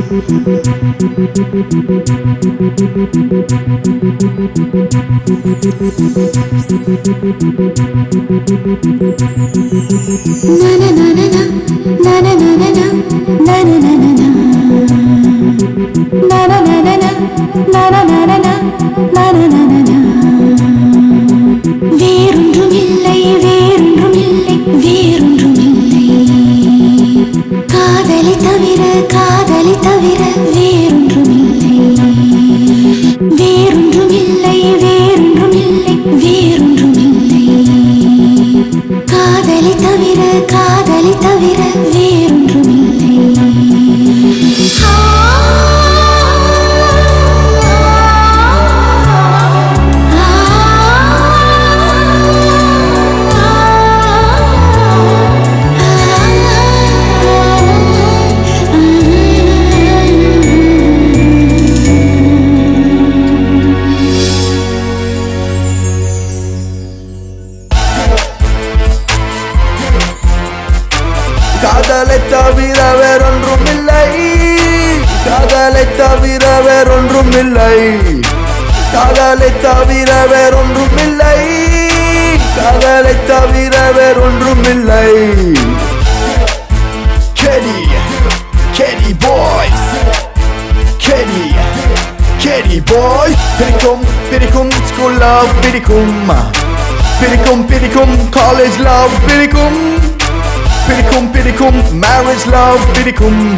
வேறொன்றுமில்லை வேறொன்றுமில்லை வேறொன்றுமில்லை காதலை தவிர வேறொன்றுமில்லை வேறொன்றுமில்லை வேறொன்றுமில்லை வேறொன்றுமில்லை காதலை தவிர வேறொன்றுமில்லை காதலை தவிர வேறொன்றுமில்லை காதலை தவிர வேறொன்றுமில்லை காதலை தவிர வேறொன்றுமில்லை காதலை தவிர வேறொன்றுமில்லை Kenny boys Kenny boys பிடிக்கும் school love பிடிக்கும் college love பிடிக்கும் marriage love பிடிக்கும்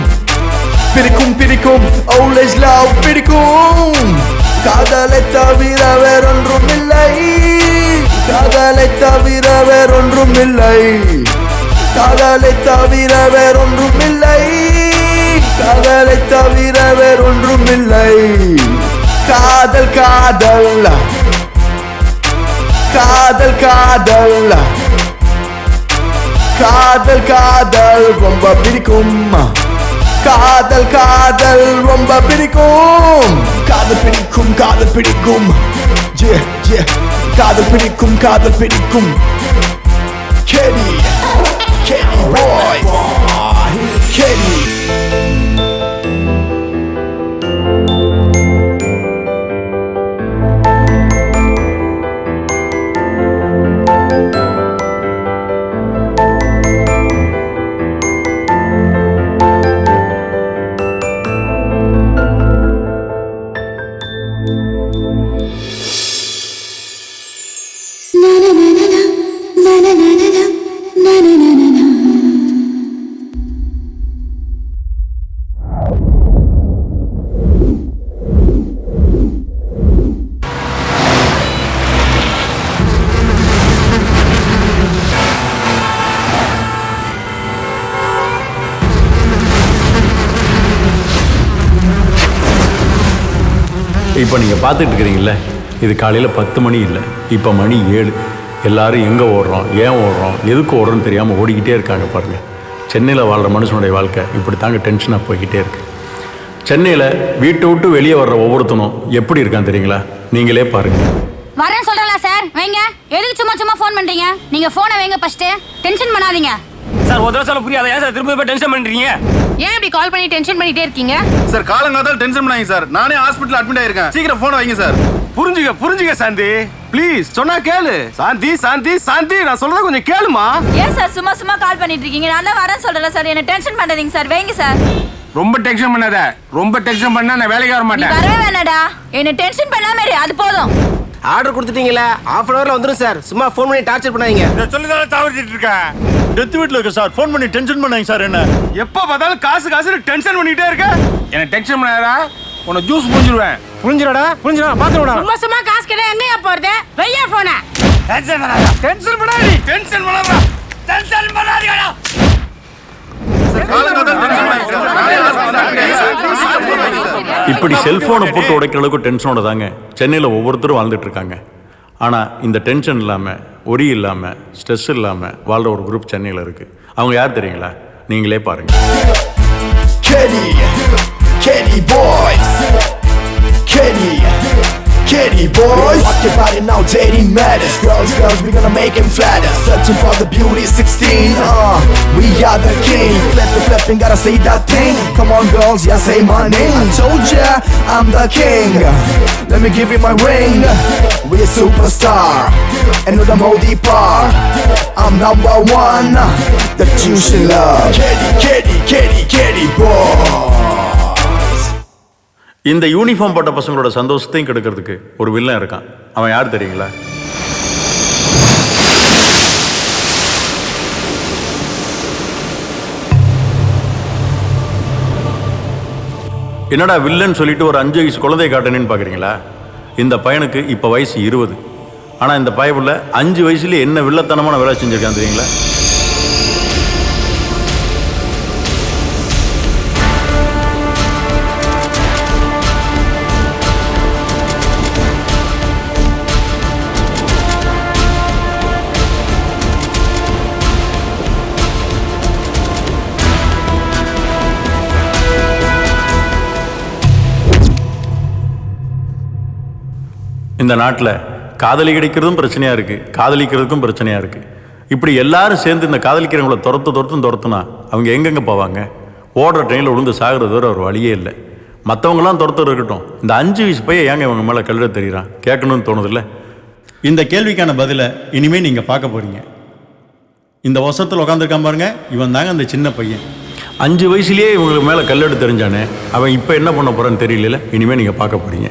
old age love பிடிக்கும் காதலை தவிர வேறொன்றுமில்லை காதலை தவிர வேறொன்றுமில்லை காதலை தவிர வேறொன்றுமில்லை காதலை தவிர வேறொன்றுமில்லை காதல் காதல் காதல் காதல் காதல் காதல் ரொம்ப பிடிக்கும் காதல் காதல் ரொம்ப பிடிக்கும் காதல் பிடிக்கும் காதல் பிடிக்கும் காதல் பிடிக்கும் Kenny boys Kenny இப்போ நீங்கள் பார்த்துட்டு இருக்கிறீங்களே, இது காலையில் 10 மணி இல்லை, இப்போ மணி 7. எல்லாரும் எங்கே ஓடுறோம், ஏன் ஓடுறோம், எதுக்கு ஓடுறோன்னு தெரியாமல் ஓடிக்கிட்டே இருக்காங்க பாருங்கள். சென்னையில் வாழ்கிற மனுஷனுடைய வாழ்க்கை இப்படி தாங்க டென்ஷனாக போய்கிட்டே இருக்குது. சென்னையில் வீட்டை விட்டு வெளியே வர்ற ஒவ்வொருத்தனும் எப்படி இருக்கான்னு தெரியுங்களா? நீங்களே பாருங்கள். வரேன்னு சொல்கிறல சார், வைங்க. எதுக்கு சும்மா ஃபோன் பண்ணுறீங்க? நீங்கள் ஃபோனை வைங்க ஃபஸ்ட்டு, டென்ஷன் பண்ணாதீங்க. சார் ஒரு தடவை புரியாத, ஏன் சார் திரும்ப டென்ஷன் பண்ணுறீங்க? ஏன் இப்படி கால் பண்ணி டென்ஷன் பண்ணிட்டே இருக்கீங்க? சார் காலங்காத்தால டென்ஷன் பண்ணாங்க சார். நானே ஹாஸ்பிட்டல் அட்மிட் ஆயிருக்கேன். சீக்கிரம் போன் வைங்க சார். புரிஞ்சுக்க சாந்தி, ப்ளீஸ் சொன்னா கேளு. சாந்தி நான் சொல்றத கொஞ்சம் கேளுமா. ஏன் சார் சும்மா கால் பண்ணிட்டு இருக்கீங்க? நான் தான் வரேன்னு சொல்றேன் சார். என்ன டென்ஷன் பண்ணாதீங்க சார், வைங்க சார். ரொம்ப டென்ஷன் பண்ணாத. ரொம்ப டென்ஷன் பண்ணா நான் வேலைக்கு வர மாட்டேன். வரவே வேணாடா, என்ன டென்ஷன் பண்ணாம இரு, அது போதும். ஆர்டர் கொடுத்துட்டீங்களா? half an hourல வந்துரும் சார். சும்மா ஃபோன் பண்ணி டார்ச்சர் பண்ணாதீங்க. நான் சொல்லிதானே தவறிட்டு இருக்கேன். டெத் வீட்ல இருக்க சார். ஃபோன் பண்ணி டென்ஷன் பண்ணாங்க சார். என்ன எப்ப பார்த்தாலும் காசு டென்ஷன் பண்ணிட்டே இருக்க. என்ன டென்ஷன் பண்ணாதடா, உன்னை ஜூஸ் புரிஞ்சிருவேன். புரிஞ்சிரடா பாத்துடா. சும்மா காசு கேட்டா எங்கயா போறது? வையா போன. டென்ஷன் பண்ணாதடா. டென்ஷன் பண்ணாதீங்கடா. இப்படி செல்போனை போட்டு உடைக்கிற அளவுக்கு டென்ஷனோட தாங்க சென்னையில் ஒவ்வொருத்தரும் வாழ்ந்துட்டு இருக்காங்க. ஆனால் இந்த டென்ஷன் இல்லாமல், ஒரி இல்லாமல், ஸ்ட்ரெஸ் இல்லாமல் வாழ்கிற ஒரு குரூப் சென்னையில் இருக்குது. அவங்க யார் தெரியுங்களா? நீங்களே பாருங்கள். Kenny boys Kitty boys, rock your body now, dating matters. Girls, we gonna make him flatter. Searching for the beauty 16. We are the king. Flip and gotta say that thing. Come on, girls, yeah, say my name. I told ya, I'm the king. Let me give you my ring. We a superstar, and with the Modi par. I'm number one that you should love. Kitty boys. இந்த uniform போட்ட பசங்களோட சந்தோஷத்தையும் கெடுக்கிறதுக்கு ஒரு villain இருக்கான். அவன் யார் தெரியுங்களா? என்னடா வில்லன் சொல்லிட்டு ஒரு 5 வயசு குழந்தைய காட்டணுன்னு பார்க்குறீங்களா? இந்த பையனுக்கு இப்போ வயசு 20. ஆனால் இந்த பையனுள்ள 5 வயசுலேயே என்ன வில்லத்தனமான வேலை செஞ்சுருக்கான் தெரியுங்களா? இந்த நாட்டில் காதலி கிடைக்கிறதும் பிரச்சனையாக இருக்குது, காதலிக்கிறதுக்கும் பிரச்சனையாக இருக்குது. இப்படி எல்லாரும் சேர்ந்து இந்த காதலிக்கிறவங்கள துரத்துனா அவங்க எங்கெங்கே போவாங்க? ஓடுற ட்ரெயினில் விழுந்து சாகிறது வரை ஒரு வழியே இல்லை. மற்றவங்களாம் இருக்கட்டும், இந்த 5 வயசு பையன் ஏங்க இவங்க மேலே கல்ல தெரியுறான்? கேட்கணும்னு தோணுதில்ல? இந்த கேள்விக்கான பதிலை இனிமேல் நீங்கள் பார்க்க போகிறீங்க. இந்த வருஷத்தில் உட்காந்துருக்கான் பாருங்க, இவன் தாங்க அந்த சின்ன பையன். 5 வயசுலேயே இவங்களுக்கு மேலே கல்லெடு தெரிஞ்சானே, அவன் இப்போ என்ன பண்ண போகிறான்னு தெரியல. இனிமேல் நீங்கள் பார்க்க போகிறீங்க.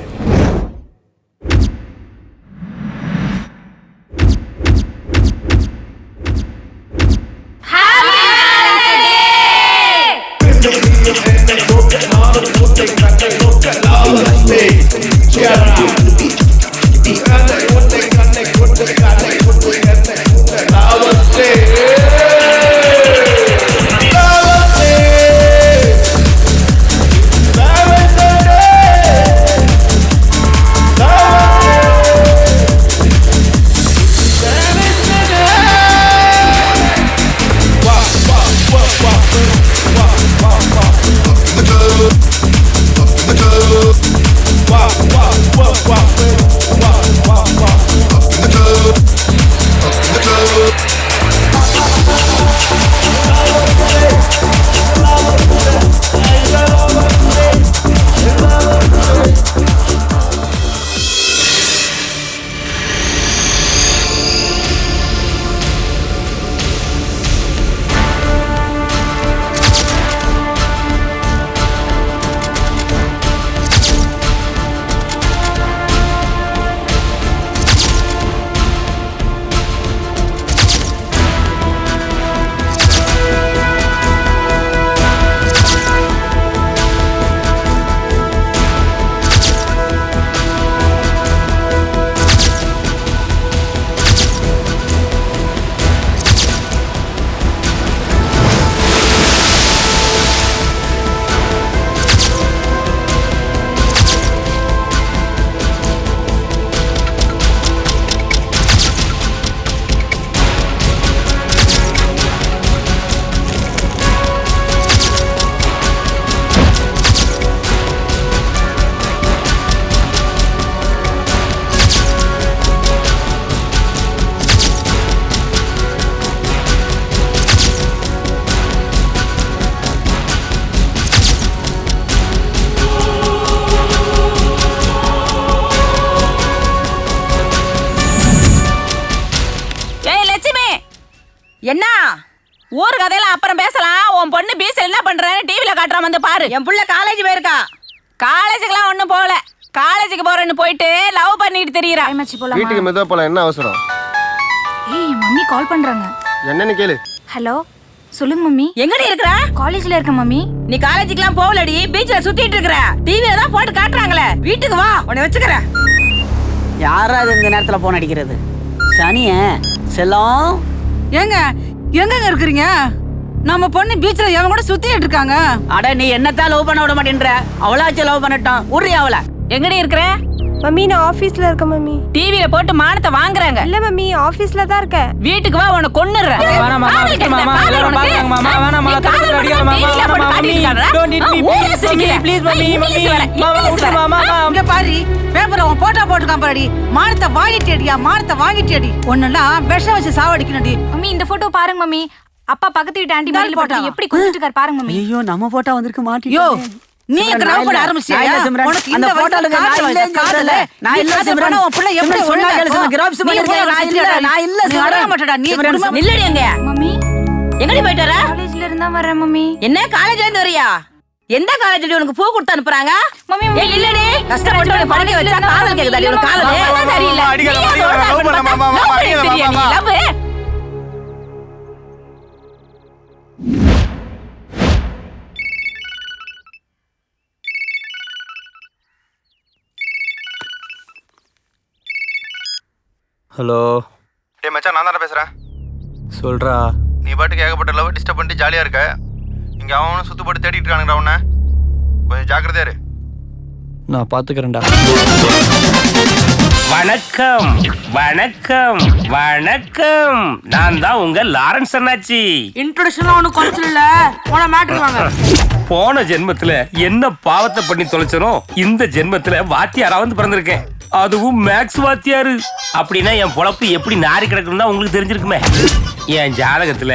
என்ன ஊர் கதையெல்லாம் அப்புறம் பேசலாம். உன் பொண்ணு பீச் என்ன பண்றான்னு டிவில காட்டுறான், வந்து பாரு. என் புள்ள காலேஜ் போயிருக்கா. காலேஜுக்குலாம் ஒன்றும் போகல, காலேஜுக்கு போறேன்னு போயிட்டு லவ் பண்ணிட்டு தெரியறா. வீட்டுக்கு மெதுவா போலாம், என்ன அவசரம்? ஏய், என் மம்மி கால் பண்றாங்க. என்னன்னு கேளு. ஹலோ, சொல்லுங்க மம்மி. எங்கடி இருக்கற? காலேஜ்ல இருக்க மம்மி. நீ காலேஜுக்குலாம் போகலடி, பீச்ல சுத்திட்டு இருக்கற. டிவில தான் போட்டு காட்டுறாங்களே. வீட்டுக்கு வா, உன்னை வச்சுக்கறேன். யாராவது இந்த நேரத்துல போன் அடிக்கிறது? சனிய செல்லம். ஏங்க எங்க இருக்கீங்க? நம்ம பொண்ணு பீச்ல எவன் கூட சுத்திட்டு இருக்காங்க. அட, நீ என்னத்தான் லவ் பண்ண விட மாட்டேன்ற? அவளாச்சும் லவ் பண்ணட்டும், உர்ரி அவள. எங்கடி இருக்கற? மம்மி நான் ஆபீஸ்ல இருக்கேன் மம்மி. டிவில போட்டு மானத்தை வாங்குறாங்க. இல்ல மம்மி ஆபீஸ்ல தான் இருக்கேன். வீட்டுக்கு வா உன்னை கொன்னுறேன். வேணாம் மாமா, மாமா எல்லாரும் பாக்குறாங்க மாமா. வேணாம் மாமா, தடுத்து அடிக்காத மாமா. வேணாம் mummy. Don't hit me please mummy. மாமா விட்டு மாமா. இங்க பாரு, பேப்பர்ல உன் போட்டோ போட்டுக்கான் பாருடி. மானத்தை வாங்கிட்டேடியா, மானத்தை வாங்கிட்டேடி. ஒன்னெல்லாம் விஷம் வச்சு சாவடிக்கணும்டி. மம்மி இந்த போட்டோ பாருங்க மம்மி. அப்பா பக்கத்து வீட்டு ஆண்டி மடியில போட்டோ எப்படி குதிச்சிட்டு இருக்காரு பாருங்க மம்மி. ஐயோ நம்ம போட்டோ வந்திருக்கு மாட்டி. யோ நீ கிரௌட் பண்ண ஆரம்பிச்சியா? உனக்கு இந்த போட்டோல நான் இல்ல நான் இல்ல சிம்ரன். உன் புள்ள எப்படி சொன்னாங்க கிராப்ஸ் பண்ணிருக்கேன். நான் இல்ல வர மாட்டடா நீ. இல்லடி எங்க மம்மி எங்கடி போயிட்டு வர? காலேஜ்ல இருந்தா வரேன் மம்மி. என்ன காலேஜ்ல இருந்து வரியா? எந்த காலேஜ்ல உனக்கு பூ கொடுத்து அனுப்புறாங்க? மம்மி ஏய் இல்லடி, கஷ்டப்பட்டு உன்னை படிக்க வச்சா காதல் கேக்குதா? உனக்கு காதல் சரியில்லை. Love hello. டேய் மச்சான், நான் தானே பேசுறேன். சொல்றா. நீ பாட்டுக்கு ஏகப்பட்ட லவ் டிஸ்டர்ப் பண்ணிட்டு ஜாலியா இருக்க. இங்க அவனும் சுத்து போட்டு தேடிட்டு இருக்கானுங்கடா உன்னை. கொஞ்சம் ஜாக்கிரதையா இரு. நான் பாத்துக்கிறேன்டா. வணக்கம் வணக்கம் வணக்கம். நான் தான் உங்க லாரன்ஸ் அண்ணாச்சி. இன்ட்ரோடக்ஷன்ல ஒண்ணு குறைச்சல. போன மேட்டர் வாங்க. போன ஜென்மத்துல என்ன பாவத்தை பண்ணி தொலைச்சனோ இந்த ஜென்மத்துல வாத்தியாரா வந்து பிறந்திருக்கேன். அதுவும் மேக்ஸ் வாத்தியாரு. அப்படின்னா என் பொழப்பு எப்படி நாரி கிடக்குன்னு தான் உங்களுக்கு தெரிஞ்சிருக்குமே. என் ஜாதகத்துல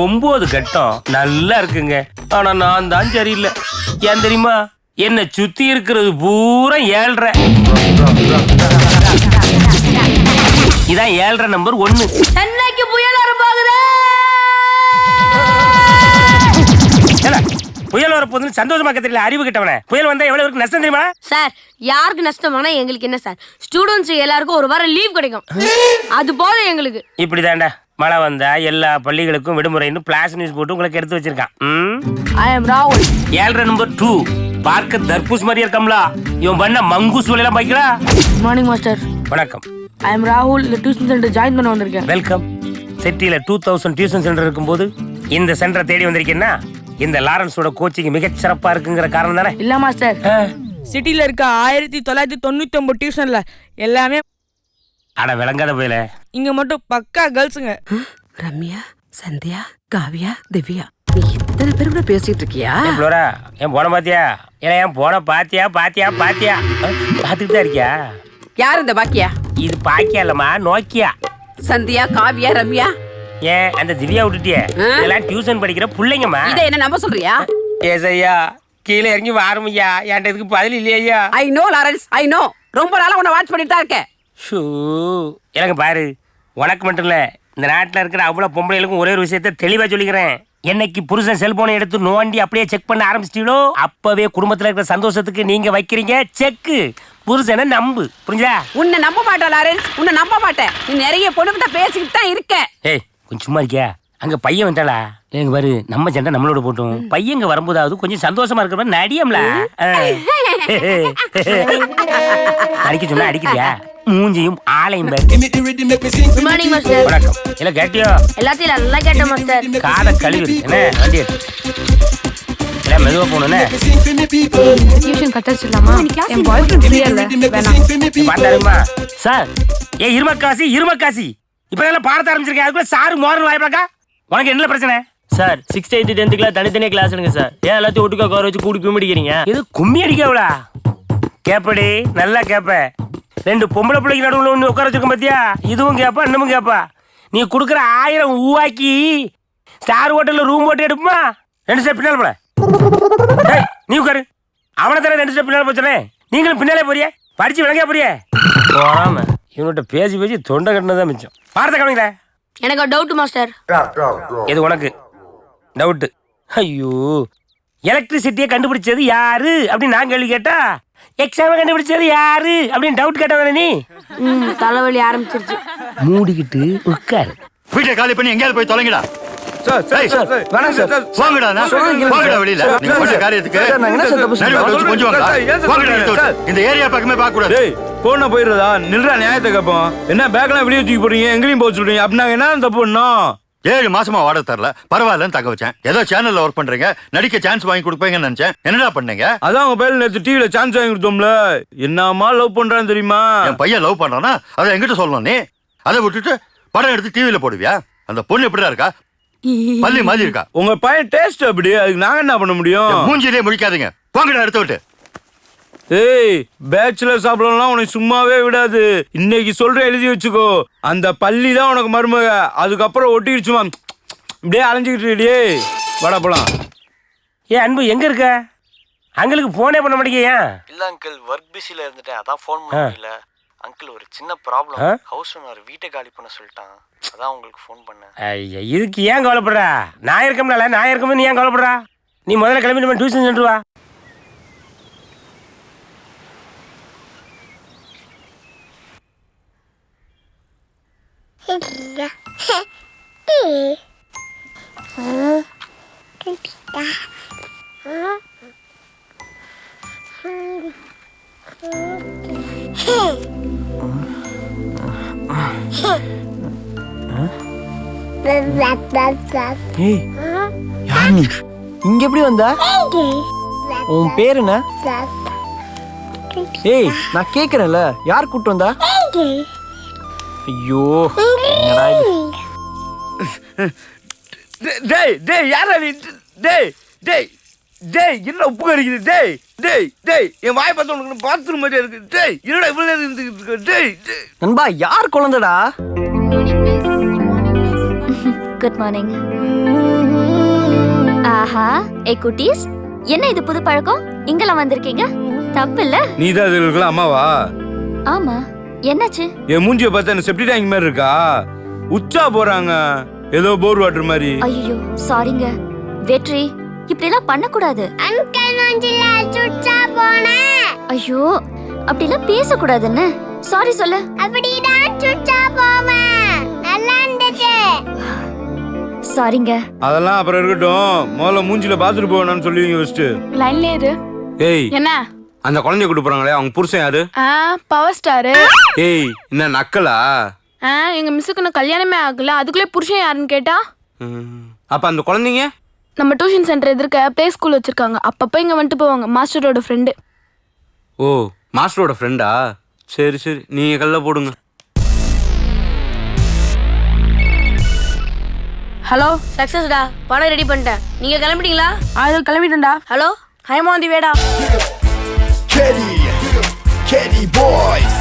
9 கட்டம் நல்லா இருக்குங்க. ஆனா நான் தான் சரியில்லை. ஏன் தெரியுமா? என்னை சுத்தி இருக்கிறது பூரா 7.5. இதான் 7.5 நம்பர் 1. சென்னைக்கு புயல் வரப்போகுது. புயல் வரப்போகுதுன்னு சந்தோஷமா தெரியல. அறிவு கிட்டவனே. புயல் வந்தா எவ்வளவு இருக்கு நஷ்டம் தெரியுமா? சார் யாருக்கு நஷ்டமானா எங்களுக்கு என்ன சார்? ஸ்டூடெண்ட்ஸ் எல்லாருக்கும் ஒரு வாரம் லீவ் கிடைக்கும். அது போதும் எங்களுக்கு. இப்படிதான்டா மழை வந்தா எல்லா பள்ளிகளுக்கும் விடுமுறைன்னு பிளாஸ் நியூஸ் போட்டு உங்களுக்கு எடுத்து வச்சிருக்கான். ஐ அம் ராகுல். 7.5 நம்பர் 2 பார்க்க தர்பூஸ் மாதிரி இருக்கம்ல. இவன் பண்ண மங்கூஸ் வேலையெல்லாம் பாய்க்கலா. Good morning master. வணக்கம். ஐ அம் ராகுல். டியூஷன் சென்டர் ஜாயின் பண்ண வந்திருக்கேன். வெல்கம். சிட்டியில 2000 டியூஷன் சென்டர் இருக்கும்போது இந்த சென்டரை தேடி வந்திருக்கேன்னா இந்த லாரன்ஸோட கோச்சிங் மிகச் சிறப்பா இருக்குங்கிற காரணம் தானே? இல்ல மாஸ்டர், சிட்டில இருக்க 1999 டியூஷன்ல எல்லாமே அட விளங்காத போயில. இங்க மட்டும் பக்கா கேர்ள்ஸுங்க. ரம்யா, சந்தியா, காவியா, திவ்யா, நீ இத்தனை பேர் கூட பேசிட்டு இருக்கியா? ஃப்ளோரா, என் போன பாத்தியா? ஏன்னா என் போன பாத்தியா பாத்தியா பாத்தியா பாத்துட்டு தான் இருக்கியா? யார் இந்த பாக்கியா? இது பாக்கியா இல்லம்மா, நோக்கியா. சந்தியா, காவியா, ரம்யா. ஏன் அந்த திவ்யா விட்டுட்டியே? இதெல்லாம் டியூஷன் படிக்கிற பிள்ளைங்கம்மா. இதை என்ன நம்ப சொல்றியா? ஏஸ் ஐயா, கீழே இறங்கி வாரும் ஐயா. என்கிட்ட இதுக்கு பதில் இல்லையா? I know Lawrence, I know. ரொம்ப நாளா உன்னை வாட்ச் பண்ணிட்டு தான் இருக்கேன். ஷூ, எனக்கு பாரு, உனக்கு மட்டும் இல்ல இந்த நாட்டில் இருக்கிற அவ்வளவு பொம்பளைகளுக்கும் ஒரே ஒரு விஷயத்த தெளிவா சொல்லிக்கிறேன். என்னைக்கு புருஷன் செல்போனை எடுத்து நோண்டி அப்படியே செக் பண்ண ஆரம்பிச்சிட்டீங்களோ அப்பவே குடும்பத்துல இருக்கிற சந்தோஷத்துக்கு நீங்க வைக்கிறீங்க செக்கு. புருஷனை நம்பு, புரிஞ்சா? உன்னை நம்ப மாட்டேன் லாரன்ஸ், உன்னை நம்ப மாட்டேன். நீ நிறைய பொண்ணுகிட்ட பேசிக்கிட்டு தான் இருக்க. ஏய் கொஞ்சம் சும்மா இருக்கியா? அங்க பையன் வந்துட்டாளா? எனக்கு பாரு, நம்ம சண்டை நம்மளோட போட்டோம். பையங்க வரும்போதாவது கொஞ்சம் சந்தோஷமா இருக்கிற மாதிரி நடியம்ல. அடிக்க சொன்னா அடிக்கிறியா? மூஞ்சியும் ஆளையும் பாரு. Good morning master. வணக்கம். இல்ல கேட்டியோ? எல்லாத்தையும் நல்லா கேட்டேன் மாஸ்டர். காதை கழுவி என்ன வண்டி எடுத்து இல்ல மெதுவா போகணும்னே. டியூஷன் கட் அடிச்சிடலாமா? என் பாய் ஃப்ரெண்ட் ஃப்ரீயா இல்ல, வேணாம். பாத்தாருமா சார்? ஏ இருமக்காசி இருமக்காசி, இப்ப எல்லாம் பாடத்த ஆரம்பிச்சிருக்கேன். அதுக்குள்ள சாரு மோரல் வாய்ப்பாக்கா? உனக்கு என்ன பிரச்சனை? Sir 6th 8th 10th class தனித்தனியா கிளாஸ் எடுங்க சார். ஏன் எல்லாத்தையும் ஒட்டுக்கா உட்கார வச்சு கூடி கும்மி அடிக்கிறீங்க? இது கும்மி அடிக்கவளா? கேப்படி, நல்லா கேப்ப. 2 பொம்பளை பிள்ளைக்கு நடுவில் ஒன்று உட்கார வச்சிருக்க பாத்தியா? இதுவும் கேப்பா, இன்னமும் கேப்பா. நீ கொடுக்குற 1000 ஊவாக்கி ஸ்டார் ஹோட்டல்ல ரூம் போட்டு எடுப்புமா? 2 ஸ்டெப் பின்னால போல. நீ உட்காரு. அவனை தர 2 ஸ்டெப் பின்னால போச்சனே. நீங்களும் பின்னாலே போறிய? படிச்சு விளங்க போறிய? போறாம இவன்கிட்ட பேசி பேசி தொண்டை கட்டினதான் மிச்சம். பாரத கவனிங்கள. எனக்கு ஒரு டவுட் மாஸ்டர். எது உனக்கு டவுட்? ஐயோ, எலக்ட்ரிசிட்டியை கண்டுபிடிச்சது யாரு அப்படின்னு நான் கேள்வி கேட்டா எக்ஸாம் கண்டுபிடிச்சது யாரு அப்படின்னு டவுட் கேட்டவன நீ. தலைவலி ஆரம்பிச்சிருச்சு. மூடிக்கிட்டு உட்காரு. வீட்டை காலி பண்ணி எங்கேயாவது போய் தொலைங்கடா. இந்த ஏரியா பக்கமே பார்க்க கூடாது. போன போயிடுறதா? நில்றா, நியாயத்தை கேட்போம். என்ன பேக்லாம் வெளியே தூக்கி போடுறீங்க, எங்கேயும் போக சொல்றீங்க? அப்படின்னா என்ன தப்பு பண்ணோம்? 7 மாசமா வாடகை தரல, பரவாயில்லன்னு தக்க வச்சேன். ஏதோ சேனல்ல ஒர்க் பண்றீங்க, நடிக்க சான்ஸ் வாங்கி கொடுப்பீங்கன்னு நினைச்சேன். என்னடா பண்ணீங்க? அதான் உங்க பையன் நேற்று டிவில சான்ஸ் வாங்கி கொடுத்தோம்ல. என்னமா லவ் பண்றான்னு தெரியுமா? என் பையன் லவ் பண்றானா அதை என்கிட்ட சொல்லணும். நீ அதை விட்டுட்டு படம் எடுத்து டிவில போடுவியா? அந்த பொண்ணு எப்படிதான் இருக்கா? பள்ளி மாதிரி இருக்கா? உங்க பையன் டேஸ்ட் அப்படி, அதுக்கு நாங்க என்ன பண்ண முடியும்? மூஞ்சிலே முடிக்காதீங்க, போங்கடா எடுத்து விட்டு. ஏய், பேச்சுலர் சாப்பிடலாம் உனக்கு சும்மாவே விடாது. இன்னைக்கு சொல்ற எழுதி வச்சுக்கோ, அந்த பள்ளி தான் உனக்கு மருமக. அதுக்கப்புறம் ஒட்டிடுச்சுமா, இப்படியே அலைஞ்சிக்கிட்டு வாடா போலாம். ஏன் அன்பு எங்க இருக்க? அங்கிளுக்கு போனே பண்ண மாட்டேங்க. ஏன் இல்ல அங்கிள், ஒர்க் பிஸில இருந்துட்டேன், அதான் ஃபோன் பண்ண முடியல. அங்கிள் ஒரு சின்ன ப்ராப்ளம், ஹவுஸ் ஓனர் வீட்டை காலி பண்ண சொல்லிட்டான், அதான் உங்களுக்கு ஃபோன் பண்ணேன். ஐயா, இதுக்கு ஏன் கவலைப்படுற? நான் இருக்கம்னால, நான் இருக்கும்போது நீ ஏன் கவலைப்படுற? நீ முதல்ல கிளம்பி நம்ம டியூஷன் சென்று வா. யார் நீ? இங்க எப்படி வந்தா? உன் பேர் என்ன? ஏய், நான் கேக்குறேன்ல, யார் கூட்டு வந்தா? ஐயோ, என்னடா இது? டேய் டேய், யாரா நீ? டேய் டேய் டேய், என்ன உப்பு கறிக்குது? டேய் டேய் டேய், என் வாய் பார்த்து உனக்கு பாத்ரூம் மாதிரியா இருக்கு. டேய், என்னடா இவ்வளவு நேரம் இருக்கு? டேய் நண்பா, யார் குழந்தைடா? Good morning. ஆஹா, ஏ குட்டீஸ், என்ன இது புது பழக்கம்? இங்கெல்லாம் வந்திருக்கீங்க, தப்பு இல்ல? நீ தான் இதுல அம்மாவா? ஆமா, என்னாச்சு? என் மூஞ்சிய பார்த்தா என்ன செப்டி டேங்க் மாதிரி இருக்கா? உச்சா போறாங்க, ஏதோ போர் வாட்டர் மாதிரி. ஐயோ, சாரிங்க வெற்றி, இப்படி எல்லாம் பண்ண கூடாது. அங்கிள் மூஞ்சில சுச்சா போனே. ஐயோ, அப்படி எல்லாம் பேச கூடாதுன்னு. சாரி சொல்லு. அப்படிதான் சுச்சா போவேன், நல்லா இருந்துச்சு. சாரிங்க. அதெல்லாம் அப்புறம் இருக்கட்டும், முதல்ல மூஞ்சில பாத்துட்டு போவேன்னு சொல்லுவீங்க ஃபர்ஸ்ட். லைன்ல இரு. ஏய், என்ன? அந்த குழந்தைய கூட்டு போறாங்களே, அவங்க புருஷன் யாரு? Power star. ஏய், என்ன நக்கலா? எங்க மிஸ்ஸுக்கு இன்னும் கல்யாணமே ஆகல, அதுக்குள்ளே புருஷன் யாருன்னு கேட்டா? அப்ப அந்த குழந்தைங்க நம்ம டியூஷன் சென்டர் எதிர்க்க ப்ளே ஸ்கூல் வச்சிருக்காங்க, அப்பப்போ இங்க வந்துட்டு போவாங்க. மாஸ்டரோட ஃப்ரெண்டு. ஓ, மாஸ்டரோட ஃப்ரெண்டா? சரி சரி, நீங்க கல்ல போடுங்க. ஹலோ, சக்சஸ்டா, படம் ரெடி பண்ணிட்டேன். நீங்க கிளம்பிட்டீங்களா? அது கிளம்பிட்டேன்டா. ஹலோ, ஹைம் ஆன் தி வேடா. Kitty boys,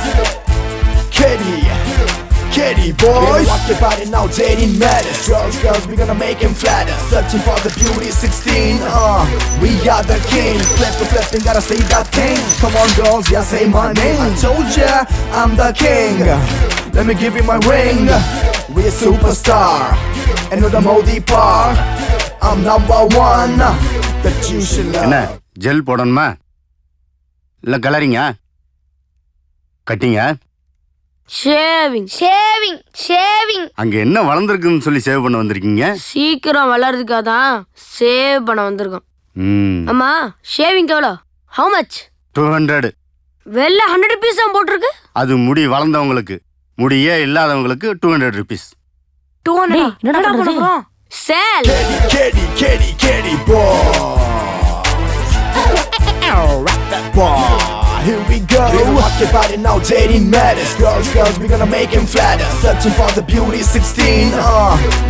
Kitty boys. Rock your body now, dating matters. Girls, we gonna make him flatter. Searching for the beauty 16. We are the king. Flip to flip, and gotta say that thing. Come on, girls, yeah, say my name. I told ya, I'm the king. Let me give you my ring. We're a superstar, and you're the Modi par. I'm number one. That you should love. என்ன gel போடணுமா இல்ல கலரிங்க கட்டிங்க? Shaving. அங்க என்ன வளர்ந்துருக்குன்னு சொல்லி save பண்ண வந்திருக்கீங்க? சீக்கிரம் வளர்றதுக்காதான் சேவ் பண்ண வந்திருக்கோம். அம்மா, ஷேவிங் எவ்வளோ? How much? 200. வெள்ள 100 rupees தான் போட்டிருக்கு. அது முடி வளர்ந்தவங்களுக்கு, முடியே இல்லாதவங்களுக்கு 200 rupees. 200. என்னடா பண்றோம்? Sale. Kitty boy. Here we go. We gonna rock your body now, dating matters. Girls, we gonna make him flatter. Searching for the beauty 16.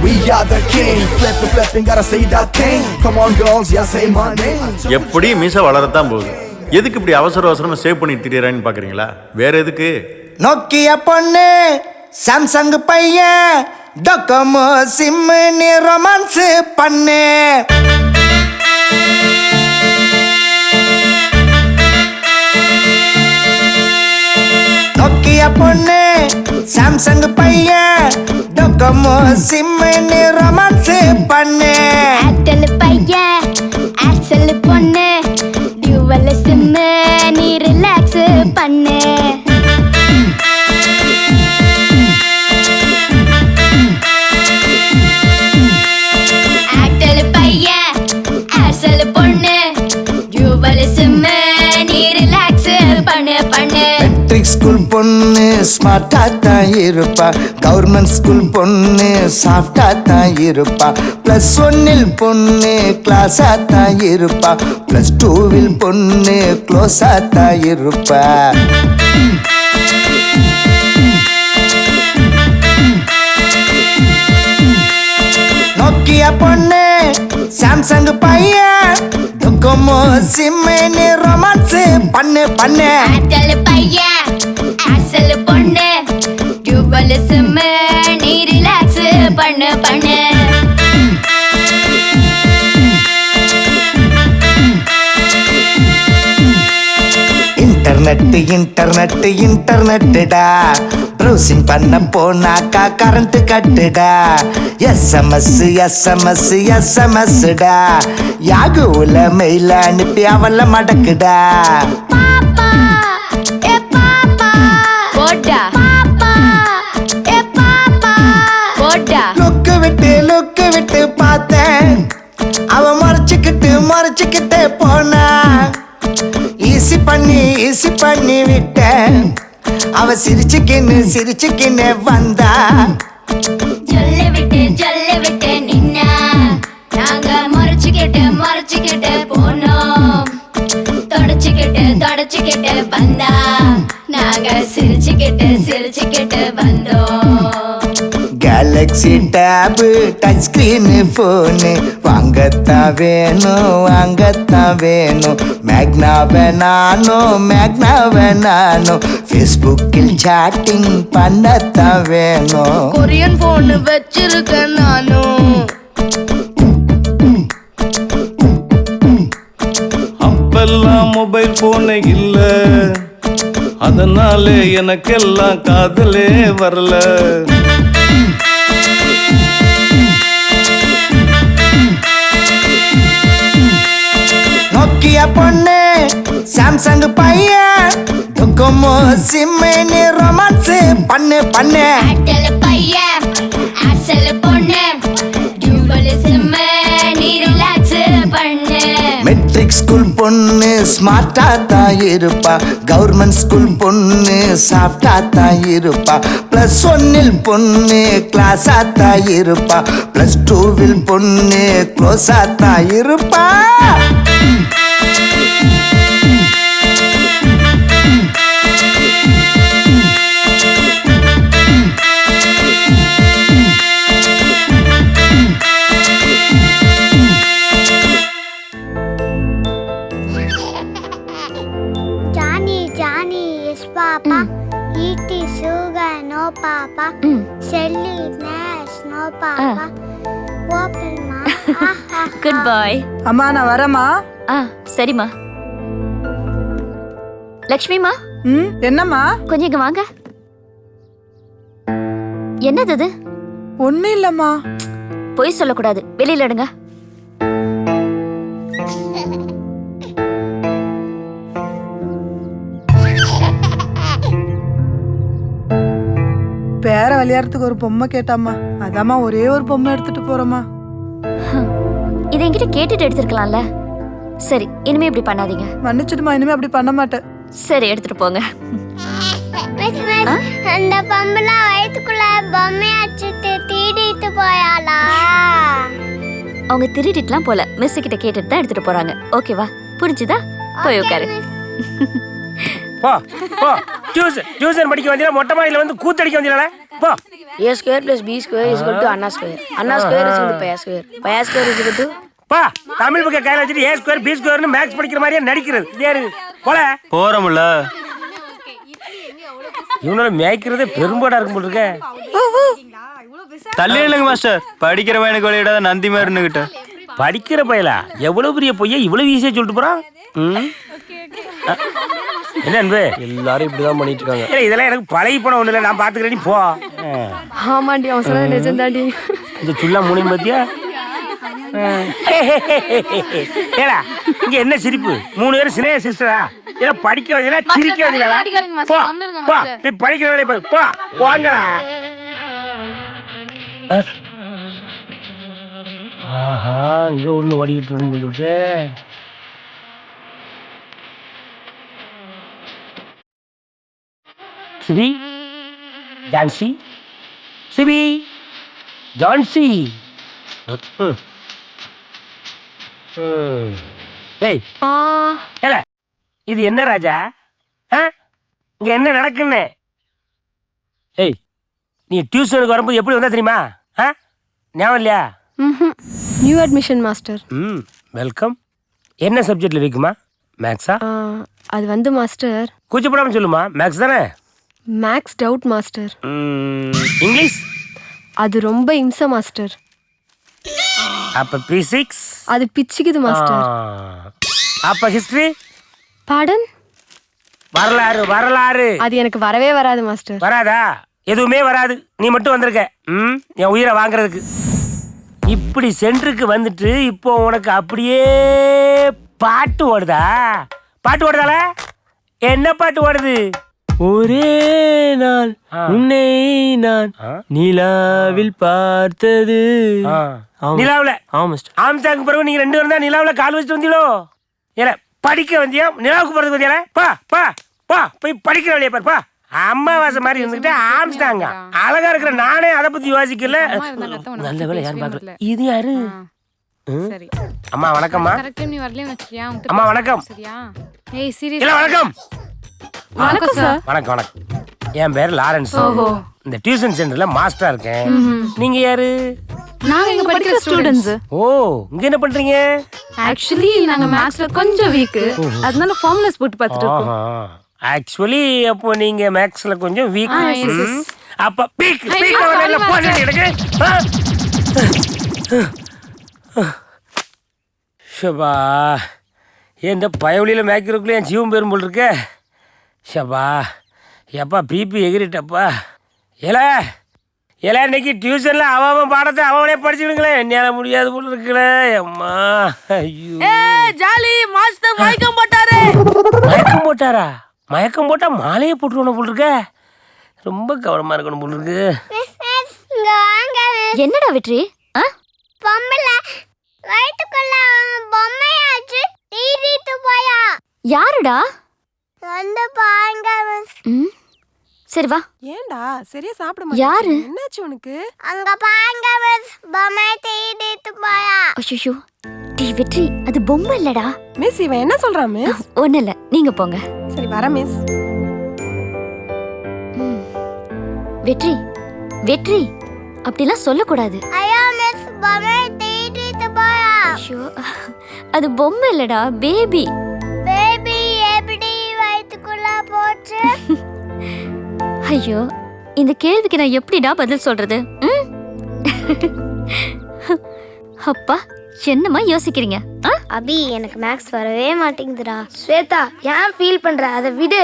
We are the king. Flip to flip, and gotta say that thing. Come on, girls, yeah, say my name. எப்படி மீச வளரத்தான் போகுது. எதுக்கு இப்படி அவசரமா save பண்ணி திரியறான்னு பாக்குறீங்களா? வேற எதுக்கு? நோக்கியா பொண்ணு, சாம்சங் பையன், டொக்கோமோ சிம், நீ ரொமான்ஸ் பண்ணு. நோக்கியா பொண்ணு, சாம்சங் பையன், டொக்கோமோ சிம், நீ ரொமான்ஸ் பண்ணு. ஏர்டெல் பையன், ஏர்செல் பொண்ணு, டியூவல் சிம், நீ ரிலாக்ஸ் பண்ணு. ஏர்டெல் பையன், ஏர்செல் பொண்ணு, டியூவல் சிம், நீ ரிலாக்ஸ் பண்ணு. மெட்ரிக் ஸ்கூல் பொண்ணு, ஸ்மார்ட்டா தான் இருப்பா. கவர்மெண்ட் ஸ்கூல் பொண்ணு சாஃப்டா தான் இருப்பா. +1 பொண்ணு கிளாஸா தான் இருப்பா. +2 பொண்ணு க்ளோஸா தான் இருப்பா. நோக்கியா பொண்ணு சாம்சங் பையன் டொக்கோமோ சிம்னு ரொமான்ஸ் பண்ணு பண்ணு. ஏர்டெல் பையன் ஏர்செல் பொண்ணு டியூவல் சிம் நீ ரிலாக்ஸ் பண்ணு பண்ணு. இன்டர்நெட்டுடா ப்ரௌசிங் பண்ண போனாக்கா கரண்ட் கட்டுடா. எஸ்எம்எஸ்டா யாகுல மெயில அனுப்பி அவள மடக்குடா. லுக்கு விட்டு பார்த்தேன் அவ மறைச்சுக்கிட்டு போனா. ஈசி பண்ணி விட்டேன் அவ சிரிச்சுக்கின்னு வந்தா. ஜொல்ல விட்டு நின்னா நாங்க மறைச்சுக்கிட்டு போனோம். தொடச்சுக்கிட்டு வந்தா நாங்க சிரிச்சுக்கிட்டு வந்தோம். கேலக்ஸி டேபு டச் ஸ்கிரீன் போனு வாங்கத்தான் வேணும். மேக்னாவே நானும் ஃபேஸ்புக்கில் சாட்டிங் பண்ணத்தான் வேணும். கொரியன் போன் வச்சிருக்கேன் நானும். அப்பெல்லாம் மொபைல் போனே இல்ல, அதனாலே எனக்கெல்லாம் காதலே வரல. நோக்கியா பொண்ணு சாம்சங் பையன் டொக்கோமோ சிம்னு ரொமான்ஸ் பண்ணு பண்ணு. ஏர்டெல் பையன் ஏர்செல் பொண்ணு டியூவல் சிம் நீ ரிலாக்ஸ் பண்ணு. மெட்ரிக் ஸ்கூல் பொண்ணு ஸ்மார்ட்டா தான் இருப்பா. கவர்மெண்ட் ஸ்கூல் பொண்ணு சாஃப்டா தான் இருப்பா. +1 பொண்ணு கிளாஸா தான் இருப்பா. +2 பொண்ணு க்ளோஸா தான் இருப்பா. Johnny, yes papa. Eat sugar, no papa. Shelly, Nash, no papa. Open ma. Goodbye. அம்மா நான் வரேம்மா. சரிம்மா. லக்ஷ்மிமா. என்னம்மா? கொஞ்சம் இங்க வாங்க. என்னது இது? ஒண்ணும் இல்லம்மா. பொய் சொல்லக்கூடாது, வெளியில எடுங்க. பேர விளையாடுறதுக்கு ஒரு பொம்மை கேட்டாம்மா, அதாம்மா ஒரே ஒரு பொம்மை எடுத்துட்டு போறோமா. இதை என்கிட்ட கேட்டுட்டு எடுத்துருக்கலாம்ல. சரி, இனிமே இப்படி பண்ணாதீங்க. மன்னிச்சிடுமா, இனிமே அப்படி பண்ண மாட்டேன். சரி, எடுத்துட்டு போங்க. அந்த பொம்பளை வயிற்றுக்குள்ள பொம்மையை அடிச்சுட்டு தீடிட்டு போயாளா? அவங்க திருடிட்டுலாம் போல, மிஸ் கிட்ட கேட்டுட்டு தான் எடுத்துட்டு போறாங்க. ஓகேவா? புரிஞ்சுதா? போய் உட்காரு. போ டியூஷன் படிக்க வந்தீங்களா? மொட்டை மாடியில வந்து கூத்தடிக்க வந்தீங்களா? போ. A square plus B square is equal to Anna square. Anna square is equal to Pi square. Pi square is equal to பா. தமிழ் புக்கை கையில வச்சுட்டு A square B square maths படிக்கிற மாதிரியே நடிக்கிறது. இதே போல போறோம்ல. இவனோட மேய்க்கிறதே பெரும்பாடா இருக்கும் போல இருக்க. தள்ளி இல்லைங்க மாஸ்டர், படிக்கிற பையனுக்கு விளையாடாத நந்தி மாதிரி இருந்துகிட்ட. படிக்கிற பையலா? எவ்வளவு பெரிய பொய்யா இவ்வளவு ஈஸியா சொல்லிட்டு போறான். என்ன அன்பு, எல்லாரும் இப்படிதான் பண்ணிட்டு இருக்காங்க. இதெல்லாம் எனக்கு பழகி போன ஒண்ணு இல்லை, நான் பாத்துக்கிறேன். நீ போ. ஆமாண்டி, அவன் சொன்னது நிஜம்தாண்டி. இந்த சுள்ளா மூலியம் பாத்தியா? ஏடா இங்க என்ன சிரிப்பு? 3 பேரும் சினேக சிஸ்டரா? ஏதோ படிக்க வந்தீங்களா சிரிக்க வந்தீங்களா? போ போ, நீ படிக்கிற வேலையை பாரு. போ போங்கடா. ஆஹா, இங்க ஒண்ணு ஓடிக்கிட்டு இருந்துச்சு. சரி, ஜான்சி சிபி ஜான்சி ஏய் ஏல இது என்ன ராஜா இங்க என்ன நடக்குன்னு? ஏய் நீ டியூஷனுக்கு வரும்போது எப்படி வந்தா தெரியுமா? ஞாபகம் இல்லையா? New admission master. வெல்கம். என்ன சப்ஜெக்ட்ல வீக்குமா? மேக்ஸா? அது வந்து மாஸ்டர் கூச்சப்படாம சொல்லுமா. மேக்ஸ் தானே? Maths doubt master. இங்கிலீஷ்? அது ரொம்ப இம்ச மாஸ்டர். அப்ப பிசிக்ஸ்? அது பிச்சுக்குது மாஸ்டர். அப்ப ஹிஸ்டரி? பாடன்? வரலாறு. வரலாறு அது எனக்கு வரவே வராது மாஸ்டர். வராதா? எதுவுமே வராது. நீ மட்டும் வந்திருக்க என் உயிரை வாங்குறதுக்கு. இப்படி சென்டருக்கு வந்துட்டு இப்போ உனக்கு அப்படியே பாட்டு ஓடுதா? பாட்டு ஓடுதால? என்ன பாட்டு ஓடுது? ஒரே நாள் உன்னை நான் நிலாவில் பார்த்தது. நிலாவுல? ஆம்சாங்க பிறகு நீங்க 2 பேரும் தான் நிலாவுல கால் வச்சுட்டு வந்தீங்களோ? ஏல படிக்க வந்தியா? நிலாவுக்கு போறதுக்கு வந்தியால? பா பா பா போய் படிக்கிற வழியா பாரு. பா அம்மாவாசை மாதிரி இருந்துகிட்டு ஆரம்பிச்சிட்டாங்க. அழகா இருக்கிற நானே அதை பத்தி யோசிக்கல. நல்ல வேலை யாரும் பாக்கல. இது யாரு? அம்மா வணக்கம்மா. அம்மா வணக்கம். வணக்கம். வணக்கம் வணக்கம். என் பேர் லாரன்ஸ். இந்த டியூஷன் சென்டர்ல மாஸ்டரா இருக்கேன். நீங்க யாரு? நாங்க இங்க படிக்கிற ஸ்டூடண்ட்ஸ். ஓ, இங்க என்ன பண்றீங்க? ஆக்சுவலி நாங்க மேத்ஸ்ல கொஞ்சம் வீக். அதனால ஃபார்முலாஸ் போட்டு பார்த்துட்டு இருக்கோம். ஆக்சுவலி அப்போ நீங்க மேத்ஸ்ல கொஞ்சம் வீக். அப்ப பீக் பீக் வரல போங்க எனக்கு. ஷபா, இந்த பயவலியில மேய்க்கிறதுக்குள்ள என் ஜீவம் பெரும் போல் இருக்க. ஷபா, எப்பா பிபி எகிரிட்டப்பா. ஏல ஏல இன்னைக்கு டியூஷன்ல அவன் பாடத்தை அவனே படிச்சுடுங்களேன். என்னால முடியாது போல இருக்குல்ல. அம்மா ஐயோ. ஜாலி மாஸ்டர் மயக்கம் போட்டாரு. மயக்கம் போட்டாரா? மயக்கம் போட்டா மாலையை போட்டுருவோம் போல் இருக்க. ரொம்ப கவனமா இருக்கணும் போல் இருக்கு. என்னடா வெற்றி? பொம்பள வயித்துக்குள்ள பொம்மையாச்சு தீரிட்டு போயா. யாருடா? வந்து பாருங்க மிஸ். சரி வா. ஏன்டா சரியா சாப்பிட மாட்டே? யாரு? என்னாச்சு உனக்கு? அங்க பாருங்க மிஸ், பொம்மை தீரிட்டு போயா. ஐயோ டீ வெற்றி, அது பொம்மை இல்லடா. மிஸ் இவன் என்ன சொல்றான் மிஸ்? ஒண்ணு இல்ல, நீங்க போங்க. சரி வர மிஸ். வெற்றி வெற்றி அப்படிலாம் சொல்லக்கூடாது. ஐயோ மிஸ், பொம்மை தீரிட்டு போயா. ஐயோ அது பொம்மை இல்லடா, பேபி. பேபி எப்படி வயித்துக்குள்ள போச்சு? ஐயோ இந்த கேள்விக்கு நான் எப்படிடா பதில் சொல்றது? அப்பா என்னமா யோசிக்கிறீங்க? அபி எனக்கு மேக்ஸ் வரவே மாட்டேங்குதுடா. ஸ்வேதா ஏன் ஃபீல் பண்ற? அதை விடு.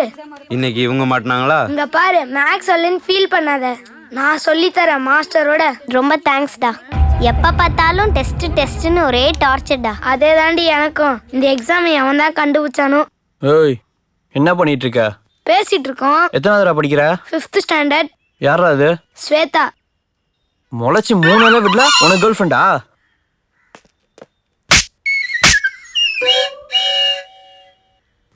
இன்னைக்கு இவங்க மாட்டினாங்களா? இங்க பாரு, மேக்ஸ் வரலன்னு ஃபீல் பண்ணாத. நான் சொல்லி தரேன் மாஸ்டரோட. ரொம்ப தேங்க்ஸ்டா. எப்ப பார்த்தாலும் டெஸ்ட் டெஸ்ட்னு ஒரே டார்ச்சர்டா. அதே தாண்டி எனக்கும். இந்த எக்ஸாம் அவன் தான் கண்டுபிடிச்சானோ. ஏய் என்ன பண்ணிட்டு இருக்க? பேசிட்டு இருக்கோம். எத்தனாவதுடா படிக்கிற? 5th standard. யாரா அது? ஸ்வேதா. முளைச்சி 3 நாளே விடல. உனக்கு கேர்ள் ஃப்ரெண்டா?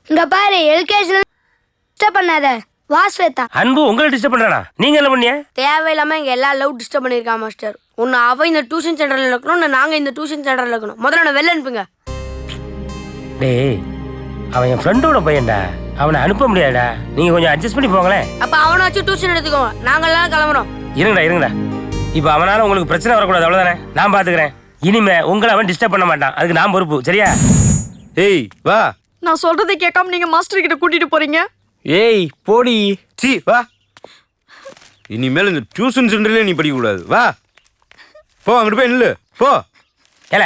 இங்க பாரு, எல்கேஜில டிஸ்டர்ப் பண்ணாத. வா ஸ்வேதா. அன்பு உங்களை டிஸ்டர்ப் பண்றானா? நீங்க என்ன பண்ணிய? தேவையில்லாம இங்க எல்லா லவ் டிஸ்டர்ப் பண்ணிருக்கா மாஸ்டர். ஒன்னு அவ இந்த டியூஷன் சென்டர்ல இருக்கணும், நாங்க இந்த டியூஷன் சென்டர்ல இருக்கணும். முதல்ல நான் வெளில அனுப்புங்க. டேய் அவன் என் ஃப்ரெண்டோட பையன்டா, அவனை அனுப்ப முடியாதுடா. நீங்க கொஞ்சம் அட்ஜஸ்ட் பண்ணி போங்களேன். அப்ப அவனை வச்சு டியூஷன் எடுத்துக்கோங்க, நாங்க எல்லாம் கிளம்புறோம். இருங்கடா. இப்போ அவனால உங்களுக்கு பிரச்சனை வரக்கூடாது, அவ்வளவுதானே? நான் பாத்துக்கிறேன். இனிமே உங்களை அவன் டிஸ்டர்ப் பண்ண மாட்டான். அதுக்கு நான் பொறுப்பு, சரியா? ஏய் வா. நான் சொல்றதை கேட்காம நீங்க மாஸ்டர் கிட்ட கூட்டிட்டு போறீங்க. ஏய் போடி. சீ வா. இனிமேல் இந்த டியூஷன் சென்டர்லயே நீ படிக்க கூடாது. வா போ, அங்கிட்டு போய் நில்லு போ. ஏல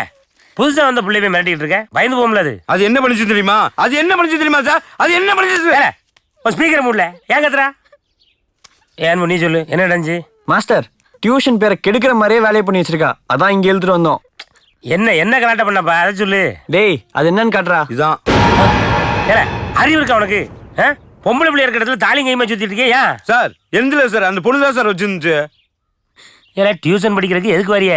புதுசா வந்த பிள்ளை போய் மிரட்டிட்டு இருக்க, பயந்து போகும்ல. அது என்ன பண்ணிச்சு தெரியுமா? அது என்ன பண்ணிச்சு தெரியுமா சார்? அது என்ன பண்ணிச்சு? ஒரு ஸ்பீக்கர் மூடல ஏன் கத்துறா? ஏன் நீ சொல்லு, என்ன நடந்துச்சு? மாஸ்டர் டியூஷன் பேரை கெடுக்கிற மாதிரியே வேலையை பண்ணி வச்சிருக்கா. அதான் இங்க எழுதிட்டு வந்தோம். என்ன கலாட்ட பண்ணப்பா, அதை சொல்லு. டேய் அது என்னன்னு காட்டுறா. இதான். ஏல அறிவு இருக்கா உனக்கு? பொம்பளை பிள்ளை இருக்கிற இடத்துல தாலி கைமா சுத்திட்டு இருக்கே ஏன்? சார் எந்தில சார், அந்த பொண்ணு தான் சார் வச்சிருந்துச்சு. ஏல டியூஷன் படிக்கிறதுக்கு எதுக்கு வரிய?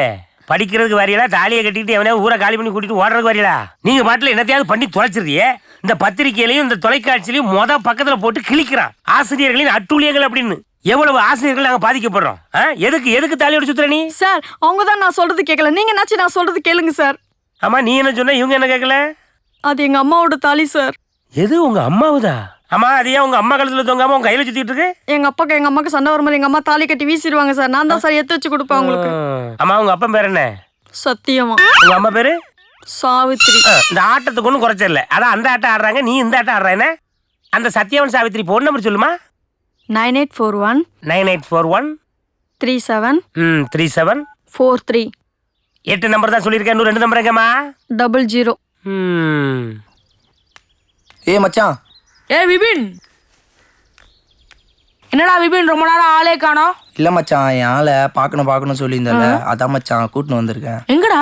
படிக்கிறதுக்கு வரியலா? தாலியை கட்டிக்கிட்டு எவனே ஊரை காலி பண்ணி கூட்டிட்டு ஓடுறதுக்கு வரியலா? நீங்க பாட்டுல என்னத்தையாவது பண்ணி தொலைச்சிருக்கியே. இந்த பத்திரிகையிலையும் இந்த தொலைக்காட்சியிலையும் பக்கத்துல போட்டு கிழிக்கிறான் ஆசிரியர்களின் அட்டூழியங்கள் அப்படின்னு. எவ்வளவு ஆசிரியர்கள் நாங்க பாதிக்கப்படுறோம். எதுக்கு தாலியோட சுத்துற நீ? சார் அவங்க தான் நான் சொல்றது கேட்கல, நீங்க என்னாச்சு நான் சொல்றது கேளுங்க சார். ஆமா நீ என்ன சொன்ன, இவங்க என்ன கேட்கல? அது எங்க அம்மாவோட தாலி சார். எது உங்க அம்மாவுதா? ஆமா அது ஏன் உங்க அம்மா கழுத்துல தொங்காம உங்க கையில சுத்திட்டு இருக்கு? எங்க அம்மாக்கு சண்டை வரும்போது எங்க அம்மா தாலி கட்டி வீசிடுவாங்க சார். நான் தான் சார் எடுத்து வச்சு கொடுப்பேன் உங்களுக்கு. அம்மா உங்க அப்பா பேர் என்ன? சத்தியமா. உங்க அம்மா பேரு சாவித்ரி. இந்த ஆட்டத்துக்கு ஒன்றும் குறைச்சல. அதான் அந்த ஆட்டம் ஆடுறாங்க, நீ இந்த ஆட்டம் ஆடுற. என்ன அந்த சத்யவன் சாவித்ரி போன் நம்பர் சொல்லுமா? 9841 9841 37 37 43. 8 நம்பர் தான் சொல்லியிருக்கேன். இன்னும் 2 நம்பர் எங்கம்மா? 00. மச்சான். விபின், என்னடா விபின் ரொம்ப நேரம் ஆளே காணோம்? இல்ல மச்சான், என் ஆளை பார்க்கணும் சொல்லியிருந்தல, அதான் மச்சான் கூட்டின்னு வந்திருக்கேன். எங்கடா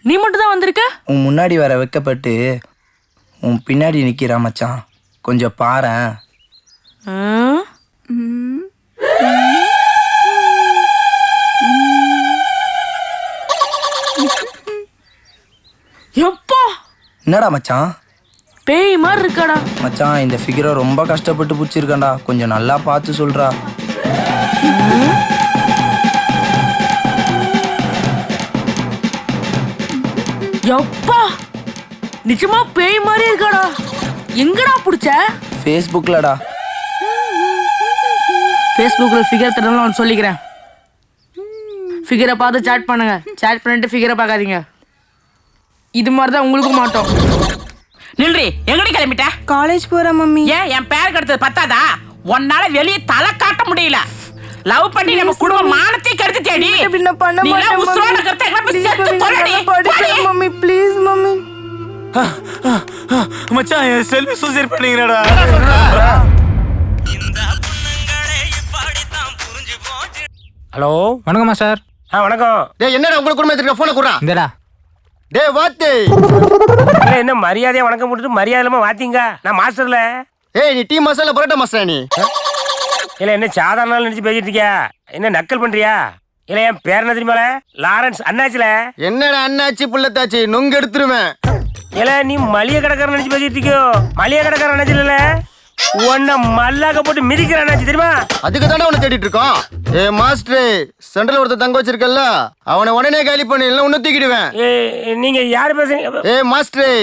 நீ மட்டும் தான் வந்திருக்க? உன் முன்னாடி வர வைக்கப்பட்டு உன் பின்னாடி நிக்கிறா மச்சான், கொஞ்சம் பாரேன். எப்போ? என்னடா மச்சான் பேய் மாதிரி இருக்காடா. மச்சான் இந்த ஃபிகரை ரொம்ப கஷ்டப்பட்டு பிடிச்சிருக்கேன்டா, கொஞ்சம் நல்லா பார்த்து சொல்றா. எப்பா நிஜமா பேய் மாதிரி இருக்காடா. எங்கடா பிடிச்ச? ஃபேஸ்புக்லடா. ஃபேஸ்புக்ல ஃபிகர் தரணும் நான் சொல்லிக்கிறேன். ஃபிகரை பார்த்து சாட் பண்ணுங்க, சாட் பண்ணிட்டு ஃபிகரை பார்க்காதீங்க. இது மாதிரி தான் உங்களுக்கும் மாட்டோம். நில்றி, எங்கடி கிளம்பிட்ட? காலேஜ் போற மம்மி. ஏன் என் பேர் கெடுத்தது பத்தாதா? உன்னால வெளியே தலை காட்ட முடியல. லவ் பண்ணி நம்ம குடும்ப மானத்தை கெடுத்து தேடி என்ன பண்ண மாட்டேன் மம்மி. Please mummy. மச்சான் செல்வி சூசைட் பண்ணிக்கிறடா. ஹலோ வணக்கம்மா சார். வணக்கம். டேய் என்னடா உங்களுக்கு குடும்பம் எடுத்துக்க போன குடுறா. இந்தடா. டேய் வாத்து. என்ன மரியாதையா வணக்கம் போட்டுட்டு மரியாதை இல்லாம வாத்தீங்க? நான் மாஸ்டர்ல. ஏய் நீ டீ மசாலா பரோட்டா மாஸ்டர் நீ. இல்ல என்ன சாதாரண நாள் நினைச்சு பேசிட்டு இருக்கியா? என்ன நக்கல் பண்றியா? இல்ல என் பேர் என்ன தெரியுமால? லாரன்ஸ் அண்ணாச்சில. என்னடா அண்ணாச்சி புள்ளத்தாச்சி நுங்க எடுத்துருவேன். இல்ல நீ மளிகை கடைக்காரன் நினைச்சு பேசிட்டு இருக்கியோ? மளிகை கடைக்காரன் அண்ணாச்சில இல்ல, உன்னை மல்லாக்க போட்டு மிதிக்கிற அண்ணாச்சி தெரியுமா? அதுக்கு தானே உன்னை தேடிட்டு இருக்கோம். ஏ மாஸ்டர் சென்ட்ரல் ஒருத்தர் தங்க வச்சிருக்கல, அவனை உடனே காலி பண்ணி இல்ல உன்னை தூக்கிடுவேன். நீங்க யாரு பேசுறீங்க? ஏ மாஸ்டர்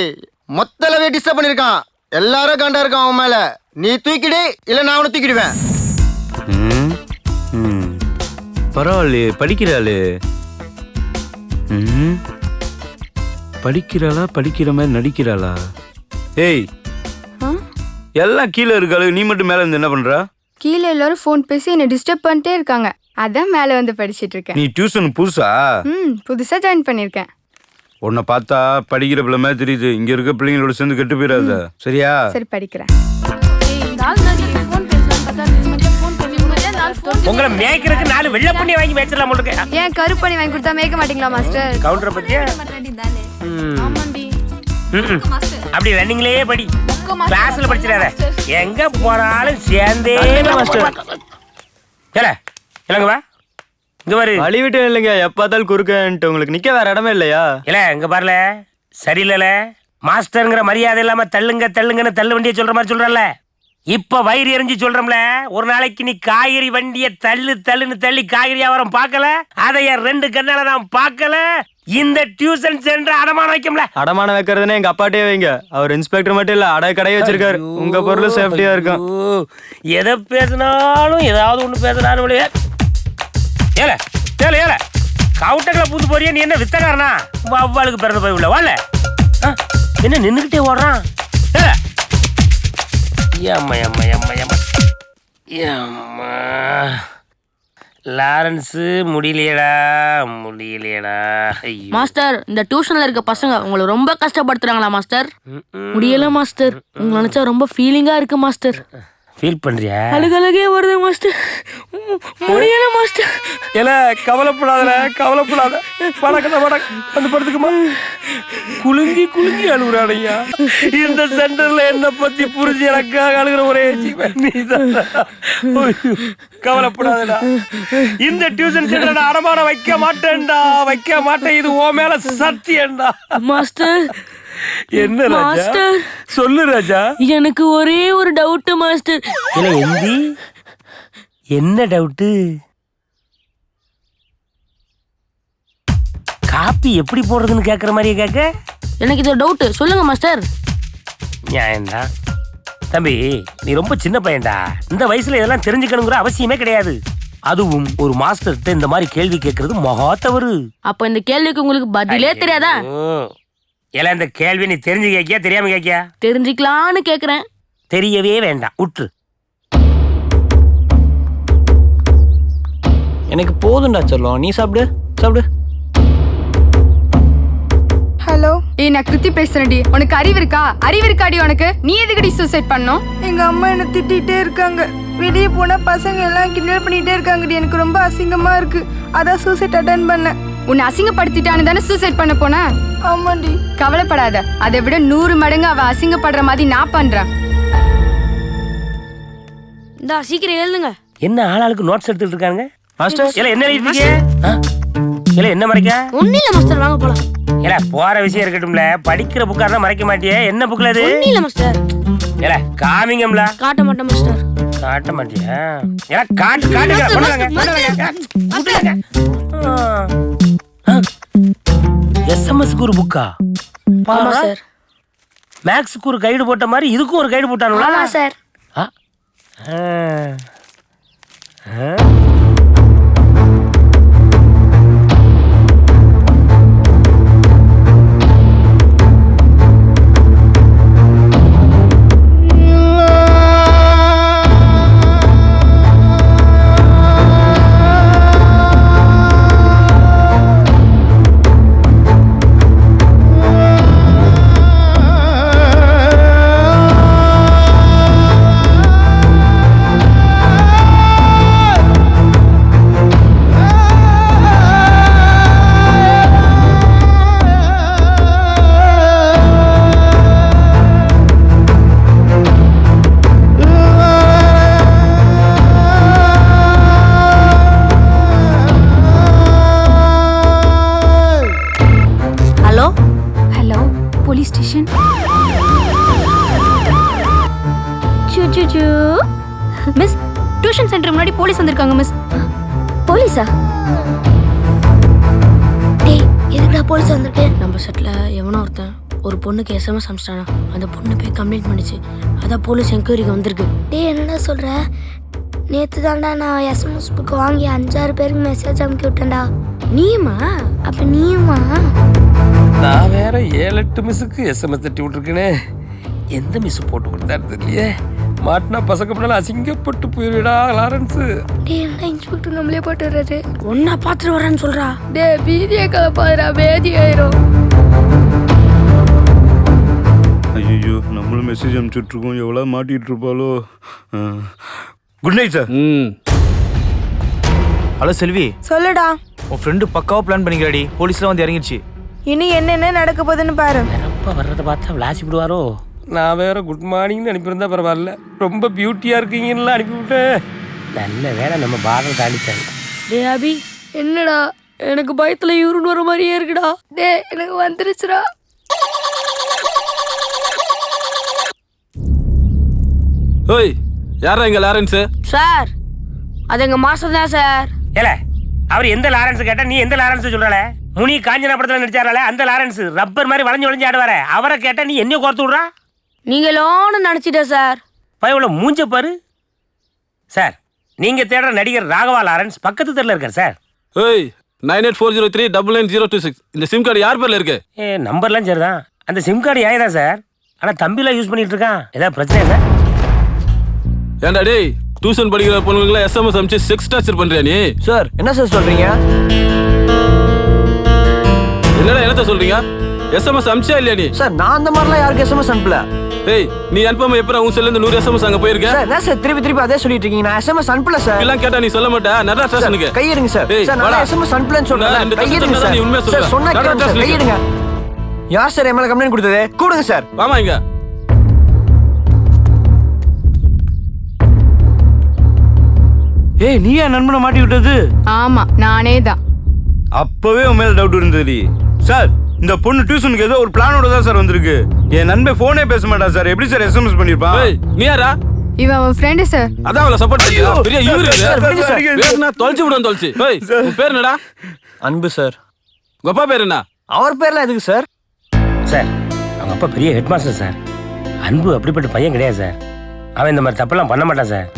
மொத்தலவே டிஸ்டர்ப் பண்ணிருக்கான், எல்லாரும் காண்டா இருக்கான் அவன் மேல. நீ தூக்கிடு இல்ல நான் அவனை தூக்கிடுவேன். பரவாயில்லையே, படிக்கிறாளே. படிக்கிறாளா, படிக்கிற மாதிரி நடிக்கிறாளா? ஏய் எல்லாம் கீழே இருக்காளு, நீ மட்டும் மேல இருந்து என்ன பண்ற? கீழே எல்லாரும் ஃபோன் பேசி என்ன டிஸ்டர்ப் பண்ணிட்டே இருக்காங்க, அதான் மேல வந்து படிச்சிட்டு இருக்கேன். நீ டியூஷன் புதுசா? புதுசா ஜாயின் பண்ணிருக்கேன். உன்னை பார்த்தா படிக்கிற பிள்ளை மாதிரி தெரியுது. இங்க இருக்க பிள்ளைங்களோட சேர்ந்து கெட்டு போயிடாத, சரியா? சரி படிக்கிறேன். உங்களை மேய்க்கிறதுக்கு 4 வெள்ளை பண்ணி வாங்கி மேய்ச்சிடலாம் போல இருக்கு. ஏன் கருப்பணி வாங்கி கொடுத்தா மேய்க்க மாட்டீங்களா மாஸ்டர்? கவுண்டரை பத்தியா? அப்படி ரன்னிங்லயே படி, கிளாஸ்ல படிச்சிடாத. எங்க போனாலும் சேர்ந்தே மாஸ்டர். ஏல இல்லங்க வா இங்க பாரு. வழி விட்டு இல்லைங்க, எப்பாத்தாலும் குறுக்கன்ட்டு உங்களுக்கு நிக்க வேற இடமே இல்லையா? இல்ல இங்க பாருல, சரியில்ல மாஸ்டர்ங்கிற மரியாதை இல்லாம தள்ளுங்க தள்ளுங்கன்னு தள்ளு வண்டியை சொல்ற மாதிரி சொல்றல. இப்ப வயிறு எரிஞ்சு சொல்றோம்ல, ஒரு நாளைக்கு நீ காய்கறி வண்டிய தள்ளுன்னு தள்ளி காய்கறி வியாபாரம் பார்க்கல, அதைய 2 கண்ணால நான் பார்க்கல. இந்த டியூஷன் சென்டர் அடமான வைக்கும்ல. அடமான வைக்கிறதுனே எங்க அப்பாட்டே வைங்க. அவர் இன்ஸ்பெக்டர் மட்டும் இல்ல, அடை கடையை வச்சிருக்காரு. உங்க பொருள் சேஃப்டியா இருக்கும். எதை பேசினாலும் ஏதாவது ஒண்ணு பேசினாலும் ஏல ஏல ஏல கவுட்டங்களை பூந்து போறிய, நீ என்ன வித்தகாரனா? அவ்வாளுக்கு பிறந்து போய் உள்ள வாழ என்ன நின்னுகிட்டே ஓடுறான்? லாரன்ஸ் முடியலையடா. மாஸ்டர், இந்த டியூஷன்ல இருக்க பசங்க உங்களை ரொம்ப கஷ்டப்படுத்துறாங்களா மாஸ்டர்? முடியல மாஸ்டர், உங்களை நினைச்சா ரொம்ப ஃபீலிங்கா இருக்கு மாஸ்டர். ஃபீல் பண்றியா? அழுகே வருது மாஸ்டர், முடியல மாஸ்டர். ஏல கவலைப்படாத, கவலைப்படாத. வணக்கம் வந்து படுத்துக்குமா. குலுங்கி அழுகுறானையா. இந்த சென்டர்ல என்ன பத்தி புரிஞ்சு எனக்காக அழுகிற ஒரே ஜீவன் நீதான். கவலைப்படாதடா, இந்த டியூஷன் சென்டர் அடமான வைக்க மாட்டேன். இது ஓ மேல சத்தியம்டா மாஸ்டர். என்ன ராஜா? சொல்லு ராஜா. எனக்கு ஒரே ஒரு டவுட் மாஸ்டர். இல்ல எந்தி என்ன டவுட்டு? காப்பி எப்படி போடுறதுன்னு கேட்குற மாதிரியே கேட்க. எனக்கு இது டவுட்டு, சொல்லுங்க மாஸ்டர். நியாயம்தான் தம்பி, நீ ரொம்ப சின்ன பையன்டா. இந்த வயசுல இதெல்லாம் தெரிஞ்சுக்கணுங்கிற அவசியமே கிடையாது. அதுவும் ஒரு மாஸ்டர்கிட்ட இந்த மாதிரி கேள்வி கேட்கறது மகா தவறு. அப்ப இந்த கேள்விக்கு உங்களுக்கு பதிலே தெரியாதா? எல்லாம் இந்த கேள்வி நீ தெரிஞ்சு கேட்கியா தெரியாம கேட்கியா? தெரிஞ்சுக்கலான்னு கேக்குறேன். தெரியவே வேண்டாம், உற்று. எனக்கு போதும்டா சொல்லும், நீ சாப்பிடு சாப்பிடு. ஹலோ, நான் கிருத்தி பேசுறேன்டி. உனக்கு அறிவு இருக்கா? அறிவு இருக்காடி உனக்கு? நீ எதுக்கடி சூசைட் பண்ணோம்? எங்க அம்மா என்ன திட்டிகிட்டே இருக்காங்க. வெளியே போனா பசங்க எல்லாம் கிண்டல் பண்ணிட்டே இருக்காங்கடி. எனக்கு ரொம்ப அசிங்கமா இருக்கு. அதான் சூசைட் அட்டன் பண்ணேன். உன்னை அசிங்கப்படுத்திட்டான்னு தானே சூசைட் பண்ண போன? ஆமாண்டி. கவலைப்படாத, அதை விட 100 மடங்கு அவ அசிங்கப்படுற மாதிரி நான் பண்றேன். இந்தா சீக்கிரம் எழுதுங்க. என்ன ஆளாளுக்கு நோட்ஸ் எடுத்துட்டு இருக்காங்க? மாஸ்டர் இல்ல என்ன எழுதிட்டீங்க? இல்ல என்ன மறைக்க? ஒண்ணு இல்ல மாஸ்டர், வாங்க போலாம். இல்ல போற விஷயம் இருக்கட்டும்ல, படிக்கிற புக்கா இருந்தா மறைக்க மாட்டியே. என்ன புக்ல அது? ஒண்ணு இல்ல மாஸ்டர். இல்ல காமிங்கம்ல. காட்ட மாட்டேன் மாஸ்டர். காட்ட மாட்டியா? இல்ல காட்டு காட்டுங்க. கொண்டாங்க. எஸ்எம்எஸ்க்கு ஒரு புக்கா? ஆமா சார். மேக்ஸ்க்கு ஒரு கைடு போட்ட மாதிரி இதுக்கும் ஒரு கைடு போட்டானுங்களா? ஆமா sir. Police station. Miss, tuition centre முன்னாடி போலீஸ் வந்திருக்காங்க மிஸ். போலீஸா? டேய், எதுக்குடா போலீஸ் வந்திருக்கு? நம்ம செட்ல எவனோ ஒருத்தன் ஒரு பொண்ணுக்கு எஸ்எம்எஸ் அனுப்பிச்சிட்டானா. அந்த பொண்ணு போய் கம்ப்ளைண்ட் பண்ணிச்சு. அதான் போலீஸ் என்கொயரிக்கு வந்திருக்கு. டேய், என்னடா சொல்ற? நேத்து தான்டா நான் எஸ்எம்எஸ் புக் வாங்கி 5-6 பேருக்கு மெசேஜ் அனுப்பி விட்டேன்டா. நீயுமா? அப்ப நீயுமா? நான் வேற 7-8 மிஸ்ஸுக்கு எஸ்எம்எஸ் தட்டி விட்டுருக்கேனே. எந்த மிஸ் போட்டு கொடுத்தாரு தெரியலையே. மாட்டினா பசங்க பின்னால அசிங்கப்பட்டு போயிருடா லாரன்ஸ். டேய், என்ன இன்ஸ்பெக்டர் நம்மளே போட்டு வர்றாரு? ஒன்னா பாத்துட்டு வரேன்னு சொல்றா. டேய், பீதியை கலப்பாதுடா, பேதி ஆயிரும். ஐயோ, நம்மளும் மெசேஜ் அனுப்பிச்சுட்டு இருக்கோம். எவ்வளோ மாட்டிட்டு இருப்பாளோ. Good night sir. Hello Selvi. சொல்லுடா. உன் ஃப்ரெண்டு பக்காவா பிளான் பண்ணிக்கிறாடி. போலீஸ்லாம் வந்து இறங்கிடுச்சு. இனி என்னென்ன நடக்க போகுதுன்னு பாரு. எப்ப வர்றதை பார்த்தா விளாசி விடுவாரோ. நான் வேற குட் மார்னிங்னு அனுப்பியிருந்தா பரவாயில்ல. ரொம்ப பியூட்டியா இருக்கீங்கன்னு அனுப்பிவிட்டேன். நல்ல வேலை நம்ம பாதம் தாண்டிட்டாங்க. டேய் அபி, என்னடா எனக்கு பயத்துல யூரின் வர மாதிரியே இருக்குடா. டேய், எனக்கு வந்துருச்சுடா. ஓய், யாரா இங்க லாரன்ஸ்? சார், அது எங்க மாஸ்டர் தான் சார். ஏல, அவர் எந்த லாரன்ஸ் கேட்டா நீ எந்த லாரன்ஸ் சொல்றாளே? முனி காஞ்சனா படத்துல நடிச்சாரால அந்த லாரன்ஸ் ரப்பர் மாதிரி வளைஞ்சு வளைஞ்சு ஆடுவாரே அவரை கேட்டா நீ என்ன கோர்த்து விடுறா? நீங்க லோன்னு நினைச்சிட்ட சார். பயவுல மூஞ்ச பாரு. சார், நீங்க தேடுற நடிகர் ராகவா லாரன்ஸ் பக்கத்து தெருல இருக்கார் சார். ஓய், 9840399026. இந்த சிம் கார்டு யார் பேர்ல இருக்கு? நம்பர்லாம் சரிதான். அந்த சிம் கார்டு ஏன் சார்? ஆனா தம்பிலாம் யூஸ் பண்ணிட்டு இருக்கான். ஏதாவது பிரச்சனையா சார்? ஏண்டா டேய், டியூஷன் படிக்கிற பொண்ணுங்களை எஸ்எம்எஸ் அனுப்பிச்சு செக்ஸ் டார்ச்சர் பண்றியா நீ? சார், என்ன சார் சொல்றீங்க? என்னடா என்னத்த சொல்றீங்க? எஸ்எம்எஸ் அனுப்பிச்சா இல்லையா நீ? சார், நான் அந்த மாதிரிலாம் யாருக்கு எஸ்எம்எஸ் அனுப்பல. ஏய், நீ அனுப்பாம எப்பற உன் செல்ல இருந்து 100 எஸ்எம்எஸ் அங்க போயிருக்க? சார், என்ன சார் திருப்பி அதே சொல்லிட்டு இருக்கீங்க? நான் எஸ்எம்எஸ் அனுப்பல சார். இதெல்லாம் கேட்டா நீ சொல்ல மாட்டே. நடரா ஸ்டேஷனுக்கு கை எடுங்க சார். சார், நான் எஸ்எம்எஸ் அனுப்பலன்னு சொல்றேன். கை எடுங்க சார். நீ உண்மையா சொல்ற? சார், சொன்னா கேளுங்க சார். கை எடுங்க. யார் சார் எம்எல்ஏ கம்ப்ளைன்ட் கொடுத்தது? கூடுங்க சார். வாமா இங்க. ஏய், நீ ஏன் நண்பனை மாட்டி விட்டது? ஆமா, நானே தான். அப்பவே உன் மேல டவுட் இருந்தது சார். இந்த பொண்ணு டியூஷனுக்கு ஏதோ ஒரு பிளானோட தான் சார் வந்திருக்கு. என் நண்பன் போனே பேச மாட்டான் சார். எப்படி சார் எஸ்எம்எஸ் பண்ணிருப்பான்? நீ யாரா? இவன் அவன் ஃப்ரெண்டு சார். அதான் அவளை சப்போர்ட் பண்ணியா? பெரிய இவரு பேசுனா தொலைச்சு விடுவோம் தொலைச்சு. ஏய் உன் பேர் என்னடா? அன்பு சார். உங்க அப்பா பேர் என்ன? அவர் பேர்லாம் எதுக்கு சார்? சார் அவங்க அப்பா பெரிய ஹெட் மாஸ்டர் சார். அன்பு அப்படிப்பட்ட பையன் கிடையாது சார். அவன் இந்த மாதிரி தப்பெல்லாம் பண்ண மாட்டான் சார்.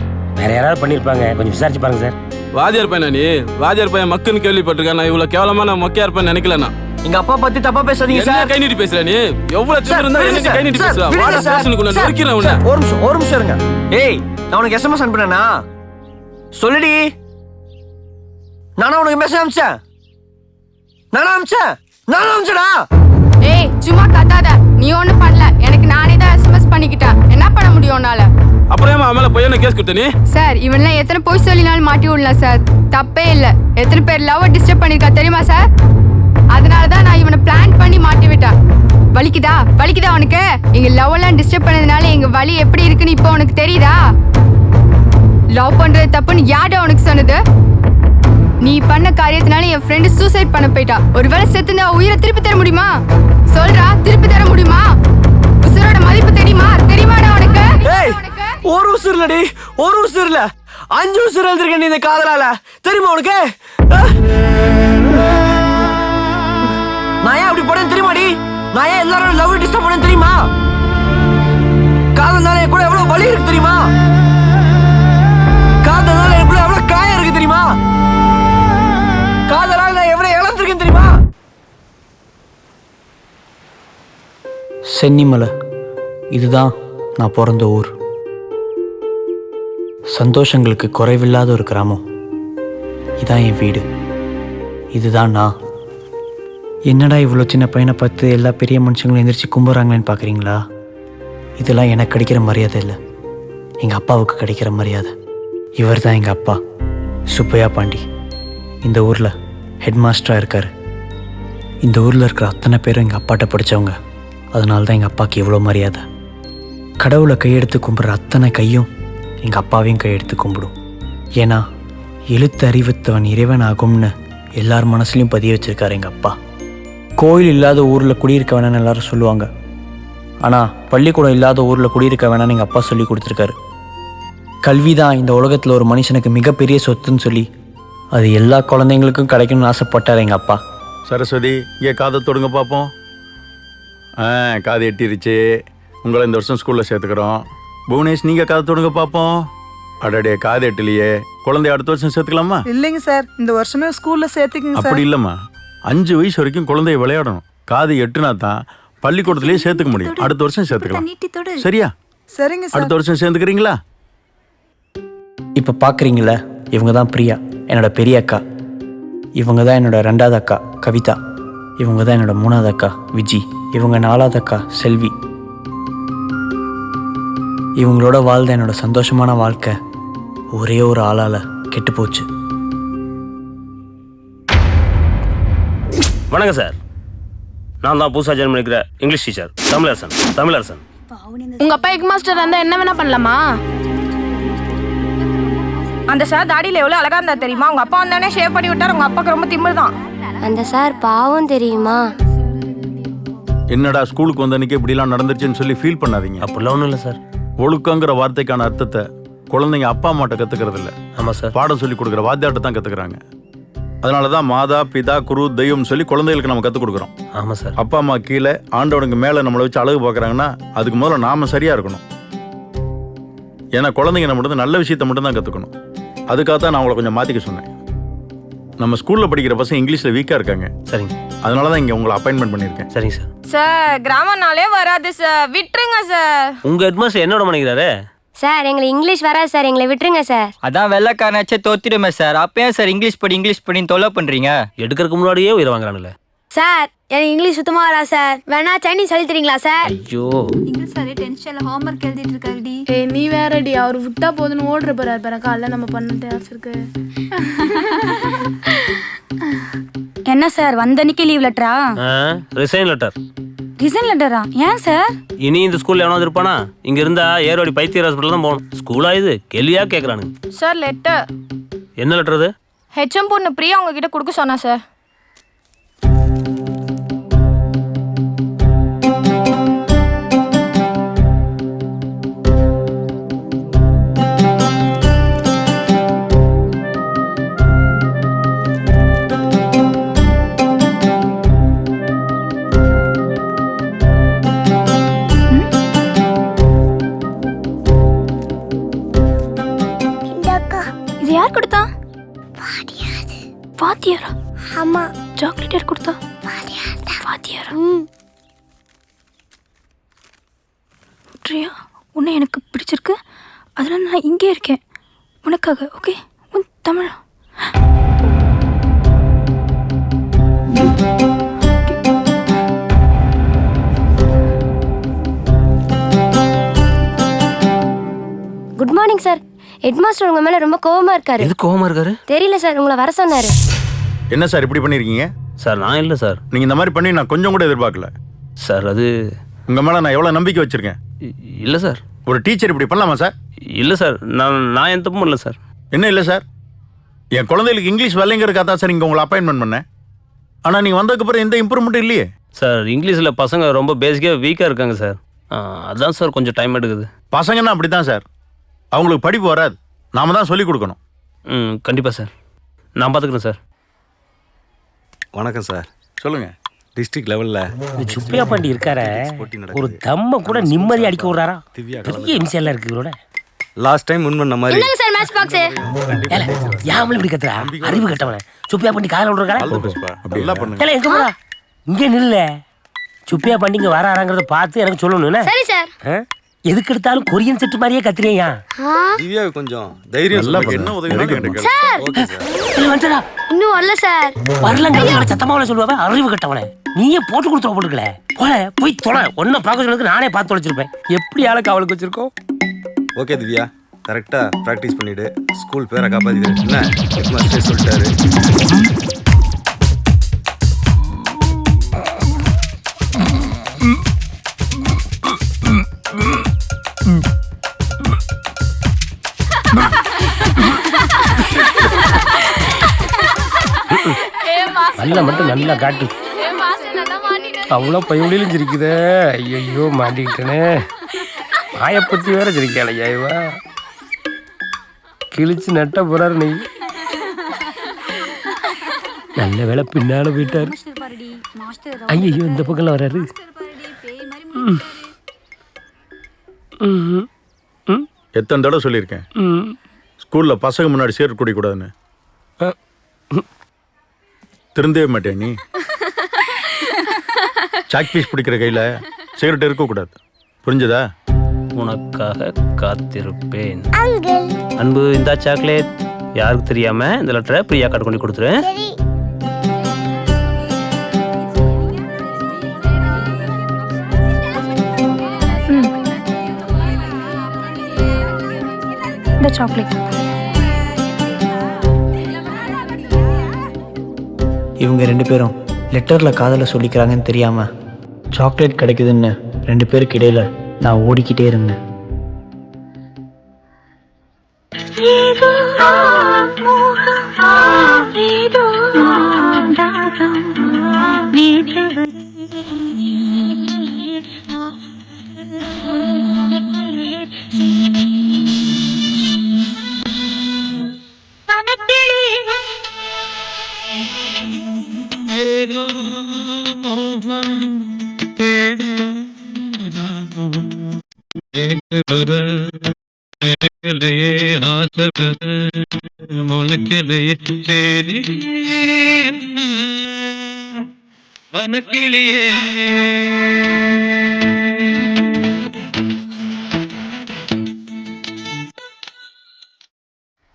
வேற யாராவது பண்ணியிருப்பாங்க, கொஞ்சம் விசாரிச்சு பாருங்க சார். வாத்தியார் பையனா நீ? வாத்தியார் பையன் மக்குன்னு கேள்விப்பட்டிருக்கேன். நான் இவ்வளவு கேவலமா நான் மொக்கையா இருப்பேன்னு நினைக்கலண்ணா. எங்க அப்பா பத்தி தப்பா பேசாதீங்க சார். கை நீட்டி பேசுற நீ? எவ்வளவு திமிரு இருந்தா என்ன கை நீட்டி பேசுற? வாடா ஸ்டேஷனுக்கு நான் நெருக்கிறேன் உன்னை. ஒரு நிமிஷம் இருங்க. ஏய் நான் உனக்கு எஸ்எம்எஸ் அனுப்புனேனா? சொல்லுடி. நானா உனக்கு மெசேஜ் அனுப்பிச்சேன்? நானா அனுப்பிச்சடா? ஏய் சும்மா கத்தாத. நீ ஒண்ணும் பண்ணல. எனக்கு நானே தான் எஸ்எம்எஸ் பண்ணிக்கிட்டேன். என்ன பண்ண முடியும் உன்னால? அப்புறம் ஏமா அவன் மேல பொய்யான கேஸ் கொடுத்த நீ? சார் இவன்லாம் எத்தனை போய் சொல்லினாலும் மாட்டி விடலாம் சார். தப்பே இல்ல. எத்தனை பேர் லவ் டிஸ்டர்ப் பண்ணிருக்கா தெரியுமா சார்? அதனாலதான் நான் இவனை பிளான் பண்ணி மாட்டி விட்டேன். வலிக்குதா உனக்கு? எங்க லவ் எல்லாம் டிஸ்டர்ப் பண்ணதுனால எங்க வலி எப்படி இருக்குன்னு இப்போ உனக்கு தெரியுதா? லவ் பண்றது தப்புன்னு யார்டா உனக்கு சொன்னது? நீ பண்ண காரியத்தினால என் ஃப்ரெண்டு சூசைட் பண்ண போயிட்டா. ஒருவேளை செத்துந்தா உயிரை திருப்பி தர முடியுமா? சொல்றா, திருப்பி தர முடியுமா? உசுரோட மதிப்பு தெரியுமாடா உனக்கு? ஏய் ஒரு உசுர் இல்லடி, ஒரு உசுர் இல்ல 5 உசுர் எழுந்திருக்க நீ இந்த காதலால. தெரியுமா உனக்கு? நான் ஏன் அப்படி போனேன்னு தெரியுமாடி? நான் ஏன் எல்லாரும் லவ் டிஸ்டர்ப் பண்ணேன்னு தெரியுமா? காதல்னால என் கூட எவ்வளவு வலி இருக்கு தெரியுமா? காதல்னால என் கூட எவ்வளவு காயம் இருக்கு தெரியுமா? காதலால நான் எவ்வளவு இழந்திருக்கேன் தெரியுமா? சென்னிமலை, இதுதான் நான் பிறந்த ஊர். சந்தோஷங்களுக்கு குறைவில்லாத ஒரு கிராமம். இதான் என் வீடு, இதுதான் நான். என்னடா இவ்வளோ சின்ன பையனை பார்த்து எல்லா பெரிய மனுஷங்களும் எந்திரிச்சு கும்பிட்றாங்களேன்னு பார்க்குறீங்களா? இதெல்லாம் எனக்கு கிடைக்கிற மரியாதை இல்லை, எங்கள் அப்பாவுக்கு கிடைக்கிற மரியாதை. இவர் தான் எங்கள் அப்பா, சுப்பையா பாண்டி. இந்த ஊரில் ஹெட் மாஸ்டராக இருக்கார். இந்த ஊரில் இருக்கிற அத்தனை பேரும் எங்கள் அப்பாட்ட படித்தவங்க. அதனால தான் எங்கள் அப்பாவுக்கு இவ்வளோ மரியாதை. கடவுளை கையெடுத்து கும்பிட்ற அத்தனை கையும் எங்கள் அப்பாவையும் கையெடுத்து கும்பிடும். ஏன்னா எழுத்து அறிவித்தவன் இறைவன் ஆகும்னு எல்லார் மனசுலையும் பதிய வச்சுருக்காரு எங்கள் அப்பா. கோயில் இல்லாத ஊரில் குடியிருக்க வேணான்னு எல்லாரும் சொல்லுவாங்க. ஆனால் பள்ளிக்கூடம் இல்லாத ஊரில் குடியிருக்க வேணான்னு எங்கள் அப்பா சொல்லி கொடுத்துருக்காரு. கல்வி தான் இந்த உலகத்தில் ஒரு மனுஷனுக்கு மிகப்பெரிய சொத்துன்னு சொல்லி அது எல்லா குழந்தைங்களுக்கும் கிடைக்கணும்னு ஆசைப்பட்டார் எங்கள் அப்பா. சரஸ்வதி, இங்கே காதை தொடுங்க பார்ப்போம். காது எட்டிருச்சு. உங்களை இந்த வருஷம் ஸ்கூலில் சேர்த்துக்கிறோம். புவனேஷ், நீங்கள் காதை தொடுங்க பார்ப்போம். அடடே, காது எட்டிலையே. குழந்தைய அடுத்த வருஷம் சேர்த்துக்கலாமா? இல்லைங்க சார், இந்த வருஷமே ஸ்கூல்ல சேர்த்துக்குங்க சார். அப்படி இல்லைம்மா, 5 வயசு வரைக்கும் குழந்தைய விளையாடணும். காது எட்டுனா தான் பள்ளிக்கூடத்துலேயே சேர்த்துக்க முடியும். அடுத்த வருஷம் சேர்த்துக்கலாம். சரியா? சரிங்க சார். அடுத்த வருஷம் சேர்ந்துக்கிறீங்களா? இப்போ பார்க்குறீங்களா, இவங்க தான் பிரியா, என்னோட பெரிய அக்கா. இவங்க தான் என்னோட 2வது அக்கா கவிதா. இவங்க தான் என்னோட 3வது அக்கா விஜி. இவங்க 4வது அக்கா செல்வி. இவங்களோட வாழ்ந்த என்னோட சந்தோஷமான வாழ்க்கை ஒரே ஒரு ஆளால் கெட்டு போச்சு. வணக்கம் சார், நான் தான் புதுசாக ஜாயின் பண்ணிக்கிற இங்கிலீஷ் டீச்சர் தமிழரசன். உங்க அப்பா ஹெட் மாஸ்டர் இருந்தா என்ன வேணா பண்ணலாமா? அந்த சார் தாடியில எவ்வளவு அழகா இருந்தா தெரியுமா? உங்க அப்பா வந்தானே ஷேவ் பண்ணி விட்டார். உங்க அப்பாக்கு ரொம்ப திமிர் தான். அந்த சார் பாவம் தெரியுமா? என்னடா ஸ்கூலுக்கு வந்த அன்னைக்கு இப்படிலாம் நடந்துருச்சுன்னு சொல்லி ஃபீல் பண்ணாதீங்க. அப்படிலாம் ஒன்றும் இல்லை சார். ஒழுக்கங்கிற வார்த்தைக்கான அர்த்தத்தை குழந்தைங்க அப்பா அம்மாட்ட கற்றுக்கிறது இல்லை. ஆமாம் சார். பாடம் சொல்லி கொடுக்குற வாத்தியாட்ட தான் கற்றுக்குறாங்க. அதனால தான் மாதா பிதா குரு தெய்வம்னு சொல்லி குழந்தைகளுக்கு நம்ம கற்றுக் கொடுக்குறோம். ஆமாம் சார். அப்பா அம்மா கீழே ஆண்டவனுக்கு மேலே நம்மளை வச்சு அழகு பார்க்குறாங்கன்னா அதுக்கு முதல்ல நாம சரியாக இருக்கணும். ஏன்னா குழந்தைங்க நம்ம மட்டும் நல்ல விஷயத்த மட்டும் தான் கற்றுக்கணும். அதுக்காக தான் நான் அவங்கள கொஞ்சம் மாற்றிக்க சொன்னேன். நம்ம ஸ்கூலில் படிக்கிற பசங்க இங்கிலீஷில் வீக்காக இருக்காங்க. சரிங்க. அதனால தான் இங்கே உங்களை அப்பாயின்மெண்ட் பண்ணியிருக்கேன். சரிங்க சார். சார் கிராமம்னாலே வராது சார், விட்டுருங்க சார். உங்கள் ஹெட் மாஸ்டர் என்னோட பண்ணிக்கிறாரு சார்? எங்களுக்கு இங்கிலீஷ் வராது சார், எங்களை விட்டுருங்க சார். அதான் வெள்ளைக்காரனாச்சே தோத்திடுமே சார். அப்பயே சார் இங்கிலீஷ் படின்னு தொல்லை பண்ணுறீங்க. எடுக்கிறதுக்கு முன்னாடியே உயிரை வாங்குறானுங்களே. சார் எனக்கு இங்கிலீஷ் சுத்தமா வரா சார். வேணா சைனீஸ் சொல்லி தரீங்களா சார்? ஐயோ, இங்கிலீஷ் சார் டென்ஷன்ல ஹோம்வொர்க் எழுதிட்டு இருக்காருடி. ஏய் நீ வேறடி, அவர் விட்டா போதுன்னு ஓடுற பாரு. காலைல நம்ம பண்ண டான்ஸ் இருக்கு. என்ன சார் வந்த அன்னைக்கு லீவ் லெட்டரா? Resign letter. ரிசைன் லெட்டரா? ஏன் சார்? இனி இந்த ஸ்கூல்ல எவனாவது இருப்பானா? இங்க இருந்தா ஏரோடி பைத்தியர் ஹாஸ்பிட்டல் தான் போகணும். ஸ்கூலா இது? கேள்வியா கேட்கறானுங்க. Sir letter. என்ன லெட்டர் அது? ஹெச்எம் பொண்ணு பிரியா உங்ககிட்ட கொடுக்க சொன்னா சார். வாத்தியாரா பிரியா, உன்னை எனக்கு பிடிச்சிருக்கு. அதெல்லாம் நான் இங்கே இருக்கேன் உனக்காக. ஓகே, உன் தமிழா. Good morning sir. Head master உங்க மேல ரொம்ப கோவமா இருக்காரு. எது கோவமா இருக்காரு? தெரியல சார், உங்களை வர சொன்னாரு. என்ன சார் இப்படி பண்ணிருக்கீங்க? சார் நான் இல்லை சார். நீங்க இந்த மாதிரி பண்ணி நான் கொஞ்சம் கூட எதிர்பார்க்கல சார். அது உங்க மேல நான் எவ்வளவு நம்பிக்கை வச்சிருக்கேன். இல்லை சார். ஒரு டீச்சர் இப்படி பண்ணலாமா சார்? இல்லை சார், நான் எந்த தப்பும் இல்லை சார். என்ன இல்லை சார்? என் குழந்தைகளுக்கு இங்கிலீஷ் வரலைங்கிறதுக்காக தான் சார் இங்கே உங்களை அப்பாயின்மெண்ட் பண்ணேன். ஆனால் நீங்கள் வந்ததுக்கப்புறம் எந்த இம்ப்ரூவ்மெண்ட்டும் இல்லையே சார். இங்கிலீஷில் பசங்க ரொம்ப பேசிக்காக வீக்காக இருக்காங்க சார். அதான் சார் கொஞ்சம் டைம் எடுக்குது. பசங்கன்னா அப்படி தான் சார், அவங்களுக்கு படிப்பு வராது, நாம தான் சொல்லிக் கொடுக்கணும். கண்டிப்பாக சார், நான் பார்த்துக்கிறேன் சார். வணக்கம் சார். சொல்லுங்கள். டிஸ்ட்ரிக்ட் லெவலில் இந்த சுப்பியா பாண்டி இருக்கார ஒரு தம்ம கூட நிம்மதி அடிக்க விடுறாரா? பெரிய இம்சையெல்லாம் இருக்கு இவரோட. லாஸ்ட் டைம் முன் பண்ண மாதிரி சார் மேட்ச் பாக்ஸ். யாமல இப்படி கத்துறா? அறிவு கட்டவன. சுப்பியா பாண்டி கால விடுறா. எங்க போறா? இங்கே நில்ல. சுப்பியா பாண்டி இங்க வராங்கிறத பார்த்து எனக்கு சொல்லணும். சரி சார். எதுக்கு எடுத்தாலும் கொரியன் செட்டு மாதிரியே கத்துறியா? திவ்யா கொஞ்சம் தைரியம் என்ன உதவி சார். வந்துடா. இன்னும் வரல சார். வரலங்க சத்தமாவல சொல்லுவா. அறிவு கட்டவன. நீயே போட்டு கொடுத்துற போட்டுக்கல. போல போய் தொலை. ஒன்னும் பார்க்க சொல்லுக்கு நானே பார்த்து தொலைச்சிருப்பேன். எப்படி ஆளுக்கு அவளுக்கு வச்சிருக்கோம். ஓகே திவ்யா, கரெக்டாக ப்ராக்டிஸ் பண்ணிவிடு. ஸ்கூல் பேரை காப்பாற்றிக்கிறேன். என்ன ஹெட் மாஸ்டர் சொல்லிட்டாரு. நல்ல மட்டும் நல்லா காட்டு. அவ்வளோ பையொலியிலும் சிரிக்குதே. ஐயோ மாட்டிக்கிட்டேனே. மாயப்பத்தி வேற சிரிக்கலையா இவ? கிழிச்சு நட்ட போறாரு நீ. நல்ல வேலை பின்னால போயிட்டாரு. ஐயோ இந்த பக்கம் வர்றாரு. எத்தனை தடவை சொல்லியிருக்கேன் ஸ்கூலில் பசங்க முன்னாடி சிகரெட் குடிக்கூடாதுன்னு. திருந்தவே மாட்டேன் நீ. சாக் பீஸ் பிடிக்கிற கையில் சிகரெட் இருக்கக்கூடாது, புரிஞ்சதா? உனக்காக காத்திருப்பேன். அன்பு, இந்த சாக்லேட் யாருக்கு தெரியாம இந்த லெட்டரை பிரியா கார்டு கொண்டு கொடுத்துரு. இந்த சாக்லேட். இவங்க 2 பேரும் லெட்டரில் காதலை சொல்லிக்கிறாங்கன்னு தெரியாமல் சாக்லேட் கிடைக்குதுன்னு 2 பேருக்கு இடையில நான் ஓடிக்கிட்டே இருந்தேன்.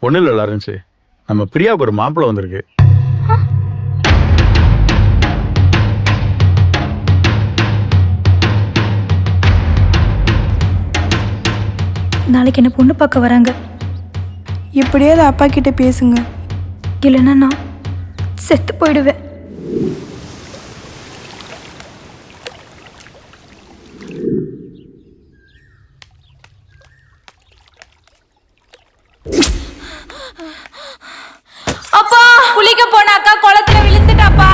ஒன்றும் இல்லை லாரன்ஸு, நம்ம பிரியாவுக்கு ஒரு மாப்பிள்ளை வந்திருக்கு. நாளைக்கு என்ன பொண்ணு பார்க்க வராங்க. எப்படியாவது அப்பா கிட்ட பேசுங்க, இல்லைன்னா நான் செத்து போயிடுவேன். அப்பா, குளிக்க போன அக்கா குளத்துல விழுந்துட்டாப்பா.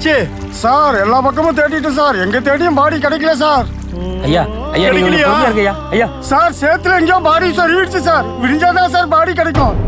என்னாச்சு சார்? எல்லா பக்கமும் தேடிட்டு சார், எங்க தேடியும் பாடி கிடைக்கல சார். ஐயா ஐயா நீங்க கொஞ்சம் பொறுமையா இருங்க ஐயா. ஐயா சார் சேத்துல எங்கேயோ பாடி சொருவிடுச்சு சார். விடிஞ்சாதான் சார் பாடி கிடைக்கும்.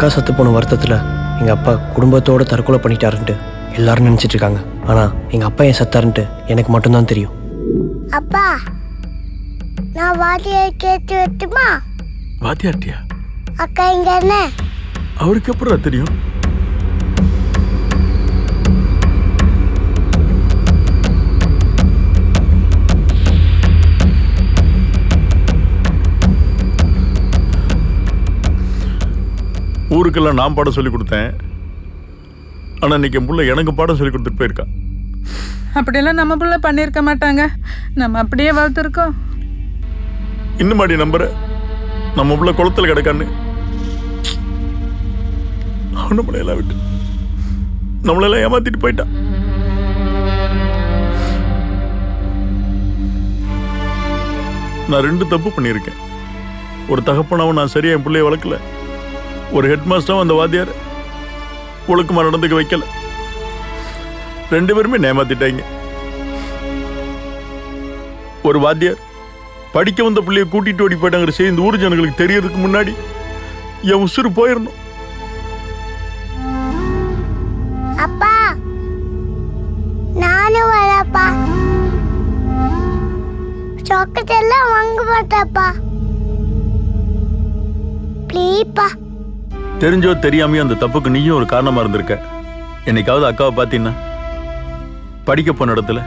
அக்கா சத்து போன வருத்தத்தில் எங்கள் அப்பா குடும்பத்தோடு தற்கொலை பண்ணிட்டாருன்ட்டு எல்லாரும் நினச்சிட்டு இருக்காங்க. ஆனால் எங்கள் அப்பா ஏன் சத்தாருன்ட்டு எனக்கு மட்டும்தான் தெரியும். அப்பா, நான் வாத்தியார் கேட்டு வரட்டுமா? வாத்தியார்ட்டியா? அக்கா இங்க என்ன? அவருக்கு அப்புறம் தெரியும். ஊருக்கெல்லாம் நான் பாடம் சொல்லி கொடுத்தேன். ஆனால் இன்னைக்கு என் பிள்ளை எனக்கு பாடம் சொல்லி கொடுத்துட்டு போயிருக்கா. அப்படியெல்லாம் நம்ம பிள்ளை பண்ணியிருக்க மாட்டாங்க. நம்ம அப்படியே வளர்த்துருக்கோம். இன்னும் மாடி நம்புற நம்ம பிள்ளை குளத்தில் கிடக்கான்னு நம்மளையெல்லாம் விட்டு நம்மளெல்லாம் ஏமாத்திட்டு போயிட்டான். நான் 2 தப்பு பண்ணியிருக்கேன். ஒரு தகப்பனாவும் நான் சரியா என் பிள்ளைய வளர்க்கல. ஒரு ஹெட் மாஸ்டரும் அந்த வாத்தியார் ஒழுக்கமா நடந்துக்க வைக்கல. 2 பேருமே ஏமாத்திட்டாங்க. ஒரு வாத்தியார் படிக்க வந்த பிள்ளைய கூட்டிட்டு ஓடி போயிட்டாங்கிற செய்தி இந்த ஊர் ஜனங்களுக்கு தெரியறதுக்கு முன்னாடி என் உசுறு போயிடணும். அப்பா, நானும் வரப்பா. சாக்லேட் எல்லாம் வாங்க மாட்டேப்பா. ப்ளீஸ்ப்பா. தெரிஞ்சோ தெரியாமையோ அந்த தப்புக்கு நீயும் ஒரு காரணமா இருந்திருக்க. என்னைக்காவது அக்காவை பார்த்தீங்கன்னா படிக்க போன இடத்துல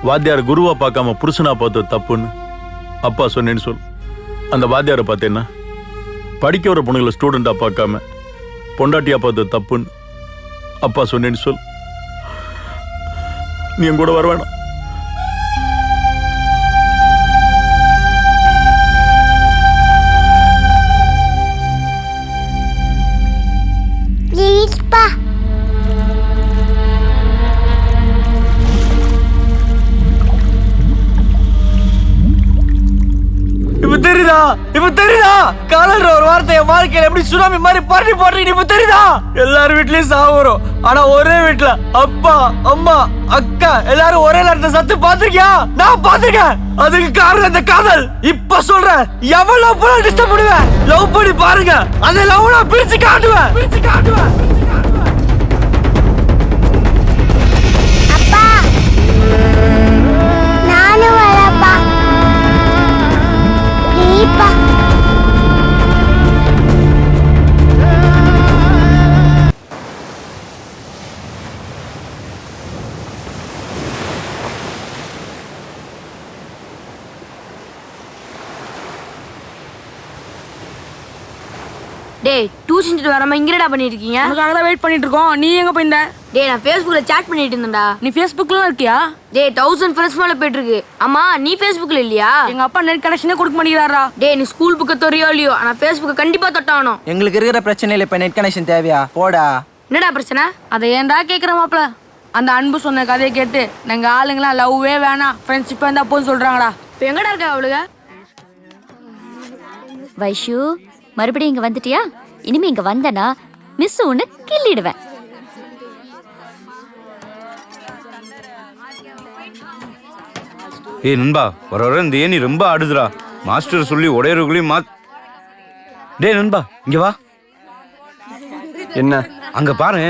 வாத்தியார் குருவா பார்க்காம புருஷனா பார்த்தது தப்புன்னு அப்பா சொன்னேன்னு சொல். அந்த வாத்தியாரை பார்த்தேன்னா படிக்க வர பொண்ணுங்களை ஸ்டூடெண்டா பார்க்காம பொண்டாட்டியா பார்த்தது தப்புன்னு அப்பா சொன்னேன்னு சொல். நீ என் கூட வர வேணாம். ப்ளீஸ்ப்பா. இப்ப தெரியுதா காதல் ஒரு வார்த்தை என் வாழ்க்கையில எப்படி சுனாமி மாதிரி பரட்டி போடுறீங்க. இப்ப தெரியுதா எல்லாரும் வீட்லயும் சாவு வரும். ஆனா ஒரே வீட்டுல அப்பா அம்மா அக்கா எல்லாரும் ஒரே நேரத்தை சத்து பாத்திருக்கியா? நான் பாத்திருக்கேன். அதுக்கு காரணம் இந்த காதல். இப்ப சொல்றேன், எவ்வளவு போல டிஸ்டர்ப் பண்ணுவேன். லவ் பண்ணி பாருங்க. அந்த லவ் நான் பிரிச்சு காட்டுவேன். அப்பா, நானும் வரப்பா. ப்ளீஸ்ப்பா. டேய், டியூஷன் வராம இங்கடா பண்ணிட்டு இருக்கீங்க? உனக்காக தான் வெயிட் பண்ணிட்டு இருக்கோம். நீ எங்க போயிருந்த? டேய், நான் Facebookல சாட் பண்ணிட்டு இருந்தேன்டா. நீ Facebookல இருக்கியா? டேய், 1000 ஃப்ரெண்ட்ஸ் மேல போயிட்டு இருக்கு. அம்மா, நீ Facebookல இல்லையா? எங்க அப்பா நெட் கனெக்ஷனே கொடுக்க மாட்டேங்கிறாரா? டேய், நீ ஸ்கூல் புக்க தொறியோ இல்லையோ, ஆனா Facebookல கண்டிப்பா தொட்டாகணும். எங்களுக்கு இருக்கிற பிரச்சனையில இப்ப நெட் கனெக்ஷன் தேவையா? போடா. என்னடா பிரச்சனை? அதை ஏன்டா கேக்குற மாப்ள? அந்த அன்பு சொன்ன கதையை கேட்டு நாங்க ஆளுங்களாம் லவ்வே வேணாம், ஃப்ரெண்ட்ஷிப் இருந்தா போன்னு சொல்றாங்கடா. இப்போ எங்கடா இருக்கா அவளுங்க? வைஷு, மறுபடியும் இங்க வந்துட்டியா? இனிமே இங்க வந்தனா மிஸ் உன்னை கிள்ளிடுவேன். ஏய் நண்பா, வர வர இந்த ஏணி ரொம்ப ஆடுதுடா. மாஸ்டர் சொல்லி உடையறக்குள்ளேயும் டேய் நண்பா, இங்க வா. என்ன? அங்க பாரு.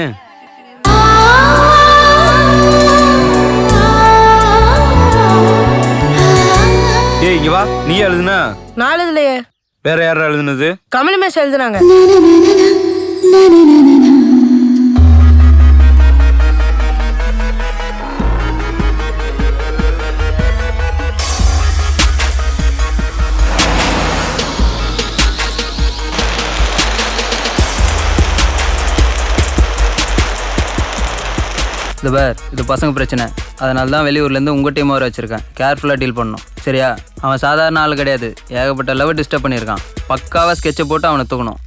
ஏய் இங்க வா. நீ எழுதுனா? நான் எழுதலையே. வேற யாரா எழுதுனது? கமல் மிஸ் எழுதுனாங்க. இது பார், இது பசங்க பிரச்சனை. அதனால தான் வெளியூர்லேருந்து உங்கள் டீம் வர வச்சுருக்கேன். கேர்ஃபுல்லாக டீல் பண்ணணும், சரியா? அவன் சாதாரண ஆள் கிடையாது. ஏகப்பட்ட லவ் டிஸ்டர்ப் பண்ணியிருக்கான். பக்காவாக ஸ்கெட்சை போட்டு அவனை தூக்கணும்.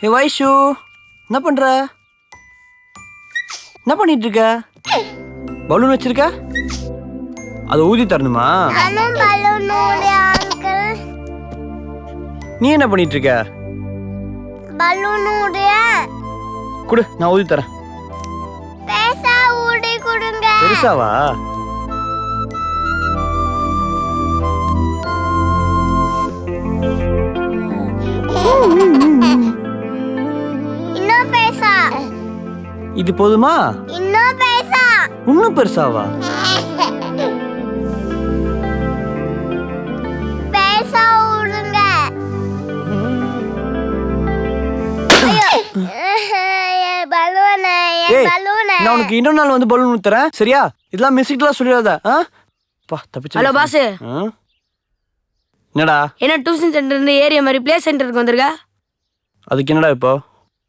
ஹே வைஷு, என்ன பண்ற? என்ன பண்ணிட்டு இருக்க? பலூன் வச்சிருக்க? அதை ஊதி தரணுமா? நீ என்ன பண்ணிட்டு இருக்க? குடு, நான் ஊதி தரேன். பெருசாவா? இது போதுமா? இன்னும் பெருசாவா? நான் உனக்கு இன்னொரு நாள் வந்து பலூன் ஊத்துறேன், சரியா? இதெல்லாம் மிஸ்ஸிட்டுலாம் சொல்லிடாத. Hello boss. என்னடா? என்ன டியூஷன் சென்டர் ஏரியா மாதிரி பிளே சென்டருக்கு வந்திருக்க? அதுக்கு என்னடா இப்போ?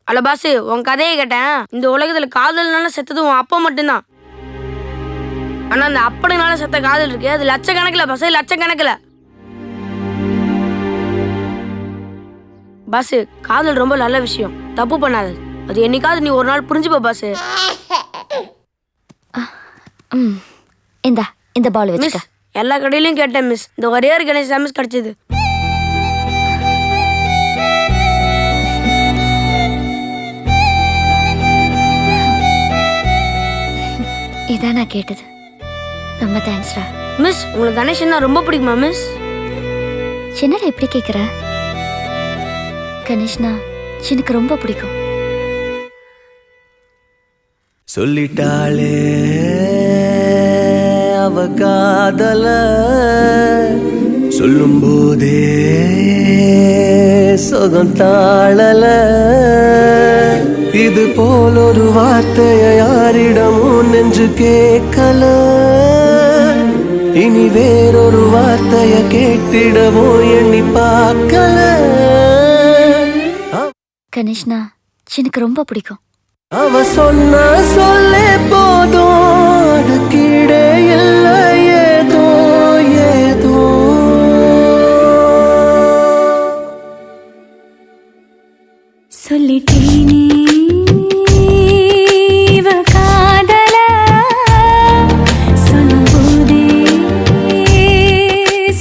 ஹலோ பாஸ், உன் கதையை கேட்டேன். இந்த உலகத்துல காதல்னால செத்தது உன் அப்பா மட்டும்தான். ஆனா அந்த அப்பனுனால செத்த காதல் இருக்கு, அது லட்சக்கணக்கில் பாஸ், லட்சக்கணக்கில். பாஸ், காதல் ரொம்ப நல்ல விஷயம், தப்பு பண்ணாது. அது என்னைக்காவது நீ ஒரு நாள் புரிஞ்சுப்ப பாஸ். இந்த பால் வச்சுக்க. எல்லா கடையிலயும் கேட்டேன் மிஸ், இந்த ஒரே ஒரு கணேஷ் மிஸ் கிடைச்சது. இதான் நான் கேட்டது. ரொம்ப தேங்க்ஸ்டா மிஸ். உங்களுக்கு கணேஷ்னா ரொம்ப பிடிக்குமா மிஸ்? என்னடா இப்படி கேட்குற? கணேஷ்னா எனக்கு ரொம்ப பிடிக்கும். சொல்லிட்டாளே அவ காதல, சொல்லும் போதே சொகம் தாழல. இது போல் ஒரு வார்த்தைய யாரிடமும் நெஞ்சு கேட்கல. இனி வேறொரு வார்த்தைய கேட்டிடவோ எண்ணி பார்க்கல. கணேஷ்னா எனக்கு ரொம்ப பிடிக்கும். அவ சொன்ன சொல்லே போதும், அது கீழே இல்லை ஏதோ ஏதோ. சொல்லிட்டேனே இவ காதல, சொல்லும் போதே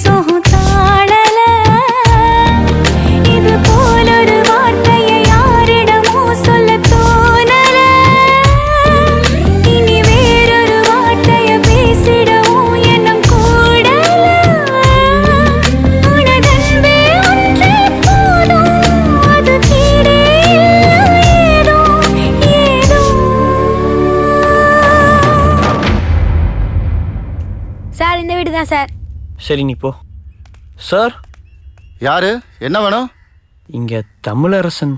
சோகம் தாழல. இது போல ஒரு வார்த்தையை யாரிடமோ சொல்ல தோணல. இனி வேறொரு வார்த்தையை பேசிடவும் எண்ணம் கூடல. உனதன்பே ஒன்றே போதும், அது கீழே ஏதோ ஏதோ. சார், இந்த வீடு தான் சார். சரி, நீ போ. சார், யாரு? என்ன வேணும்? இங்க தமிழரசன்.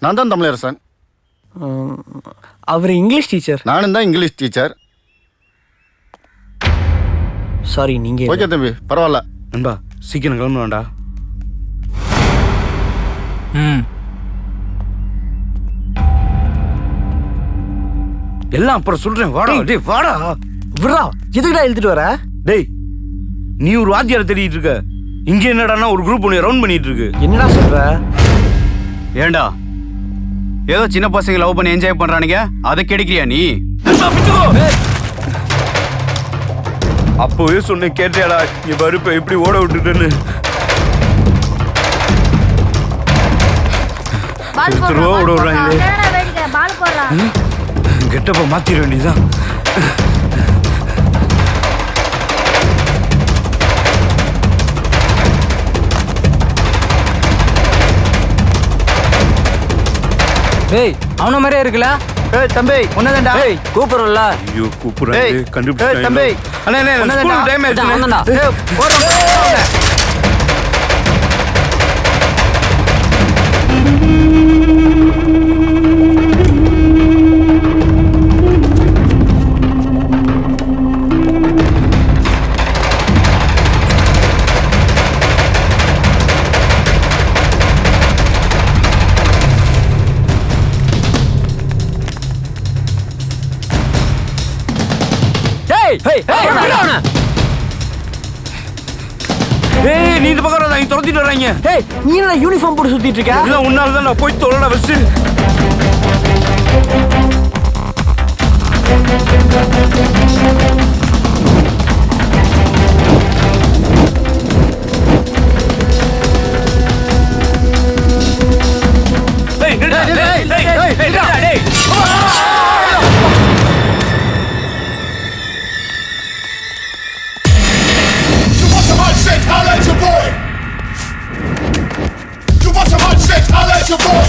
நான் தான் தமிழரசன். அவர் இங்கிலீஷ் டீச்சர். நானும் தான் இங்கிலீஷ் டீச்சர். சாரி, நீங்க. ஓகே தம்பி, பரவாயில்ல. நண்பா, சீக்கிரம் கிளம்பு வேண்டா. எல்லாம் அப்புறம் சொல்றேன். வாடா டேய், வாடா. விட்றா, எதுக்குடா எழுதிட்டு வர? டேய், நீ ஒரு வாத்தியாரை தேடிட்டு இருக்க, இங்க என்னடான்னா ஒரு குரூப் ஒன்று ரவுண்ட் பண்ணிட்டு இருக்கு. என்னடா சொல்ற? ஏண்டா, ஏதோ சின்ன பசங்க லவ் பண்ணி என்ஜாய் பண்றானுங்க, அதை கிடைக்கிறியா நீ? அப்போவே சொன்னேன் கேட்டியாடா நீ பருப்பை எப்படி ஓட விட்டுட்டேன்னு. 10 ரூபா ஓட விடுறாங்களே. கெட்டப்ப மாத்திர வேண்டியதுதான். ஏய் அவன மாதிரியே இருக்குல்ல. ஏய் தம்பி உன்னதான்டா. ஏய் கூப்பிடுறல. ஐயோ கூப்பிடுறாங்க கண்டுபிடிச்சாங்க. ஏய் தம்பி அண்ணா அண்ணா ஸ்கூல் டைம் ஆயிடுச்சு. அவன்டா. ஏய் போறோம். ஏய் நீ இந்த பக்கம் வராத நீ துரத்திட்டு வர்றாங்க. ஏய் நீ என்ன யூனிஃபார்ம் போட்டு சுத்திட்டு இருக்க? இல்ல உன்னால தான் நான் போய் தொலைடா பஸ். ஏய் டேய் டேய் டேய் Holla at your boy. You want some hot shit? Holla at your boy.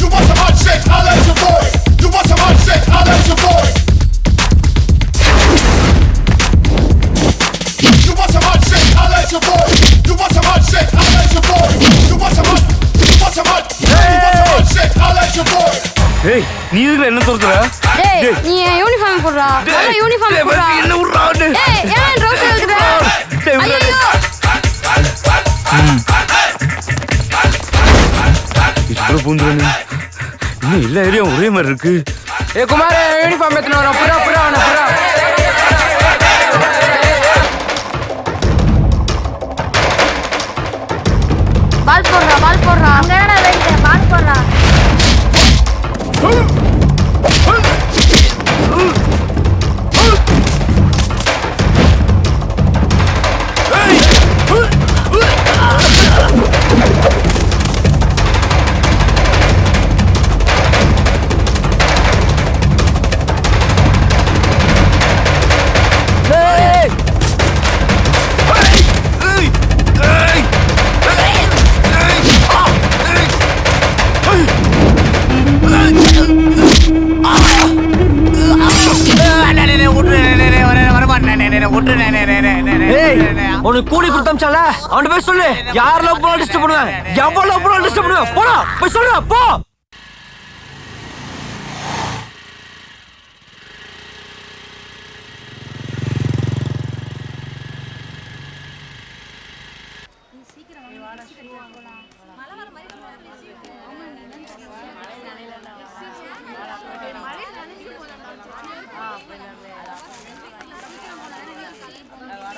You want some hot shit? Holla at your boy. You want some hot shit? Holla at your boy. You want some hot shit? Holla at your boy. You want some hot shit? Holla at your boy. You want some hot? You want some hot? You want some hot shit? Holla at your boy. ஏய் நீ இதுல என்ன சொல்ற? ஏய் நீ uniform போடுறா. நல்ல uniform போடுறா. என்ன உறா? ஏய் ஏன் ட்ரவுஸ் எழுதுற? ஐயோ இப்ப பூந்துறனே. இன்னும் எல்லா ஏரியாவும் ஒரே மாதிரி இருக்கு. ஏய் குமார் யூனிஃபார்ம் எடுத்துட்டு வர. புறா புறா அவன புறா. பால் போடுறா பால் போடுறா. அங்க என்னடா வெயிட் பால் போடுறா. உனக்கு கூலி கொடுத்தாம்ச்சால அவன் போய் சொல்லு. யாரெல்லாம் போய் டிஸ்டர்ப் பண்ணுவேன், எவ்வளவு போய் டிஸ்டர்ப் பண்ணுவேன். போடா போய் சொல்றா போ.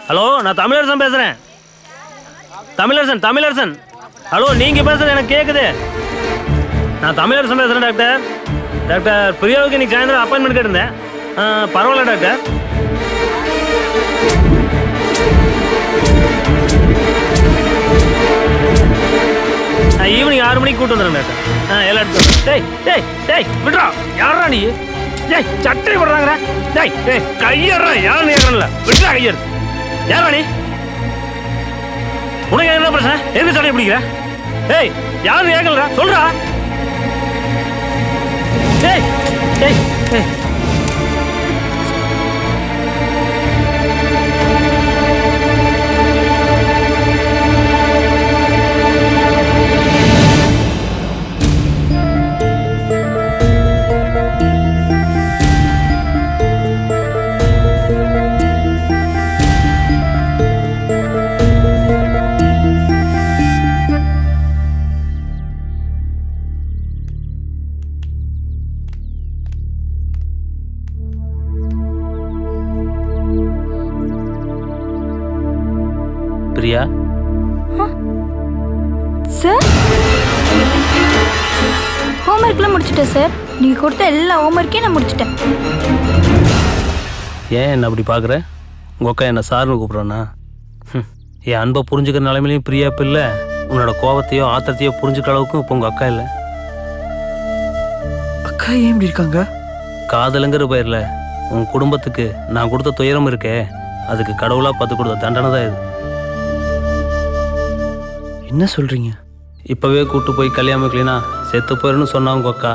ஹலோ நான் தமிழரசன் பேசுறேன். தமிழரசன் ஹலோ நீங்க பேசுறது எனக்கு கேக்குது. நான் தமிழரசன் பேசுறேன் டாக்டர். டாக்டர் பிரியாவுக்கு இன்னைக்கு சாயந்தரம் அப்பாயின்மெண்ட் கேட்டிருந்தேன். பரவாயில்ல டாக்டர். ஈவினிங் 6 மணிக்கு கூட்டு வந்துடுறேன் டாக்டர். எல்லாம் எடுத்து டேய் டேய் டேய் விட்றா. யாரா நீ? டேய் சட்டை விடுறாங்க. டேய் டேய் கையறா. யாரும் ஏறல. விட்றா கையர். யாரா நீ? உனக்கு என்ன பிரச்சனை? எதுக்கு சட்டை பிடிக்கிற? ஏய் யாரும் ஏகல்றா சொல்றா. டேய் டேய் டேய் பிரியா. சார் ஹோம்ஒர்க்லாம் முடிச்சிட்டேன் சார். நீங்கள் கொடுத்த எல்லா ஹோம்ஒர்க்கையும் நான் முடிச்சிட்டேன். ஏன் என்ன அப்படி பார்க்குற? உங்கள் அக்கா என்ன சார்னு கூப்பிட்றானா? என் அன்பை புரிஞ்சுக்கிற நிலைமையிலையும் பிரியா இப்போ இல்லை, உன்னோட கோபத்தையோ ஆத்திரத்தையோ புரிஞ்சுக்கிற அளவுக்கும் இப்போ உங்கள் அக்கா இல்லை. அக்கா ஏன் இப்படி இருக்காங்க? காதலுங்கிற பேரில் உன் குடும்பத்துக்கு நான் கொடுத்த துயரம் இருக்கே, அதுக்கு கடவுளாக பார்த்து கொடுத்த தண்டனை தான் இது. என்ன சொல்கிறீங்க? இப்போவே கூப்பிட்டு போய் கல்யாணம் வைக்கலினா செத்து போயிருன்னு சொன்னா உங்கள் அக்கா.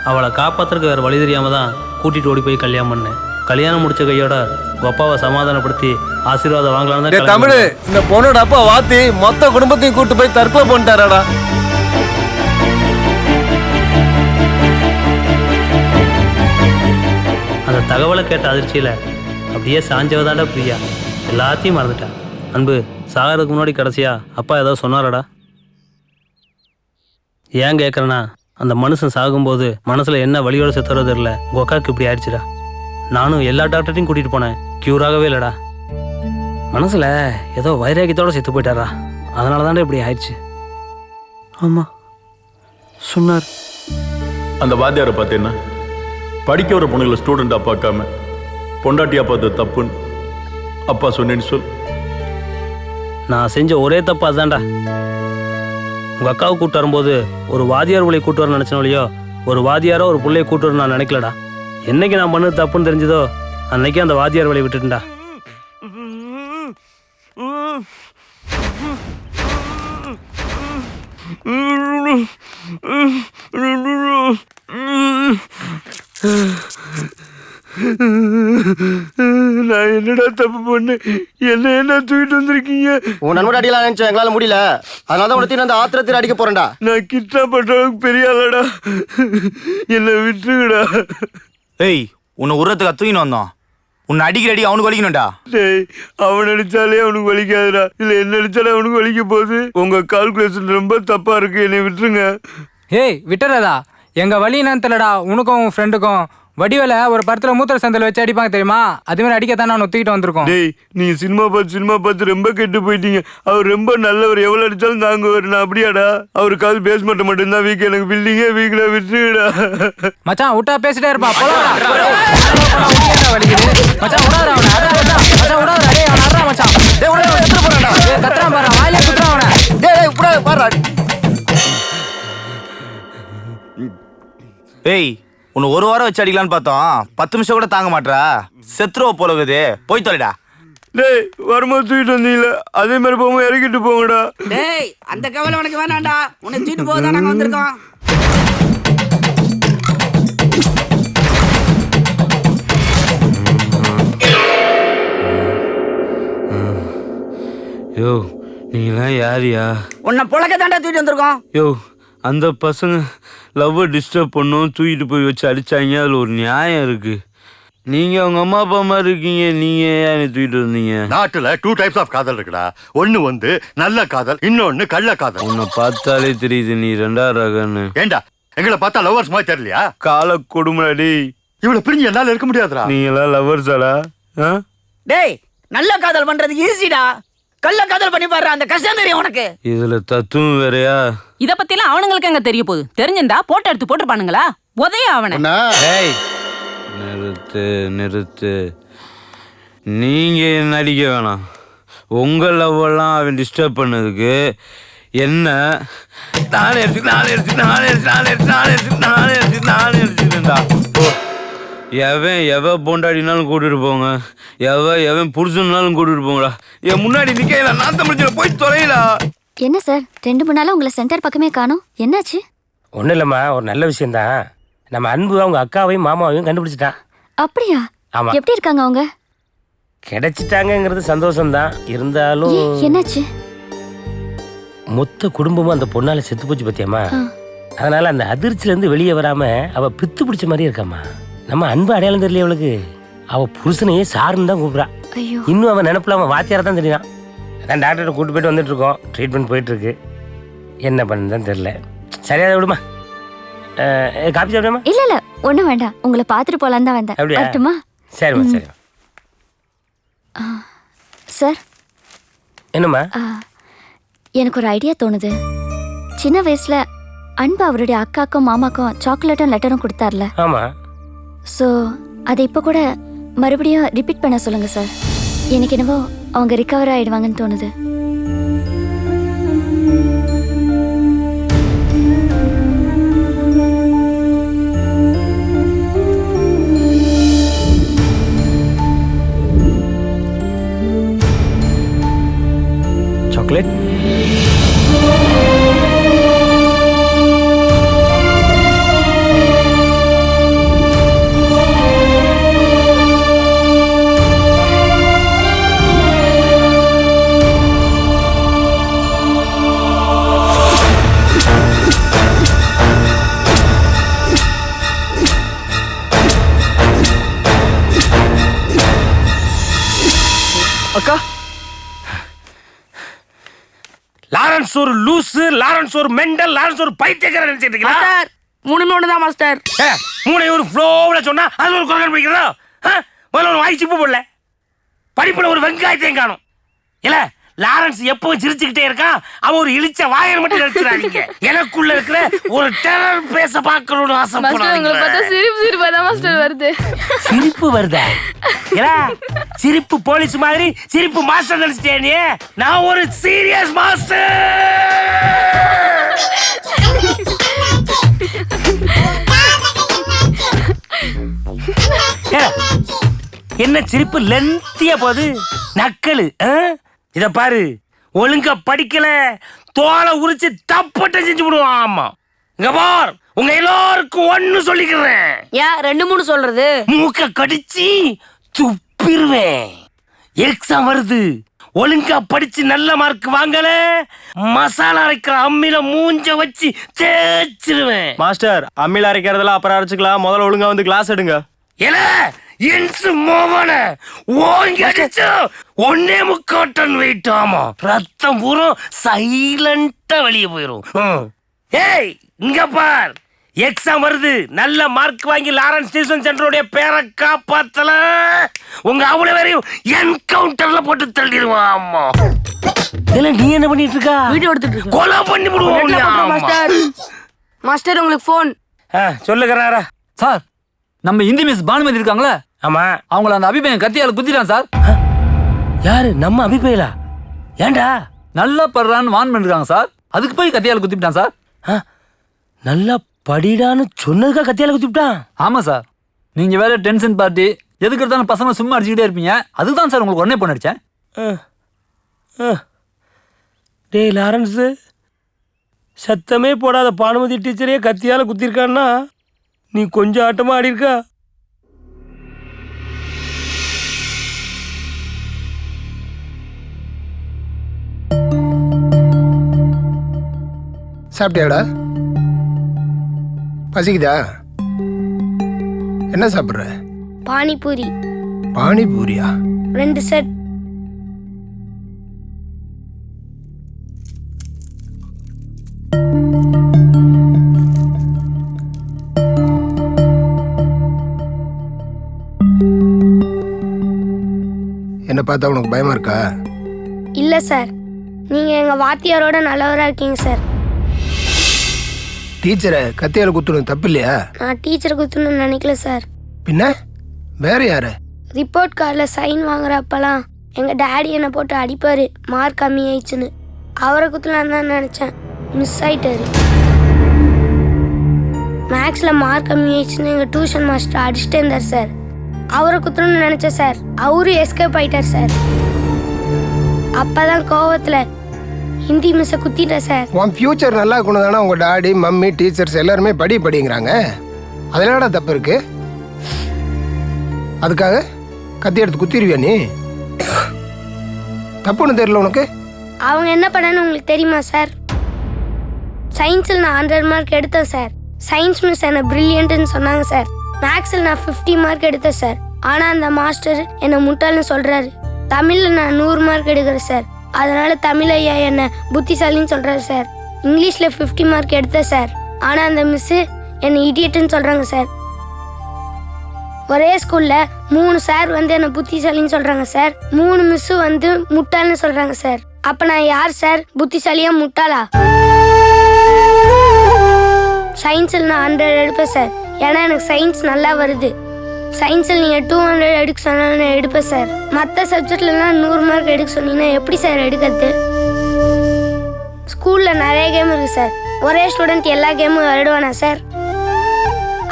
அவளை காப்பாற்றுறதுக்கு வேறு வழி தெரியாமல் தான் கூட்டிகிட்டு ஓடி போய் கல்யாணம் பண்ணேன். கல்யாணம் முடிச்ச கையோட உங்கள் அப்பாவை சமாதானப்படுத்தி ஆசீர்வாதம் வாங்கலான்னு தான். தமிழ், இந்த பொண்ணோட அப்பா வாத்தி மொத்த குடும்பத்தையும் கூட்டு போய் தற்கொலை பண்ணிட்டாராடா. அந்த தகவலை கேட்ட அதிர்ச்சியில் அப்படியே சாஞ்சவதாண்டா பிரியா எல்லாத்தையும் மறந்துட்டான். அன்பு, சாகிறதுக்கு முன்னாடி கடைசியா அப்பா ஏதாவது சொன்னாரடா? ஏன் கேட்குறேன்னா, அந்த மனுஷன் சாகும்போது மனசில் என்ன வழியோட செத்துறதோ தெரியல. உங்கள் அக்காவுக்கு இப்படி ஆயிடுச்சுடா. நானும் எல்லா டாக்டர்ட்டையும் கூட்டிகிட்டு போனேன், க்யூராகவே இல்லைடா. மனசில் ஏதோ வைராக்கியத்தோடு செத்து போயிட்டாரா, அதனால தாண்டா இப்படி ஆயிடுச்சு. ஆமாம் சொன்னார். அந்த வாத்தியாரை பார்த்தேன்னா படிக்க வர பொண்ணுங்களை ஸ்டூடெண்ட்டாக பார்க்காம பொண்டாட்டியாக பார்த்து தப்புன்னு அப்பா சொன்னேன்னு சொல். நான் செஞ்ச ஒரே தப்பு அதுதான்டா. உங்கள் அக்காவை கூப்பிட்டு வரும்போது ஒரு வாதியார் பிள்ளையை கூட்டு வர நினச்சனோலையோ, ஒரு வாதியாரோ ஒரு பிள்ளையை கூட்டு வர நான் நினைக்கலடா. என்னைக்கு நான் பண்ணது தப்புன்னு தெரிஞ்சதோ அன்னைக்கே அந்த வாதியார் வழியை விட்டுட்டேன்டா. நான் என்னடா தப்பு பண்ணேன்? என்ன தூக்கிட்டு வந்திருக்கீங்க? உன் நண்பர் அடியெல்லாம் நினைச்சேன், எங்களால முடியல, அதனால தான் உனக்கு அந்த ஆத்திரத்தில் அடிக்க போறேன்டா. நான் கிட்டா பண்றதுக்கு பெரிய ஆளாடா, என்னை விட்டுருடா. ஏய், உன்னை உரத்துக்கு தூக்கின்னு வந்தோம், உன்னை அடிக்கிற அடி அவனுக்கு வலிக்கணும்டா. டேய், அவன் அடிச்சாலே அவனுக்கு வலிக்காதுடா, இல்ல என்ன அடிச்சாலே அவனுக்கு வலிக்க போகுது. உங்க கால்குலேஷன் ரொம்ப தப்பா இருக்கு, என்னை விட்டுருங்க. ஏய் விட்டுறதா? எங்க வழி என்னன்னு தெரியலடா. உனக்கும் உன் ஃப்ரெண்டுக்கும் வடிவேல ஒரு படத்துல மூத்திர சந்தில வச்சு அடிப்பாங்க தெரியுமா? அதே மாதிரி அடிக்கத்தான் நான் ஒத்துக்கிட்டு வந்திருக்கோம். டேய், நீங்க சினிமா பார்த்து ரொம்ப கெட்டு போயிட்டீங்க. அவர் ரொம்ப நல்லவர், எவ்வளவு அடிச்சாலும் தாங்குவார். நான் அப்படியாடா? அவருக்காவது பேச மட்டும்தான் வீக், எனக்கு பில்டிங்கே வீக்ல விட்டுடா. மச்சான் விட்டா பேசிட்டே இருப்பா. மச்சான் விடாத அவனை, மச்சான் விடாத. டேய் அவன் அறா மச்சான். டேய் விடாத, எத்தனை போறான்டா? டேய் கத்றான் பாரு, வாயிலே குத்துறான் அவனை. டேய் விடாத பாரு. ஏய், உன்னை ஒரு வாரம் வச்சு அடிக்கலான்னு பார்த்தோம், 10 நிமிஷம் கூட தாங்க மாட்டா, செத்துருவ போலகுது, போய் தொலைடா. டேய், வரும்போது தூக்கிட்டு வந்தீங்களா, அதே மாதிரி போகும்போது இறக்கிட்டு போங்கடா. டேய், அந்த கவலை உனக்கு வேணாம்டா, உன்னை தூக்கிட்டு போக தான் நாங்க வந்திருக்கோம். யோ, நீங்களாம் யாரியா? உன்னை புழக்க தாண்டா தூக்கிட்டு வந்திருக்கோம். யோ, அந்த பசங்க லவ்வை டிஸ்டர்ப் பண்ணோம், தூக்கிட்டு போய் வச்சு அடிச்சாங்க, அதில் ஒரு நியாயம் இருக்கு. நீங்க அவங்க அம்மா அப்பா மாதிரி இருக்கீங்க, நீங்க ஏன் தூக்கிட்டு வந்தீங்க? நாட்டுல 2 டைப்ஸ் ஆஃப் காதல் இருக்குடா. ஒன்னு வந்து நல்ல காதல், இன்னொன்னு கள்ள காதல். உன்னை பார்த்தாலே தெரியுது நீ 2ஆவது ரகன்னு. ஏண்டா, எங்களை பார்த்தா லவர்ஸ் மாதிரி தெரியலையா? கால கொடுமுடி, இவ்வளவு பிரிஞ்சு என்னால இருக்க முடியாதுடா. நீங்க எல்லாம் லவர்ஸாடா? டேய், நல்ல காதல் பண்றது ஈஸிடா, கள்ள காதல் பண்ணி பாரு, அந்த கஷ்டம் தெரியும் உனக்கு. இதுல தத்துவம் வேறையா? இத பத்தி எல்லாம் அவனுங்களுக்கு எங்க தெரிய போகுது? தெரிஞ்சிருந்தா போட்டோ எடுத்து போட்டுருப்பானுங்களா? உதய அவனை. நிறுத்து. நீங்க நடிக்க வேணாம். உங்க லவ்வெல்லாம் அவன் டிஸ்டர்ப் பண்ணதுக்கு என்ன நானே எடுத்துட்டேன்டா. எவன் பொண்டாடினாலும் கூட்டிட்டு போங்க, எவன் புருஷனாலும் கூட்டிட்டு போங்கடா. என் முன்னாடி நிக்கல, நான் தமிழ்ச்சியில போய் தொலைடா. என்ன சார், 2 நாளா உங்களை சென்டர் பக்கமே காணோம், என்னாச்சு? ஒன்றும் இல்லைம்மா, ஒரு நல்ல விஷயம்தான். நம்ம அன்பு அவங்க அக்காவையும் மாமாவையும் கண்டுபிடிச்சிட்டான். அப்படியா? ஆமா. எப்படி இருக்காங்க அவங்க? கிடைச்சிட்டாங்கிறது சந்தோஷம்தான், இருந்தாலும் என்னாச்சு? மொத்த குடும்பமும் அந்த பொண்ணால செத்து போச்சு பத்தியம்மா. அதனால அந்த அதிர்ச்சியில இருந்து வெளியே வராம அவ பித்து பிடிச்ச மாதிரி இருக்காம்மா. நம்ம அன்பு அடையாளம் தெரியல அவளுக்கு. அவ புருஷனையே சாருன்னு தான் கூப்பிடுறா. இன்னும் அவன் நினைப்புல அவன் வாத்தியார தான் தெரியும். அதான் டாக்டர்கிட்ட கூட்டு போயிட்டு வந்துட்டு இருக்கோம், ட்ரீட்மெண்ட் போயிட்டு இருக்கு. என்ன பண்ணுதான் தெரியல. சரியா விடுமா? காப்பி சாப்பிடுமா? இல்ல ஒண்ணும் வேண்டாம், உங்களை பார்த்துட்டு போலான்னு தான் வந்தேன். வரட்டுமா? சரிம்மா சரி. சார். என்னம்மா? எனக்கு ஒரு ஐடியா தோணுது. சின்ன வயசுல அன்பு அவருடைய அக்காக்கும் மாமாக்கும் சாக்லேட்டும் லெட்டரும் கொடுத்தார்ல. ஆமா. ஸோ அதை இப்போ கூட மறுபடியும் ரிப்பீட் பண்ண சொல்லுங்க சார். எனக்கு என்னவோ அவங்க ரிகவர் ஆயிடுவாங்கன்னு தோணுது. சாக்லேட் அக்கா. லாரன்ஸ் ஒரு லூசு, லாரன்ஸ் ஒரு மெண்டல், லாரன்ஸ் ஒரு பைத்தியக்காரன் நினைச்சிட்டு இருக்கீங்களா? மாஸ்டர் 3 மூணு தான் மாஸ்டர். மூணை ஒரு ஃப்ளோவில் சொன்னா அதுல ஒரு குரங்கன் பிடிக்கிறதோ? முதல்ல ஒரு வாய் சிப்பு போடல, படிப்புல ஒரு வெங்காயத்தையும் காணும். இல்ல லாரன்ஸ் எப்பவும் சிரிச்சுக்கிட்டே இருக்கான், அவன் ஒரு இழிச்ச வாயன் மட்டும் நினைச்சிடாதீங்க. எனக்குள்ள இருக்கிற ஒரு டெரர் பேச பார்க்கணும்னு ஆசைப்படுறாங்க. சிரிப்பு வருது. சிரிப்பு வருதா? சிரிப்பு போலீஸ் மாதிரி சிரிப்பு மாஸ்டர் நினைச்சிட்டே நீ? நான் ஒரு சீரியஸ் மாஸ்டர். என்ன சிரிப்பு லென்த்தியா போகுது? நக்கலு. இத பாரு, ஒழுங்கா படிக்கல தோலை உரிச்சு தப்பட்ட செஞ்சு விடுவான். ஆமா, இங்க பார், உங்க எல்லாருக்கும் ஒண்ணு சொல்லிக்கிறேன். ஏன் 2 3 சொல்றது? மூக்க கடிச்சு துப்பிடுவேன். எக்ஸாம் வருது, ஒழுங்கா படிச்சு நல்ல மார்க் வாங்கல மசாலா அரைக்கிற அம்மில மூஞ்ச வச்சு தேய்ச்சிருவேன். மாஸ்டர், அம்மில அரைக்கிறதெல்லாம் அப்புறம் அரைச்சுக்கலாம், முதல்ல ஒழுங்கா வந்து கிளாஸ் எடுங்க. ஏல இன்சு மோவன ஓங்கி அடிச்சு 1.25 டன் வெயிட். ஆமா, ரத்தம் பூரா சைலண்டா வெளியே போயிரும். ஏய் இங்க பார், எக்ஸாம் வருது, நல்ல மார்க் வாங்கி லாரன்ஸ் டியூஷன் சென்டருடைய பேரை காப்பாத்தல உங்க அவ்வளவு வரையும் என்கவுண்டர்ல போட்டு தள்ளிடுவான். ஆமா, இல்ல நீ என்ன பண்ணிட்டு இருக்கா? வீடியோ எடுத்துட்டு இருக்க. கொலை பண்ணி விடுவோம். மாஸ்டர் மாஸ்டர் உங்களுக்கு ஃபோன். சொல்லுகிறாரா சார்? நம்ம இந்தி மிஸ் பானுமதி இருக்காங்களே, ஆமா, அவங்கள அந்த அபிபயன் கத்தியால குத்திட்டான் சார். யாரு? நம்ம அபிபயலா? ஏண்டா? நல்லா படுறான்னு வான் பண்ணிருக்காங்க சார், அதுக்கு போய் கத்தியால குத்திட்டான் சார். நல்லா படிடான்னு சொன்னதுக்கா கத்தியால குத்திட்டான்? ஆமா சார், நீங்க வேற டென்ஷன் பார்ட்டி, எதுக்கு இருந்தாலும் பசங்க சும்மா அடிச்சுக்கிட்டே இருப்பீங்க, அதுக்கு தான் சார் உங்களுக்கு உடனே போன் அடிச்சேன். டேய் லாரன்ஸ், சத்தமே போடாத பானுமதி டீச்சரே கத்தியால குத்திருக்கான்னா நீ கொஞ்சம் ஆட்டமா ஆடி இருக்கா? சாப்பிட்டியாடா? பசிக்குதா? என்ன சாப்பிட்ற? பானிபூரி. பானிபூரியா? 2 செட். என்ன பார்த்தா உனக்கு பயமா இருக்கா? இல்ல சார், நீங்க எங்க வாத்தியாரோட நல்லவரா இருக்கீங்க சார். டீச்சரை கத்தியால குத்துறது தப்பு இல்லையா? நான் டீச்சரை குத்தணும்னு நினைக்கல சார். பின்ன வேற யாரு? ரிப்போர்ட் கார்டில் சைன் வாங்குறப்பெல்லாம் எங்க டாடி என்னை போட்டு அடிப்பாரு, மார்க் கம்மி ஆயிடுச்சுன்னு. அவரை குத்தலான்னு தான் நினைச்சேன், மிஸ் ஆயிட்டாரு. மேக்ஸில் மார்க் கம்மி ஆயிடுச்சுன்னு எங்கள் டியூஷன் மாஸ்டர் அடிச்சுட்டே இருந்தார் சார். அவரை குத்தணும்னு நினச்சேன் சார், அவரு எஸ்கேப் ஆயிட்டார் சார். அப்போதான் கோவத்தில் ஹிந்தி மிஸ்ஸை குத்திட்டேன் சார். உன் ஃபியூச்சர் நல்லா இருக்கணும் தானே உங்கள் டாடி மம்மி டீச்சர்ஸ் எல்லாருமே படிங்கிறாங்க. அதில் என்னடா தப்பு இருக்கு? அதுக்காக கத்தி எடுத்து குத்திடுவியா நீ? தப்புன்னு தெரியல உனக்கு? அவங்க என்ன பண்ணான்னு உங்களுக்கு தெரியுமா சார்? சயின்ஸில் நான் 100 மார்க் எடுத்தேன் சார். சயின்ஸ் மிஸ் என்ன பிரில்லியன்ட்னு சொன்னாங்க சார். மேக்ஸில் நான் 50 மார்க் எடுத்தேன் சார். ஆனால் அந்த மாஸ்டர் என்னை முட்டாள்னு சொல்கிறாரு. தமிழில் நான் 100 மார்க் எடுக்கிறேன் சார், அதனால தமிழ் ஐயா என்னை புத்திசாலின்னு சொல்கிறாரு சார். இங்கிலீஷில் 50 மார்க் எடுத்தேன் சார், ஆனால் அந்த மிஸ்ஸு என்னை இடியட்டுன்னு சொல்கிறாங்க சார். ஒரே ஸ்கூலில் 3 சார் வந்து என்னை புத்திசாலின்னு சொல்கிறாங்க சார், 3 மிஸ்ஸு வந்து முட்டாள்னு சொல்கிறாங்க சார். அப்போ நான் யார் சார், புத்திசாலியா முட்டாளா? சயின்ஸில் நான் 100 எடுப்பேன் சார், ஏன்னா எனக்கு சயின்ஸ் நல்லா வருது. சயின்ஸில் நீங்கள் 200 எடுக்க சொன்னாலும் நான் எடுப்பேன் சார். மற்ற சப்ஜெக்ட்லலாம் 100 மார்க் எடுக்க சொன்னீங்கன்னா எப்படி சார் எடுக்கிறது? ஸ்கூலில் நிறைய கேம் இருக்குது சார். ஒரே ஸ்டூடெண்ட் எல்லா கேமும் விளையாடுவானா சார்?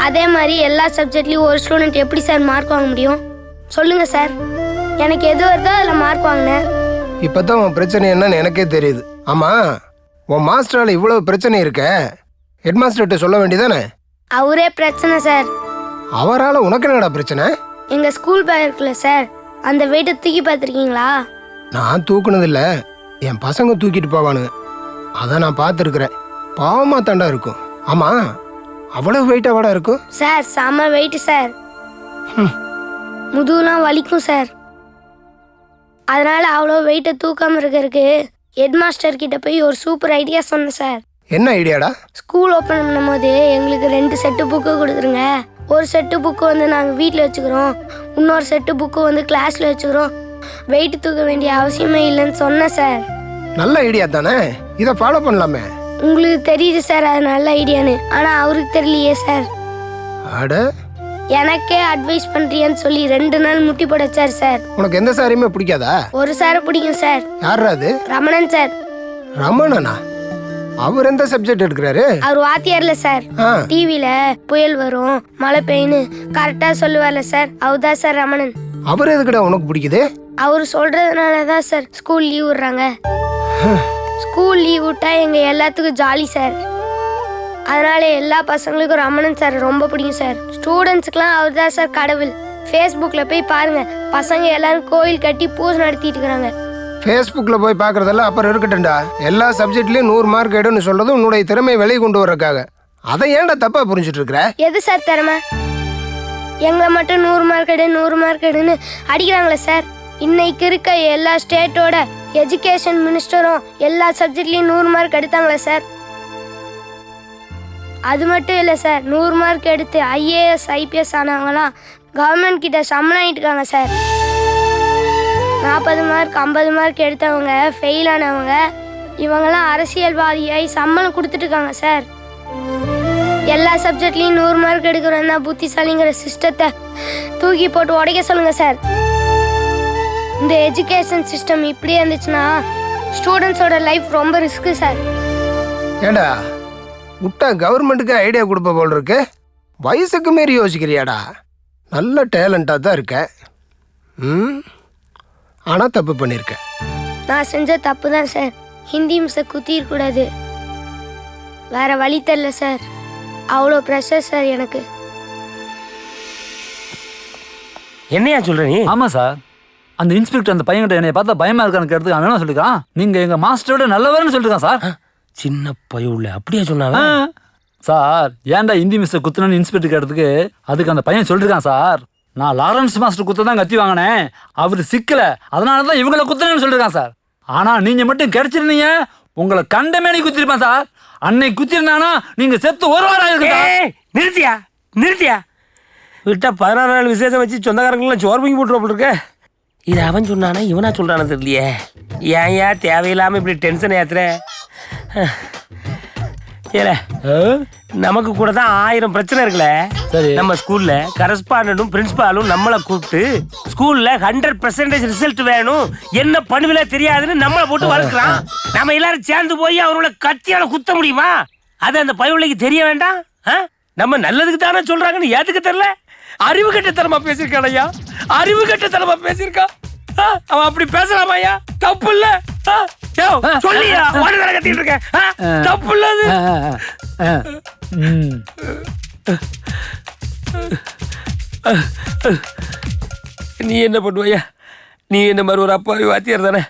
அதே மாதிரி எல்லா சப்ஜெக்ட்லேயும் ஒரு ஸ்டூடெண்ட் எப்படி சார் மார்க் வாங்க முடியும்? சொல்லுங்கள் சார். எனக்கு எது வருதோ அதில் மார்க் வாங்கினேன். இப்போ தான் உன் பிரச்சனை என்னன்னு எனக்கே தெரியுது. ஆமாம், உன் மாஸ்டரால் இவ்வளோ பிரச்சனை இருக்க ஹெட் மாஸ்டர்கிட்ட சொல்ல வேண்டியதானே? அவரே பிரச்சனை சார். அவரால் உனக்கு என்னடா பிரச்சனை? எங்கள் ஸ்கூல் பேக் இருக்குல்ல சார், அந்த வெயிட்டை தூக்கி பார்த்துருக்கீங்களா? நான் தூக்குனதில்ல, என் பசங்க தூக்கிட்டு போவானுங்க. அதை நான் பார்த்துருக்குறேன். பாவமாக தாண்டா இருக்கும். ஆமாம், அவ்வளோ வெயிட்டாக வாடா இருக்கும்? சார் செம்ம வெயிட்டு சார். முதுகுலாம் வலிக்கும் சார். அதனால அவ்வளோ வெயிட்டை தூக்காமல் இருக்கிறதுக்கு ஹெட் மாஸ்டர் கிட்ட போய் ஒரு சூப்பர் ஐடியா சொன்னேன் சார். என்ன ஐடியாடா? ஸ்கூல் ஓப்பன் பண்ணும்போது எங்களுக்கு 2 செட்டு புக்கு கொடுத்துருங்க. ஒரு செட்டு புக்கு வந்து நாங்கள் வீட்டில் வச்சுக்கிறோம், இன்னொரு செட்டு புக்கு வந்து கிளாஸில் வச்சுக்கிறோம். வெயிட் தூக்க வேண்டிய அவசியமே இல்லைன்னு சொன்னேன் சார். நல்ல ஐடியா தானே, இதை ஃபாலோ பண்ணலாமே. உங்களுக்கு தெரியுது சார் அது நல்ல ஐடியான்னு, ஆனால் அவருக்கு தெரியலையே சார். அட, எனக்கே அட்வைஸ் பண்றியான்னு சொல்லி 2 நாள் முட்டி போட வச்சார் சார். உனக்கு எந்த சாரையுமே பிடிக்காதா? ஒரு சாரை பிடிக்கும் சார். யாரா அது? ரமணன் சார். ரமணனா? அவர் எந்த சப்ஜெக்ட் எடுக்கிறாரு? அவர் வாத்தியார்ல சார். டிவில புயல் வரும் மழை பெய்யுன்னு கரெக்டா சொல்லுவார்ல சார், அவர்தான் சார் ரமணன். அவர் எதுக்குடா உனக்கு பிடிக்குது? அவர் சொல்றதுனாலதான் சார் ஸ்கூல் லீவ் விடுறாங்க. ஸ்கூல் லீவ் விட்டா எங்க எல்லாத்துக்கும் ஜாலி சார். அதனால எல்லா பசங்களுக்கும் ரமணன் சார் ரொம்ப பிடிக்கும் சார். ஸ்டூடெண்ட்ஸுக்குலாம் அவர் தான் சார் கடவுள். ஃபேஸ்புக்கில் போய் பாருங்க, பசங்க எல்லாரும் கோயில் கட்டி பூஜை நடத்திட்டு இருக்கிறாங்க. ஃபேஸ்புக்கில் போய் பார்க்குறதெல்லாம் அப்புறம் இருக்கட்டும்டா. எல்லா சப்ஜெக்ட்லேயும் 100 மார்க் எடுன்னு சொல்றது உன்னுடைய திறமையை வெளியே கொண்டு வரக்காக. அதை ஏன்டா தப்பா புரிஞ்சுட்டு இருக்கிற? எது சார் திறமை? எங்களை மட்டும் 100 மார்க் எடு 100 மார்க் எடுன்னு அடிக்கிறாங்களே சார். இன்னைக்கு இருக்க எல்லா ஸ்டேட்டோட எஜுகேஷன் மினிஸ்டரும் எல்லா சப்ஜெக்ட்லேயும் 100 மார்க் எடுத்தாங்களே சார். அது மட்டும் இல்லை சார், 100 மார்க் எடுத்து IAS IPS ஆனவங்களாம் கவர்மெண்ட் கிட்ட சம்பளம் ஆகிட்டு இருக்காங்க சார். 40 மார்க் 50 மார்க் எடுத்தவங்க ஃபெயில் ஆனவங்க இவங்கெல்லாம் அரசியல்வாதியாகி சம்பளம் கொடுத்துட்டு இருக்காங்க சார். எல்லா சப்ஜெக்ட்லேயும் 100 மார்க் எடுக்கிறோம் தான் புத்திசாலிங்கிற சிஸ்டத்தை தூக்கி போட்டு உடைக்க சொல்லுங்க சார். இந்த எஜுகேஷன் சிஸ்டம் இப்படியே இருந்துச்சுன்னா ஸ்டூடெண்ட்ஸோட லைஃப் ரொம்ப ரிஸ்க்கு சார். ஏண்டா விட்டா கவர்மெண்ட்டுக்கு ஐடியா கொடுப்ப போல் இருக்கு. வயசுக்கு மாரி யோசிக்கிறியாடா. நல்ல டேலண்டாக தான் இருக்க. ஆனால் தப்பு பண்ணியிருக்க. நான் செஞ்ச தப்பு தான் சார். ஹிந்தி மிஸ்ஸை குத்திருக்கூடாது. வேற வழி தெரியல சார். அவ்வளோ ப்ரெஷர் சார் எனக்கு. என்னையா சொல்ற நீ? ஆமா சார், அந்த இன்ஸ்பெக்டர் அந்த பையன்கிட்ட என்னை பார்த்தா பயமா இருக்கான்னு கேட்டதுக்கு அவன் என்ன சொல்லிருக்கான், நீங்க எங்க மாஸ்டரோட நல்லவர்னு சொல்லிருக்கான் சார். சின்ன பையன் அப்படியே சொன்னாங்க சார். ஏன்டா ஹிந்தி மிஸ்ஸை குத்துனு இன்ஸ்பெக்டர் கேட்டதுக்கு அதுக்கு அந்த பையன் சொல்லிருக்கான் சார், நான் லாரன்ஸ் மாஸ்டர் குத்த தான் கத்தி வாங்கினேன், அவர் சிக்கல, அதனால தான் இவங்களை குத்துனேன்னு சொல்லிருக்கான் சார். ஆனா நீங்க மட்டும் கிடைச்சிருந்தீங்க, உங்களை கண்ட மேனி குத்திருப்பான் சார். அன்னைக்கு குத்திருந்தானா நீங்க செத்து ஒரு வாரம் ஆயிருக்கு. நிறுத்தியா விட்டா 16 நாள் விசேஷம் வச்சு சொந்தக்காரங்களாம் சோறு வாங்கி போட்டு இருக்க. இது அவன் சொன்னானா இவனா சொல்றானு தெரியலையே. ஏன் தேவையில்லாம இப்படி டென்ஷன் ஏத்துற? ஏல நமக்கு கூட தான் 1000 பிரச்சனை இருக்குல்ல. நம்ம ஸ்கூல்ல கரஸ்பாண்டும் பிரின்சிபாலும் நம்மளை கூப்பிட்டு ஸ்கூல்ல 100% ரிசல்ட் வேணும், என்ன பண்ணுவில தெரியாதுன்னு நம்மளை போட்டு வளர்க்குறான். நம்ம எல்லாரும் சேர்ந்து போய் அவரோட கத்தியால குத்த முடியுமா? அது அந்த பயவுளைக்கு தெரிய வேண்டாம். நம்ம நல்லதுக்கு தானே சொல்றாங்கன்னு ஏத்துக்க தெரியல. அறிவு கட்டத்தனமா பேசியிருக்கான் ஐயா, அறிவு கட்டத்தனமா பேசியிருக்கான். அவன் அப்படி பேசலாமா ஐயா? தப்பு இல்ல சொல்லியா? கத்திட்டு இருக்க தப்பு இல்ல. நீ என்ன பண்ணுவையா? நீ என்ன மாதிரி ஒரு அப்பாவி வாத்தியார் தானே.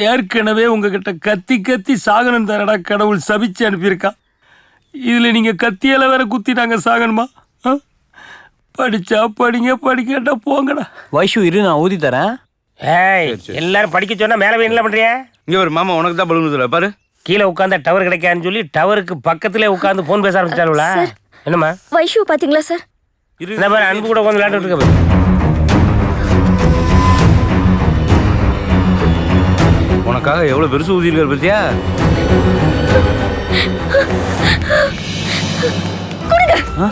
ஏற்கனவே உங்ககிட்ட கத்தி கத்தி சாகனம் தானடா கடவுள் சபிச்சு அனுப்பியிருக்கான். இதுல நீங்க கத்தியால வேற குத்தி நாங்க சாகணுமா? படிச்சா படிங்க, படிக்கட்டா போங்கடா. வைஷு இரு, நான் ஊதி தரேன். ஏய், எல்லாரும் படிக்க சொன்னா மேல போய் என்ன பண்றியா? இங்க ஒரு மாமா உனக்கு தான் பலூன் பாரு. கீழே உட்கார்ந்தா டவர் கிடைக்காதுன்னு சொல்லி டவருக்கு பக்கத்திலே உட்கார்ந்து போன் பேச ஆரம்பிச்சாலுங்களா? என்னம்மா வைஷு பாத்தீங்களா சார்? இந்த மாதிரி அன்பு கூட உட்காந்து விளையாண்டுட்டு இருக்க. உனக்காக எவ்வளவு பெருசு ஊதி இருக்காரு பத்தியா?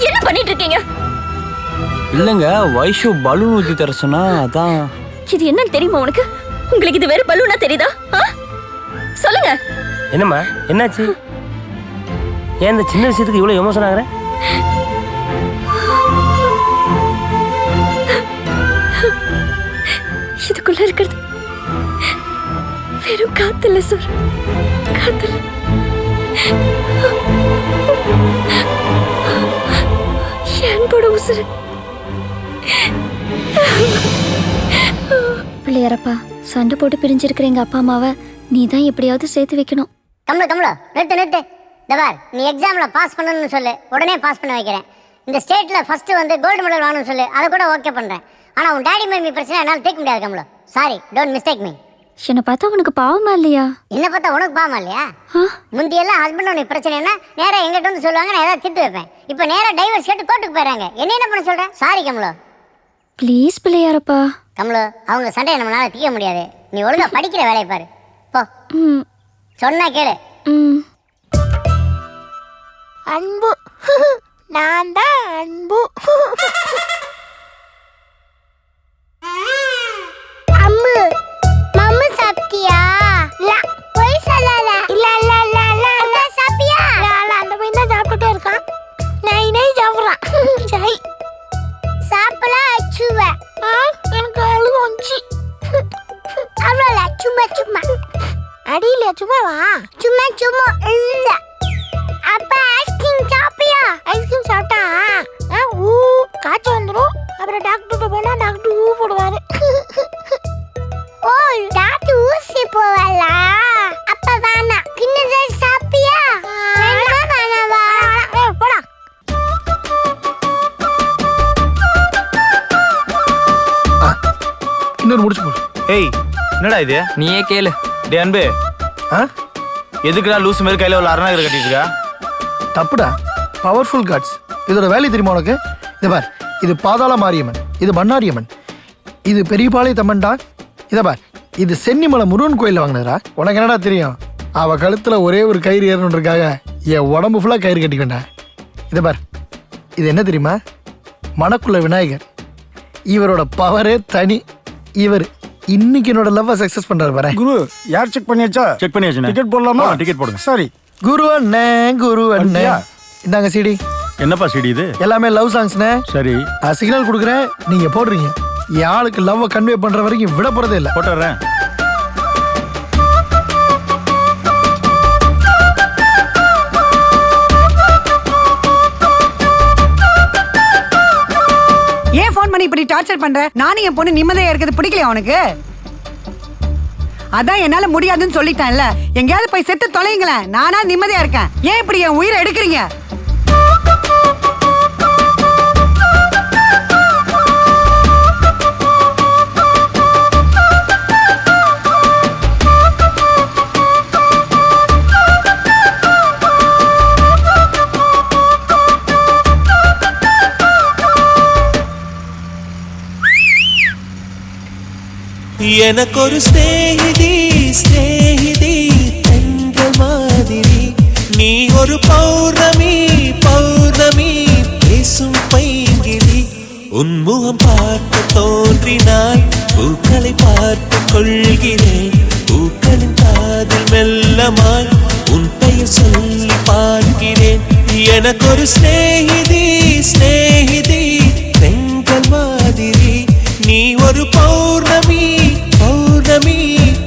என்ன பண்ணிட்டு இருக்கீங்க? இல்லைங்க வைஷு பலூன் ஊற்றி தர சொன்னா அதான். இது என்னன்னு தெரியுமா உனக்கு? உங்களுக்கு இது வேற பலூனா தெரியுதா? சொல்லுங்க. என்னம்மா என்னாச்சு? ஏன் இந்த சின்ன விஷயத்துக்கு இவ்வளவு எமோஷன் ஆகுற? இதுக்குள்ள இருக்கிறது வெறும் காத்துல சார், காத்துல. ஏன் போட உசுறு? பிள்ளையாரப்பா, சண்டை போட்டு பிரிஞ்சிருக்கிற எங்க அப்பா அம்மாவை நீ தான் எப்படியாவது சேர்த்து வைக்கணும். கம்ல நிறுத்து. தவார், நீ எக்ஸாம்ல பாஸ் பண்ணணும்னு சொல்லு, உடனே பாஸ் பண்ண வைக்கிறேன். இந்த ஸ்டேட்ல ஃபர்ஸ்ட் வந்து கோல்டு மெடல் வாங்கணும்னு சொல்லு, அதை கூட ஓகே பண்றேன். ஆனா உன் டாடி மம்மி பிரச்சனை என்னால் தீர்க்க முடியாது கம்ல. Sorry, don't mistake me. என்னை பார்த்தா உனக்கு பாவமா இல்லையா? என்ன பார்த்தா உனக்கு பாவமா இல்லையா? முந்தியெல்லாம் ஹஸ்பண்ட் உனக்கு பிரச்சனைனா நேரா எங்கிட்ட வந்து சொல்லுவாங்க, நான் ஏதாவது திட்டு வைப்பேன். இப்போ நேரா டைவர்ஸ் கேட்டு கோர்ட்டுக்கு போயிடறாங்க. என்ன பண்ண சொல்றேன்? சாரி கம்லோ. ப்ளீஸ் பிள்ளையாரப்பா. கம்லோ, அவங்க சண்டையை நம்மளால தீர்க்க முடியாது. நீ ஒழுங்கா படிக்கிற வேலையை பாரு போ. சொன்னா கேளு. அன்பு, நான் தான் அன்பு. அம்மு, மம்மு சாப்பிட்டியா? இல்ல, போய் சொல்லல. இல்ல இல்ல இல்ல இல்ல இல்ல சாப்பிட்டியா? இல்ல, அந்த பையன் தான் சாப்பிட்டுட்டே இருக்கான். நை சாப்பிடுறான். சரி, சாப்பிடல அச்சுவ. எனக்கு அழுகு வந்துச்சு. அவ்வளோ சும்மா அடியில சும்மாவா? சும்மா இல்ல. அப்ப ஐஸ்கிரீம் சாப்பியா? ஐஸ்கிரீம் சாப்பிட்டா காய்ச்சல் வந்துடும். அப்புறம் டாக்டர்கிட்ட போனா டாக்டர் ஊ போடுவாரு. ஓ, டாக்டர் ஊசி போவாளா? அப்ப வேணா. கிண்ணம் சாப்பியா? வேணாவா? போடா. இன்னொரு முடிச்சு போடு. ஏய், என்னடா இது? நீயே கேளு. டே அன்பு, எதுக்குடா லூஸ் மாதிரி கையில ஒரு அரணாகர் கட்டிட்டு இருக்கா? தப்புடா, பவர்ஃபுல் காட்ஸ். இதோட வேலை தெரியுமா உனக்கு? இதை பார், இது பாதாள மாரியம்மன், இது பண்ணாரியம்மன், இது பெரியபாளையத்தம்மன்டா. இதை பார், இது சென்னிமலை முருகன் கோயிலில் வாங்கினதா. உனக்கு என்னடா தெரியும்? அவ கழுத்துல ஒரே ஒரு கயிறு ஏறணுன்றக்காக என் உடம்பு ஃபுல்லாக கயிறு கட்டிக்கொண்டா. இதை பார், இது என்ன தெரியுமா? மணக்குள்ள விநாயகர். இவரோட பவரே தனி. இவர் இன்னைக்கு என்னோட லவ்வ சக்சஸ் பண்றாரு பாரு. குரு, யார் செக் பண்ணியாச்சா? செக் பண்ணியாச்சு. டிக்கெட் போடலாமா? டிக்கெட் போடுங்க. சரி. குரு அண்ணே, இந்தாங்க சிடி. என்னப்பா சிடி இது? எல்லாமே லவ் சாங்ஸ்னே. சரி, சிக்னல் கொடுக்குறேன், நீங்க போடுறீங்க. என் ஆளுக்கு லவ் கன்வே பண்ற வரைக்கும் விட போறதே இல்லை. போட்டுறேன். ஏன் ஃபோன் பண்ணி இப்படி டார்ச்சர் பண்ற? நானும் என் பொண்ணு நிம்மதியா இருக்கிறது பிடிக்கலையா உனக்கு? அதான் என்னால முடியாதுன்னு சொல்லிட்டேன்ல. எங்கேயாவது போய் செத்து தொலைங்களேன், நானா நிம்மதியா இருக்கேன். ஏன் இப்படி என் உயிரை எடுக்கிறீங்க? எனக்கொரு ஸ்நேகிதி என்ற மாதிரி, நீ ஒரு பௌர்ணமி பேசும் பைங்கிளி. உன்முகம் பார்த்து தோன்றினாய், பூக்களை பார்த்து கொள்கிறேன். பூக்களின் காதில் மெல்லமாய் உன் பெயர் சொல்லி பார்க்கிறேன். எனக்கொரு ஸ்நேகிதி என்ற மாதிரி, நீ ஒரு பௌர்ணமி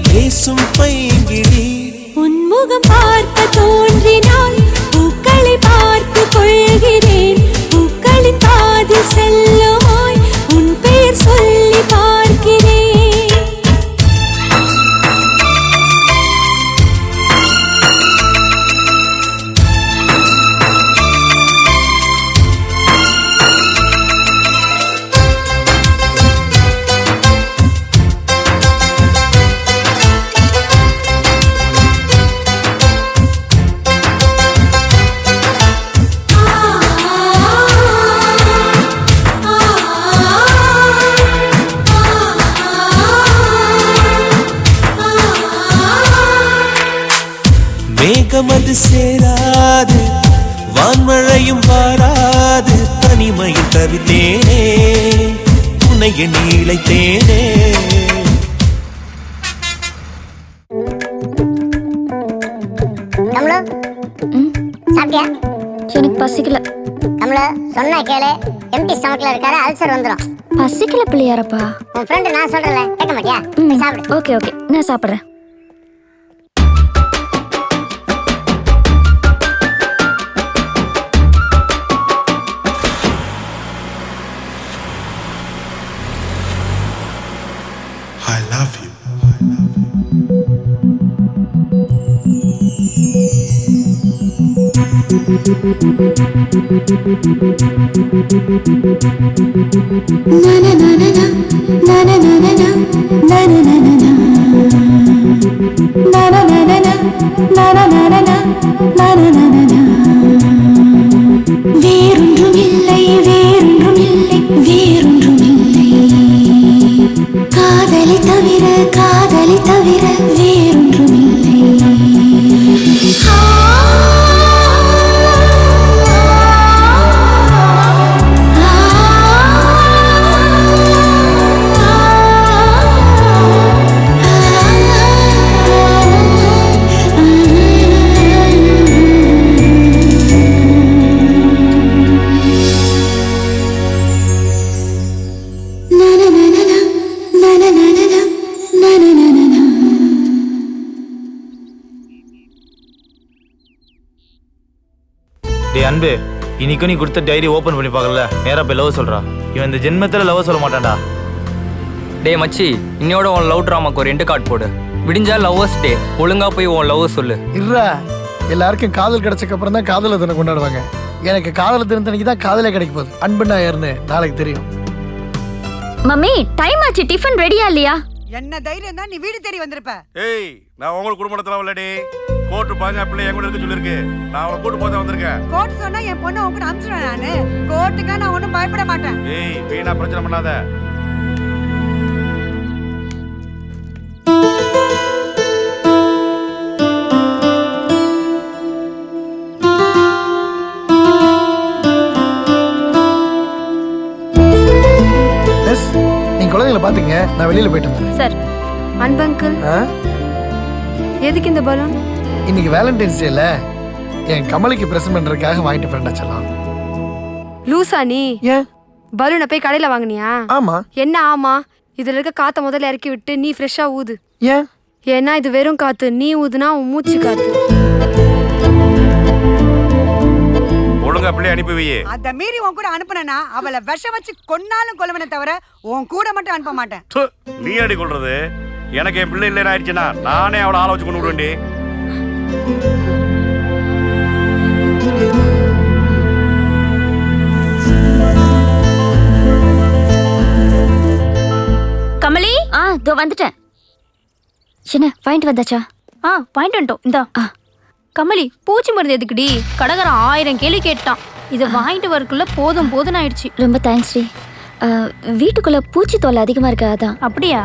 பேசும் பைங்கிளி. உன்முகம் பார்க்க தோன்றினால் பூக்களை பார்த்து கொள்கிறேன். பூக்களின் காதில் செல்லுமாய் உன் பெயர் சொல்லி பார்க்கிறேன். மேகமது சேராது, வான்மழையும் வாராது, தனி தனிமையில் தவித்தேனே உன்னை எண்ணி இழைத்தேனே. கமலு சாப்பிட்டியா? எனக்கு பசிக்கல. கமலு சொன்னா கேளு, எம்டி ஸ்டமக்ல இருக்காரு, அல்சர் வந்துடும். பசிக்கல பிள்ளையாரப்பா. உன் ஃப்ரெண்டு நான் சொல்றேன்ல, கேட்க மாட்டியா? போய் சாப்பிடு. ஓகே ஓகே, நான் சாப்பிட்றேன். I love you. வேறொன்றுமில்லை வேறொன்றுமில்லை வேறொன்றுமில்லை காதலை தவிர காதலை தவிர வேறொன்றுமில்லை. டேய் அன்பு, இன்னைக்கும் நீ கொடுத்த டைரி ஓப்பன் பண்ணி பார்க்கல, நேரா போய் லவ் சொல்றா. இவன் இந்த ஜென்மத்தில் லவ் சொல்ல மாட்டான்டா. டேய் மச்சி, இன்னையோட உன் லவ் ட்ராமாக்கு ஒரு எண்டு கார்டு போடு. விடிஞ்சா லவ்வர்ஸ் டே, ஒழுங்கா போய் உன் லவ் சொல்லு. இருடா, எல்லாருக்கும் காதல் கிடைச்சக்கு அப்புறம் தான் காதலை தினம் கொண்டாடுவாங்க. எனக்கு காதலை தினத்தன்னைக்கு தான் காதலே கிடைக்க போகுது. அன்புனா யாருன்னு நாளைக்கு தெரியும். மம்மி டைம் ஆச்சு, டிஃபன் ரெடியா இல்லையா? என்ன தைரியம் தான் நீ வீடு தேடி வந்திருப்ப? ஏய், நான் உங்க குடும்பத்துல வரலடி. கோர்ட் பாஞ்சா பிள்ளை என் கூட இருக்க சொல்லிருக்கு. நான் அவளை கூட்டு போத வந்திருக்கேன். கோர்ட் சொன்னா என் பொண்ணு உன் கூட அனுப்பிச்சிடுவேன் நானு. கோர்ட்டுக்கு நான் ஒன்றும் பயப்பட மாட்டேன். ஏய், வீணா பிரச்சனை பண்ணாத. நீங்க குழந்தைகளை பாத்தீங்க, நான் வெளியில போயிட்டு வந்தேன். சார், அன்பங்கிள் எதுக்கு இந்த பலூன்? இன்னைக்கு வேலண்டைன்ஸ் டேல என் கமலிக்கு பிரசன்ட் பண்றதுக்காக வாங்கிட்டு ஃப்ரெண்டா சொல்லலாம். லூசா நீ? ஏன் பலூனை போய் கடையில வாங்குனியா? ஆமா. என்ன ஆமா? இதுல இருக்க காத்த முதல்ல இறக்கி விட்டு நீ ஃப்ரெஷ்ஷா ஊது. ஏன்? ஏன்னா இது வெறும் காத்து, நீ ஊதுனா உன் மூச்சு காத்து. ஒழுங்கா பிள்ளை அனுப்பி வை. அத மீறி உன் கூட அனுப்புனா அவளை விஷம் வச்சு கொன்னாலும் கொல்லுவனே தவிர உன் கூட மட்டும் அனுப்ப மாட்டேன். நீ அடி கொள்றது. எனக்கு என் பிள்ளை இல்லைன்னு ஆயிடுச்சுன்னா நானே அவளை ஆள வச்சு கொண்டு விடுவேண்டி. கமலி, இதோ வந்துட்டேன். என்ன பாயிண்ட் வந்தாச்சா? பாயிண்ட் வந்துட்டோம். இந்தா கமலி, பூச்சி மருந்து எதுக்குடி? கடகரம் 1000 கேள்வி கேட்டான். இதை வாங்கிட்டு வரக்குள்ள போதும் போதும் ஆயிடுச்சு. ரொம்ப தேங்க்ஸ் டி. வீட்டுக்குள்ள பூச்சி தொல்லை அதிகமா இருக்கா, அதான். அப்படியா?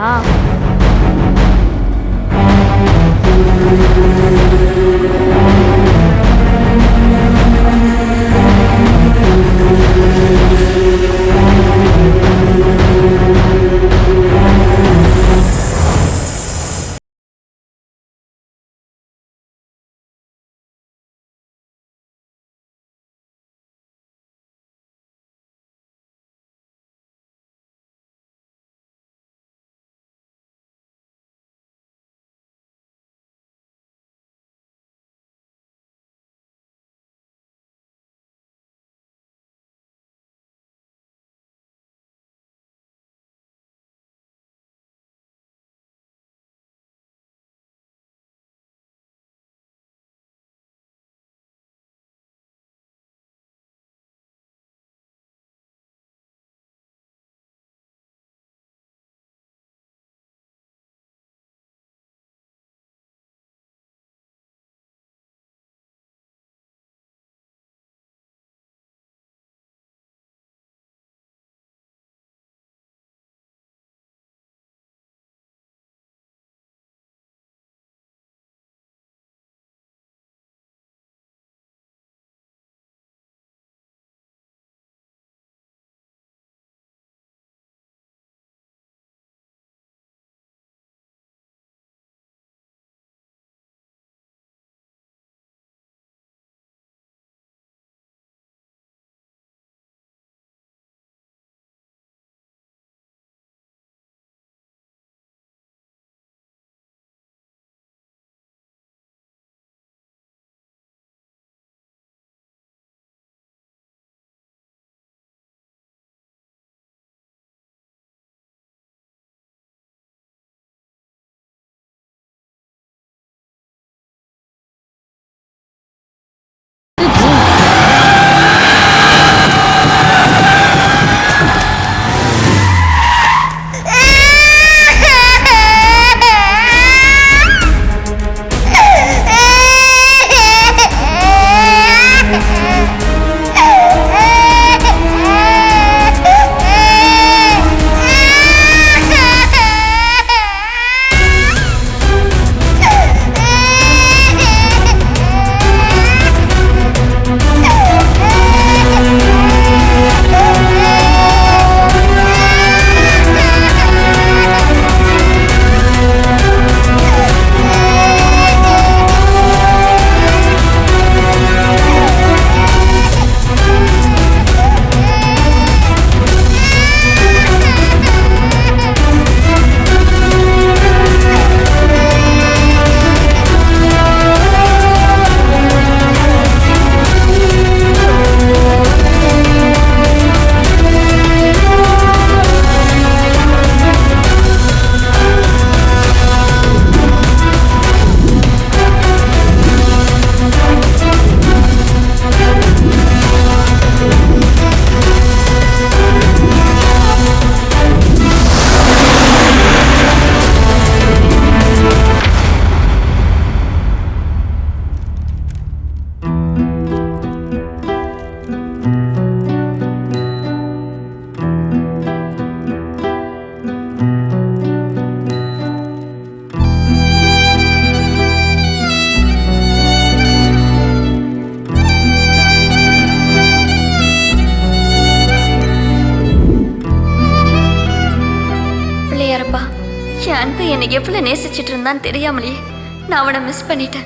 என்னை எவ்வளவு நேசிச்சிட்டு இருந்தான்னு தெரியாமலேயே நான் அவனை மிஸ் பண்ணிட்டேன்.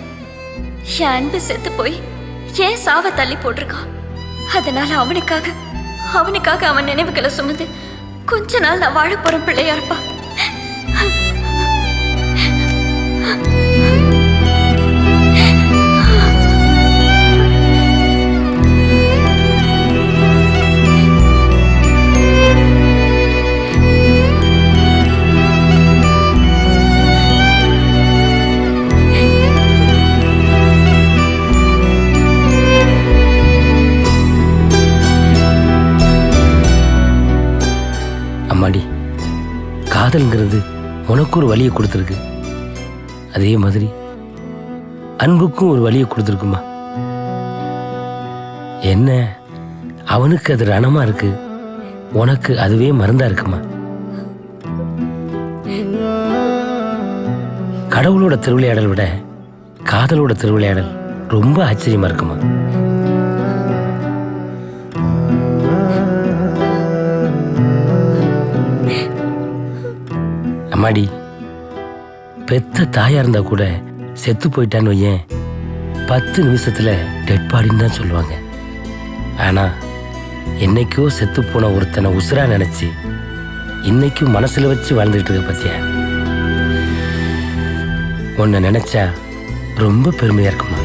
என் அன்பு செத்து போய் ஏன் சாவ தள்ளி போட்டிருக்கான். அதனால அவனுக்காக அவன் நினைவுகளை சுமந்து கொஞ்ச நாள் நான் வாழ போற பிள்ளையா இருப்பா. அம்மாடி, காதல்ங்கிறது உனக்கு ஒரு வலியை கொடுத்துருக்கு, அதே மாதிரி அன்புக்கும் ஒரு வலியை கொடுத்துருக்குமா. என்ன, அவனுக்கு அது ரணமா இருக்கு, உனக்கு அதுவே மருந்தா இருக்குமா. கடவுளோட திருவிளையாடல் விட காதலோட திருவிளையாடல் ரொம்ப ஆச்சரியமா இருக்குமா. அம்மாடி, பெத்த தாயா இருந்தா கூட செத்து போயிட்டான்னு வையேன் 10 நிமிஷத்துல டெட் பாடின்னு தான் சொல்லுவாங்க. ஆனா என்னைக்கோ செத்து போன ஒருத்தனை உசுரா நினைச்சு இன்னைக்கும் மனசுல வச்சு வாழ்ந்துட்டு இருக்க பத்தியா. உன்னை நினைச்சா ரொம்ப பெருமையா இருக்குமா.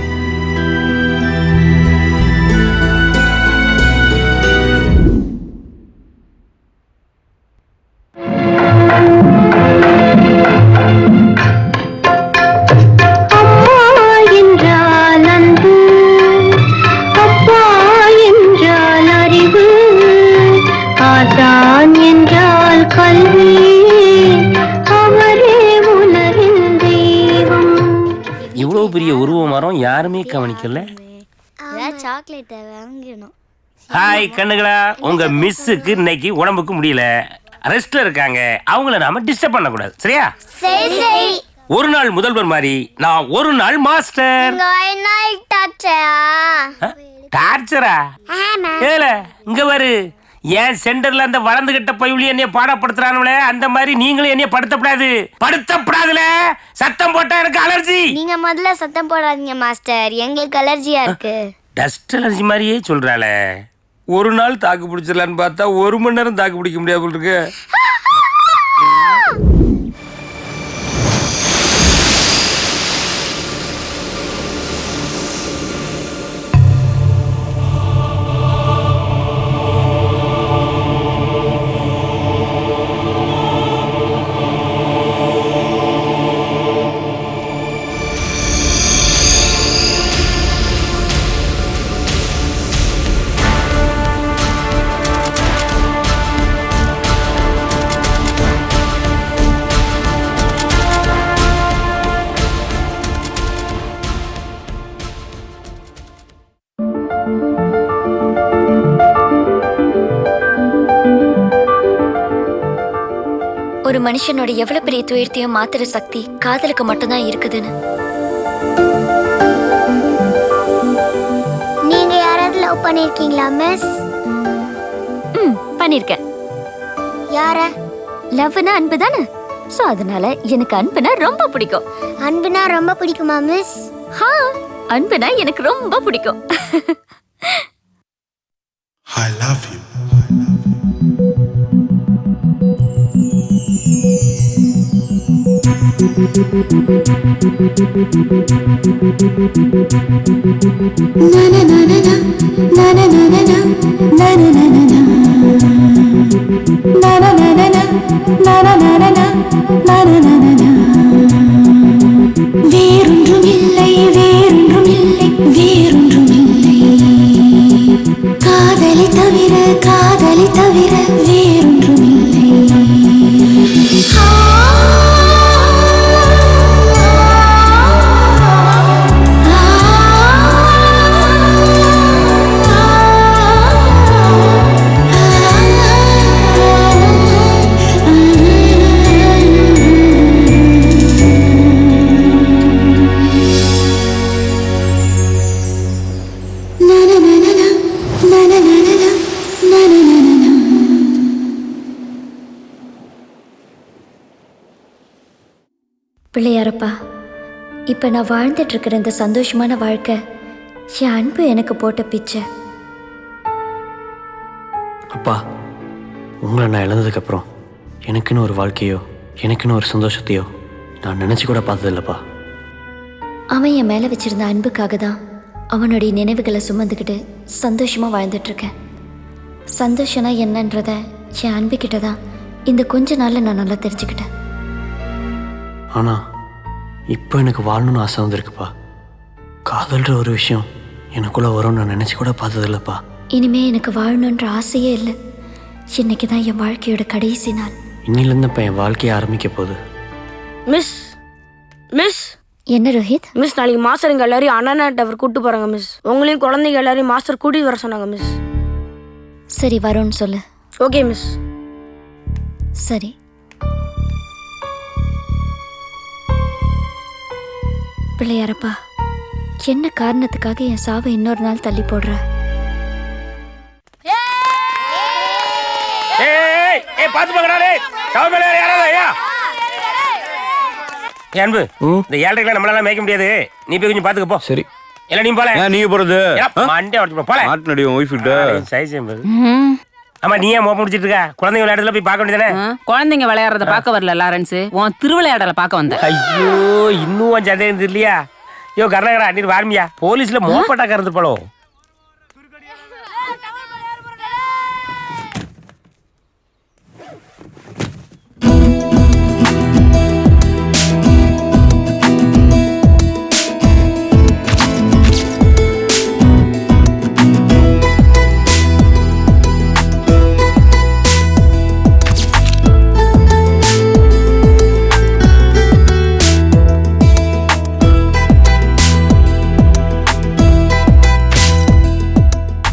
இவ்வளவு பெரிய உருவ மரம் யாருமே கவனிக்கல. சாக்லேட் வாங்கணும். ஹாய் கண்ணுகளா, உங்க மிஸ்ஸுக்கு இன்னைக்கு உடம்புக்கு முடியல, ரெஸ்ட்ல இருக்காங்க. அவங்கள நாம டிஸ்டர்ப் பண்ண கூடாது, சரியா? சரி. ஒரு நாள் முதல்வர் மாதிரி நான் ஒரு நாள் மாஸ்டர். டார்ச்சரா? ஏல இங்க வரு. ஏன் சென்டர்ல அந்த வளர்ந்துகிட்ட பையுளி என்னைய பாடப்படுத்துறானுல, அந்த மாதிரி நீங்களும் என்னைய படுத்தப்படாதுல. சத்தம் போட்டா எனக்கு அலர்ஜி. நீங்க முதல்ல சத்தம் போடாதீங்க மாஸ்டர், எங்களுக்கு அலர்ஜியா இருக்கு. டஸ்ட் அலர்ஜி மாதிரியே சொல்றாள. ஒரு நாள் தாக்கு பிடிச்சிடலான்னு பார்த்தா 1 மணி நேரம் தாக்கு பிடிக்க முடியாது இருக்கு. ஒரு மனுஷனோட எவ்வளவு பெரிய துயரத்தையும் மாத்துற சக்தி காதலுக்கு மட்டும்தான் இருக்குதுன்னு. நீங்க யாராவது லவ் பண்ணிருக்கீங்களா மிஸ்? பண்ணிருக்கேன். யார? லவ்னா அன்பு தானே, சோ அதனால எனக்கு அன்புனா ரொம்ப பிடிக்கும். அன்புனா ரொம்ப பிடிக்குமா மிஸ்? அன்புனா எனக்கு ரொம்ப பிடிக்கும். I love you. வேறொன்றுமில்லை வேறொன்றுமில்லை வேறொன்றுமில்லை காதலை தவிர வேறொன்றுமில்லை. பிள்ளையாரப்பா, இப்போ நான் வாழ்ந்துட்டு இருக்கிற இந்த சந்தோஷமான வாழ்க்கை என் அன்பு எனக்கு போட்ட பிச்சை. அப்பா, உங்களை நான் இழந்ததுக்கப்புறம் எனக்குன்னு ஒரு வாழ்க்கையோ எனக்குன்னு ஒரு சந்தோஷத்தையோ நான் நினச்சி கூட பார்த்ததில்லப்பா. அவன் என் மேலே வச்சிருந்த அன்புக்காக தான் அவனுடைய நினைவுகளை சுமந்துக்கிட்டு சந்தோஷமாக வாழ்ந்துட்டுருக்கேன். சந்தோஷம்னா என்னன்றத என் அன்புக்கிட்ட தான் இந்த கொஞ்ச நாளில் நான் நல்லா தெரிஞ்சுக்கிட்டேன். ஆனால் இப்போ எனக்கு வாழணும்னு ஆசை வந்திருக்குப்பா. காதல்ன்ற ஒரு விஷயம் எனக்குள்ளே வரும்னு நான் நினச்சி கூட பார்த்ததில்லப்பா. இனிமே எனக்கு வாழணுன்ற ஆசையே இல்லை. இன்னைக்கு தான் என் வாழ்க்கையோட கடைசி நாள். இன்னிலேருந்து இப்போ என் வாழ்க்கையை ஆரம்பிக்க போகுது. மிஸ் மிஸ் என்ன ரோஹித்? மிஸ், நாளைக்கு மாஸ்டர் எங்கள் எல்லாரையும் அண்ணா டவர் கூப்பிட்டு போகிறாங்க மிஸ். உங்களையும் குழந்தைங்க எல்லாரையும் மாஸ்டர் கூட்டிகிட்டு வர சொன்னாங்க மிஸ். சரி, வரும்னு சொல்லு. Okay miss. சரி. பிள்ளையாரப்பா, என்ன காரணத்துக்காக என் சாவை இன்னொரு நாள் தள்ளி போடுற? பாத்து பாக்கறானே கவர்மெண்ட் யாராவது ஐயா அன்பு, இந்த ஏழ்ரைகளை நம்மளால மேய்க்க முடியாது. நீ போய் கொஞ்சம் பாத்துக்க போ. சரி. இல்ல நீ போல. நீங்க போறது மண்டே உடைச்சு போல. மாட்டு நடி ஒய்ஃப் கிட்ட சைஸ் என்பது. ஆமா, நீ ஏன் மோப்ப முடிச்சிட்டு இருக்க? குழந்தைங்க விளையாடுறதுல போய் பார்க்க வேண்டியதானே? குழந்தைங்க விளையாடுறத பார்க்க வரல லாரன்ஸ், உன் திருவிளையாடல பார்க்க வந்தேன். ஐயோ, இன்னும் சந்தேகம் தெரியலையா? யோ கர்நாடகா, நீர் வார்மியா போலீஸ்ல மோப்பட்டா கறந்து போலோ.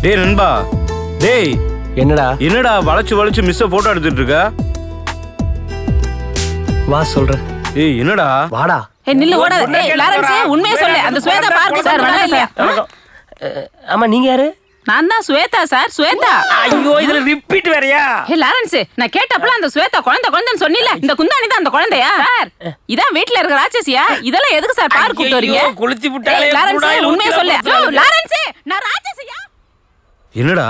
டேய் நண்பா, டேய் என்னடா வளைச்சு மிஸ் போட்டோ எடுத்துட்டு இருக்க? வா சொல்றேன். ஏய் என்னடா? வாடா. நில்லு, ஓடாத. டேய் லாரன்ஸ், உண்மையை சொல்லு. அந்த ஸ்வேதா பார்க்க சார் நல்லா இல்லையா? ஆமா, நீங்க யாரு? நான் தான் ஸ்வேதா சார், ஸ்வேதா. ஐயோ, இதுல ரிப்பீட் வேறயா? ஏ லாரன்ஸ், நான் கேட்டப்பல அந்த ஸ்வேதா குழந்தைன்னு சொன்னில, இந்த குந்தாணி தான் அந்த குழந்தையா? சார், இதான் வீட்ல இருக்க ராட்சசியா? இதெல்லாம் எதுக்கு சார் பார்க்க கூட்டி வரீங்க? குளிச்சு விட்டாலே. லாரன்ஸ், உண்மையை சொல்லு. லாரன்ஸ், நான் ராட்சசியா? என்னடா?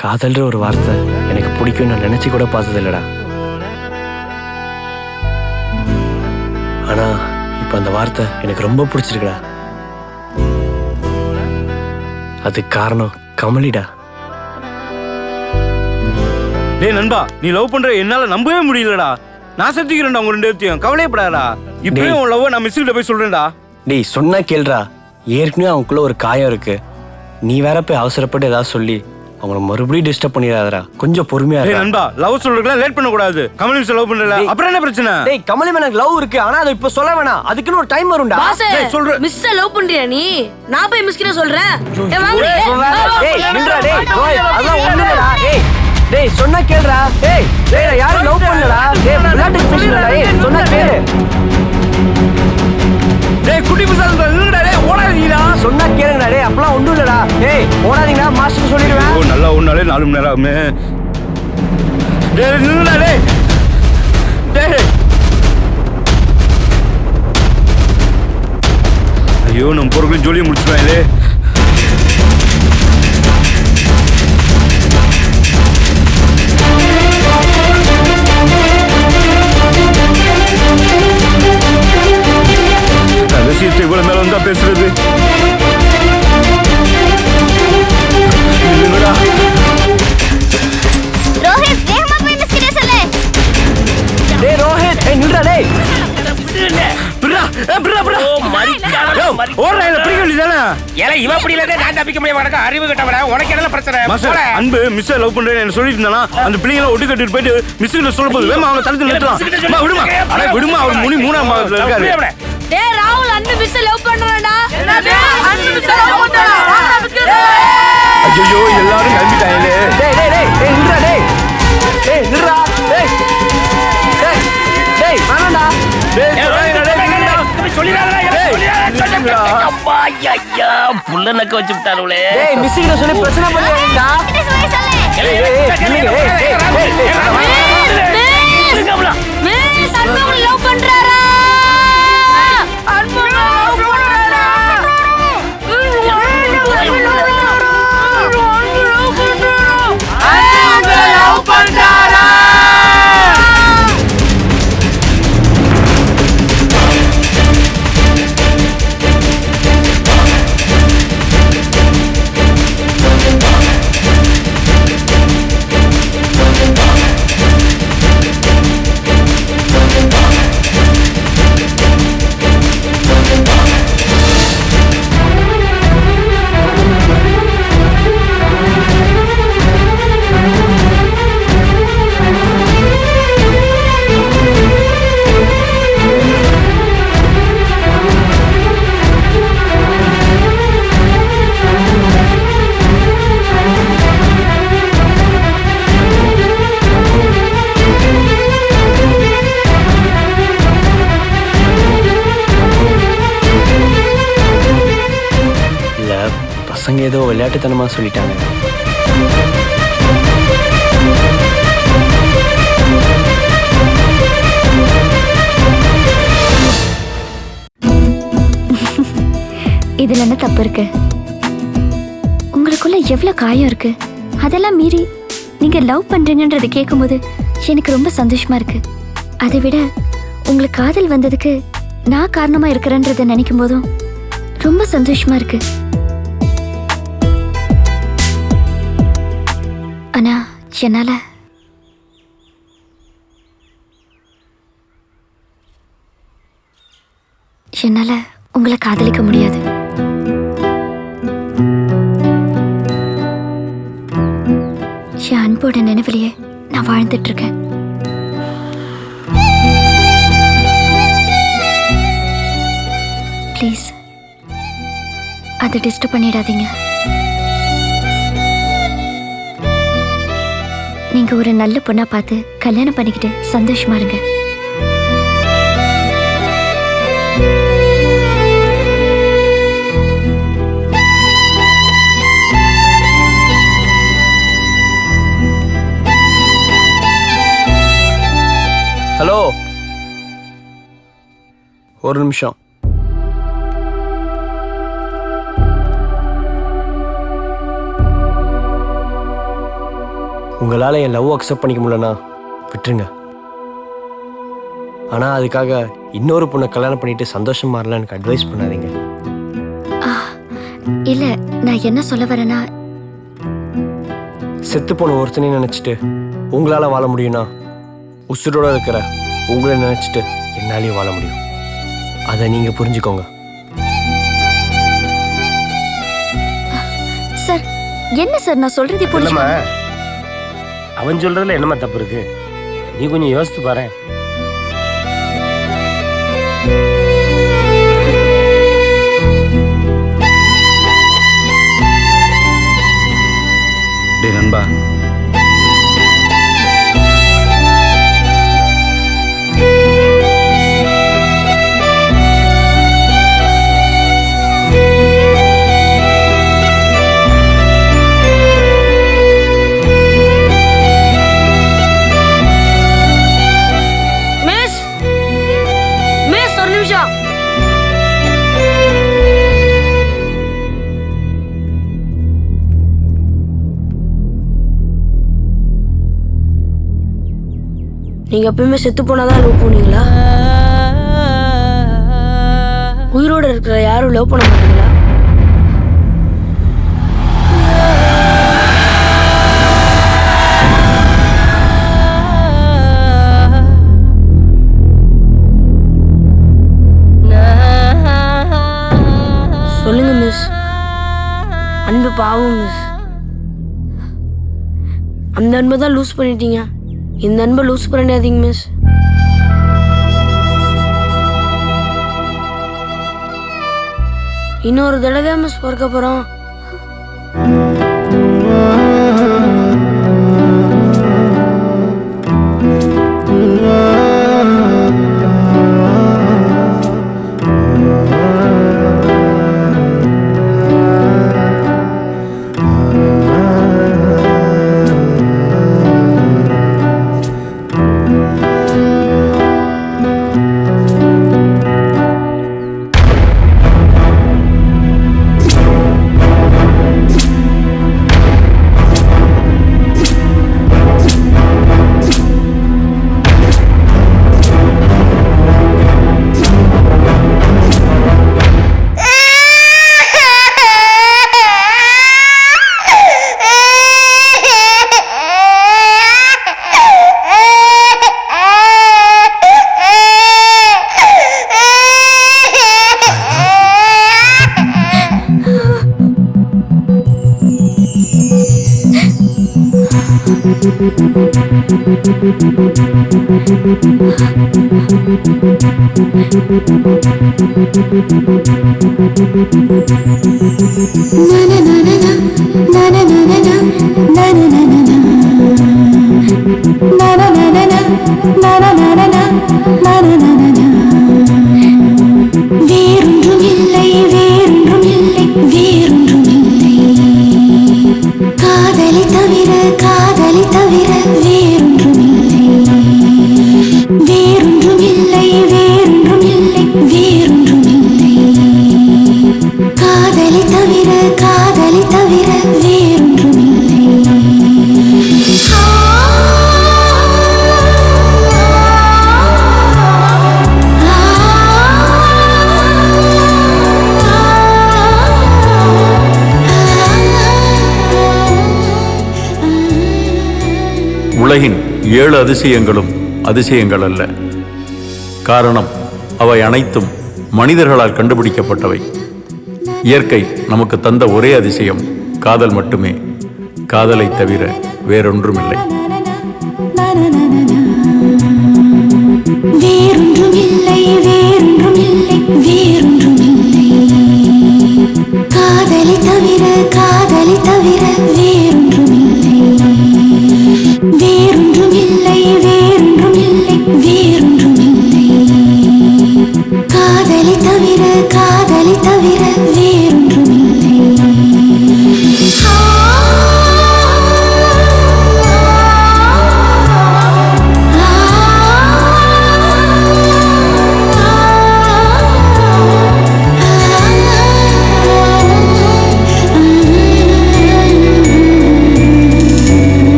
காதல்ன்ற ஒரு வார்த்தை எனக்கு பிடிக்கும் நான் நினைச்சு கூட பார்த்தது இல்லடா. ஆனா இப்ப அந்த வார்த்தை எனக்கு ரொம்ப பிடிச்சிருக்குடா. அதுக்கு காரணம் கமலிடா. டேய் நண்பா, நீ லவ் பண்ற என்னால நம்பவே முடியலடா. நான் செத்துக்கிறேன்டா உங்க ரெண்டு பேர்த்தையும். கவலையப்படாதடா. இப்பயும் உன் லவ் நான் மிஸ் கிட்ட போய் சொல்றேன்டா. டேய் சொன்னா கேளுடா. ஏற்கனவே அவங்களுக்குள்ள ஒரு காயம் இருக்கு. நீ வேற போய் அவசரப்பட்டு ஏதாவது சொல்லி அவங்கள மறுபடியும் டிஸ்டர்ப் பண்ணிடாதடா. கொஞ்சம் பொறுமையா இரு. டேய் நண்பா, லவ் சொல்றதுக்குலாம் லேட் பண்ண கூடாது. கமலி மிஸ் லவ் பண்றல அப்புறம் என்ன பிரச்சனை? டேய் கமலி மேல எனக்கு லவ் இருக்கு, ஆனா அது இப்ப சொல்ல வேணாம். அதுக்குன்னு ஒரு டைம் வரும்டா. டேய் சொல்றேன். மிஸ் லவ் பண்றியா நீ? நான் போய் மிஸ் கிட்ட சொல்றேன். டேய் வாங்க. டேய் நில்றா. டேய் ரோய், அதெல்லாம் ஒண்ணுடா. டேய் சொன்னா கேளுடா. டேய் நான் யாரும் லவ் பண்ணலடா. டேய் விளையாட்டு பேசுறடா. டேய் சொன்னா கேளு. டேய் குட்டி பசங்க நில்லுடா. டேய் ஓடாதீங்கடா. சொன்னா கேளுடா. டேய் அப்பலாம் ஒண்ணும் இல்லடா. டேய் ஓடாதீங்கடா, மாஸ்டர் சொல்லிடுவேன். ஓ நல்லா ஒண்ணாலே 4 மணி நேரம் ஆகுமே. டேய் நில்லுடா. டேய் ஐயோ, நம்ம பொறுப்பு ஜோலியை முடிச்சுவாங்களே. ரசியத்தை இவ்வளவு மேல வந்தா பேசுறது. ரோஹித், வேகமா போய் மிஸ் கிட்ட சொல்லு. டேய் ரோஹித், நில்றா. டேய் அன்பு மிஸ் லவ் பண்றேன்னு சொல்லிட்டு இருந்தானா அந்த பிள்ளைங்களை ஒட்டு கட்டிட்டு போயிட்டு மிஸ் கிட்ட சொல்ல போது வேமா அவங்க தடுத்து நிறுத்தலாம். விடுமா, அட விடுமா, அவர் மூணாம் மாதத்துல இருக்காரு. டேய் ராகுல், அன்பு மிஸ் லவ் பண்றான்டா. என்னது? அன்பு மிஸ் லவ் பண்றானா? ஐயோ, எல்லாரும் கிளம்பிட்டாங்களே. டேய் நில்றா. டேய் நில்றா. டேய் வேணாம்டா. புள்ள நக்க வச்சு விட்டாருளே. டேய் மிஸ் கிட்ட சொல்லி பிரச்சனை பண்ணுவீங்கடா. மிஸ் அன்பு லவ் பண்றாரா? பசங்க ஏதோ விளையாட்டுத்தனமாக சொல்லிட்டாங்க. இதுல என்ன தப்பு இருக்கு? உங்களுக்குள்ள எவ்வளவு காயம் இருக்கு. அதெல்லாம் மீறி நீங்க லவ் பண்றீங்கன்றதை கேட்கும்போது எனக்கு ரொம்ப சந்தோஷமா இருக்கு. அதை விட உங்களுக்கு காதல் வந்ததுக்கு நான் காரணமா இருக்கிறேன்றதை நினைக்கும் போதும் ரொம்ப சந்தோஷமா இருக்கு. ஆனா என்னால உங்களை காதலிக்க முடியாது. என் அன்போட நினைவிலேயே நான் வாழ்ந்துட்டு இருக்கேன். ப்ளீஸ் அதை டிஸ்டர்ப் பண்ணிடாதீங்க. நீங்க ஒரு நல்ல பொண்ணா பார்த்து கல்யாணம் பண்ணிக்கிட்டு சந்தோஷமா இருங்க. ஹலோ, ஒரு நிமிஷம். உங்களால் என் லவ் அக்செப்ட் பண்ணிக்க முடியலன்னா விட்டுருங்க. ஆனால் அதுக்காக இன்னொரு பொண்ணை கல்யாணம் பண்ணிட்டு சந்தோஷமா இருக்கலாம் எனக்கு அட்வைஸ் பண்ணாதீங்க. இல்ல, நான் என்ன சொல்ல வரேன்னா, செத்து போன ஒருத்தனையும் நினச்சிட்டு உங்களால் வாழ முடியும்னா உசுரோட இருக்கிற உங்களை நினச்சிட்டு என்னாலையும் வாழ முடியும். அதை நீங்கள் புரிஞ்சுக்கோங்க. சார் என்ன சார் நான் சொல்றது புரியுமா? அவன் சொல்றதுல என்னமா தப்பு இருக்கு? நீ கொஞ்சம் யோசித்து பாரு. டேய் நண்பா, நீங்க எப்பயுமே செத்து போனாதான் லவ் பண்ணுவீங்களா? உயிரோட இருக்கிற யாரும் லவ் பண்ண மாட்டீங்களா? சொல்லுங்க மிஸ். அன்பு பாவம் மிஸ். அந்த அன்பை தான் லூஸ் பண்ணிட்டீங்க. இந்த அன்பை லூஸ் பண்ணிடாதீங்க மிஸ். இன்னொரு தடவை மிஸ் பிறக்க போறோம். வேறொன்றுமில்லை வேறொன்றுமில்லை வேறொன்றுமில்லை காதலை தவிர வேறொன்றுமில்லை. உலகின் 7 அதிசயங்களும் அதிசயங்கள் அல்ல. காரணம் அவை அனைத்தும் மனிதர்களால் கண்டுபிடிக்கப்பட்டவை. இயற்கை நமக்கு தந்த ஒரே அதிசயம் காதல் மட்டுமே. காதலை தவிர வேறொன்றுமில்லை. வேறொன்றுமில்லை.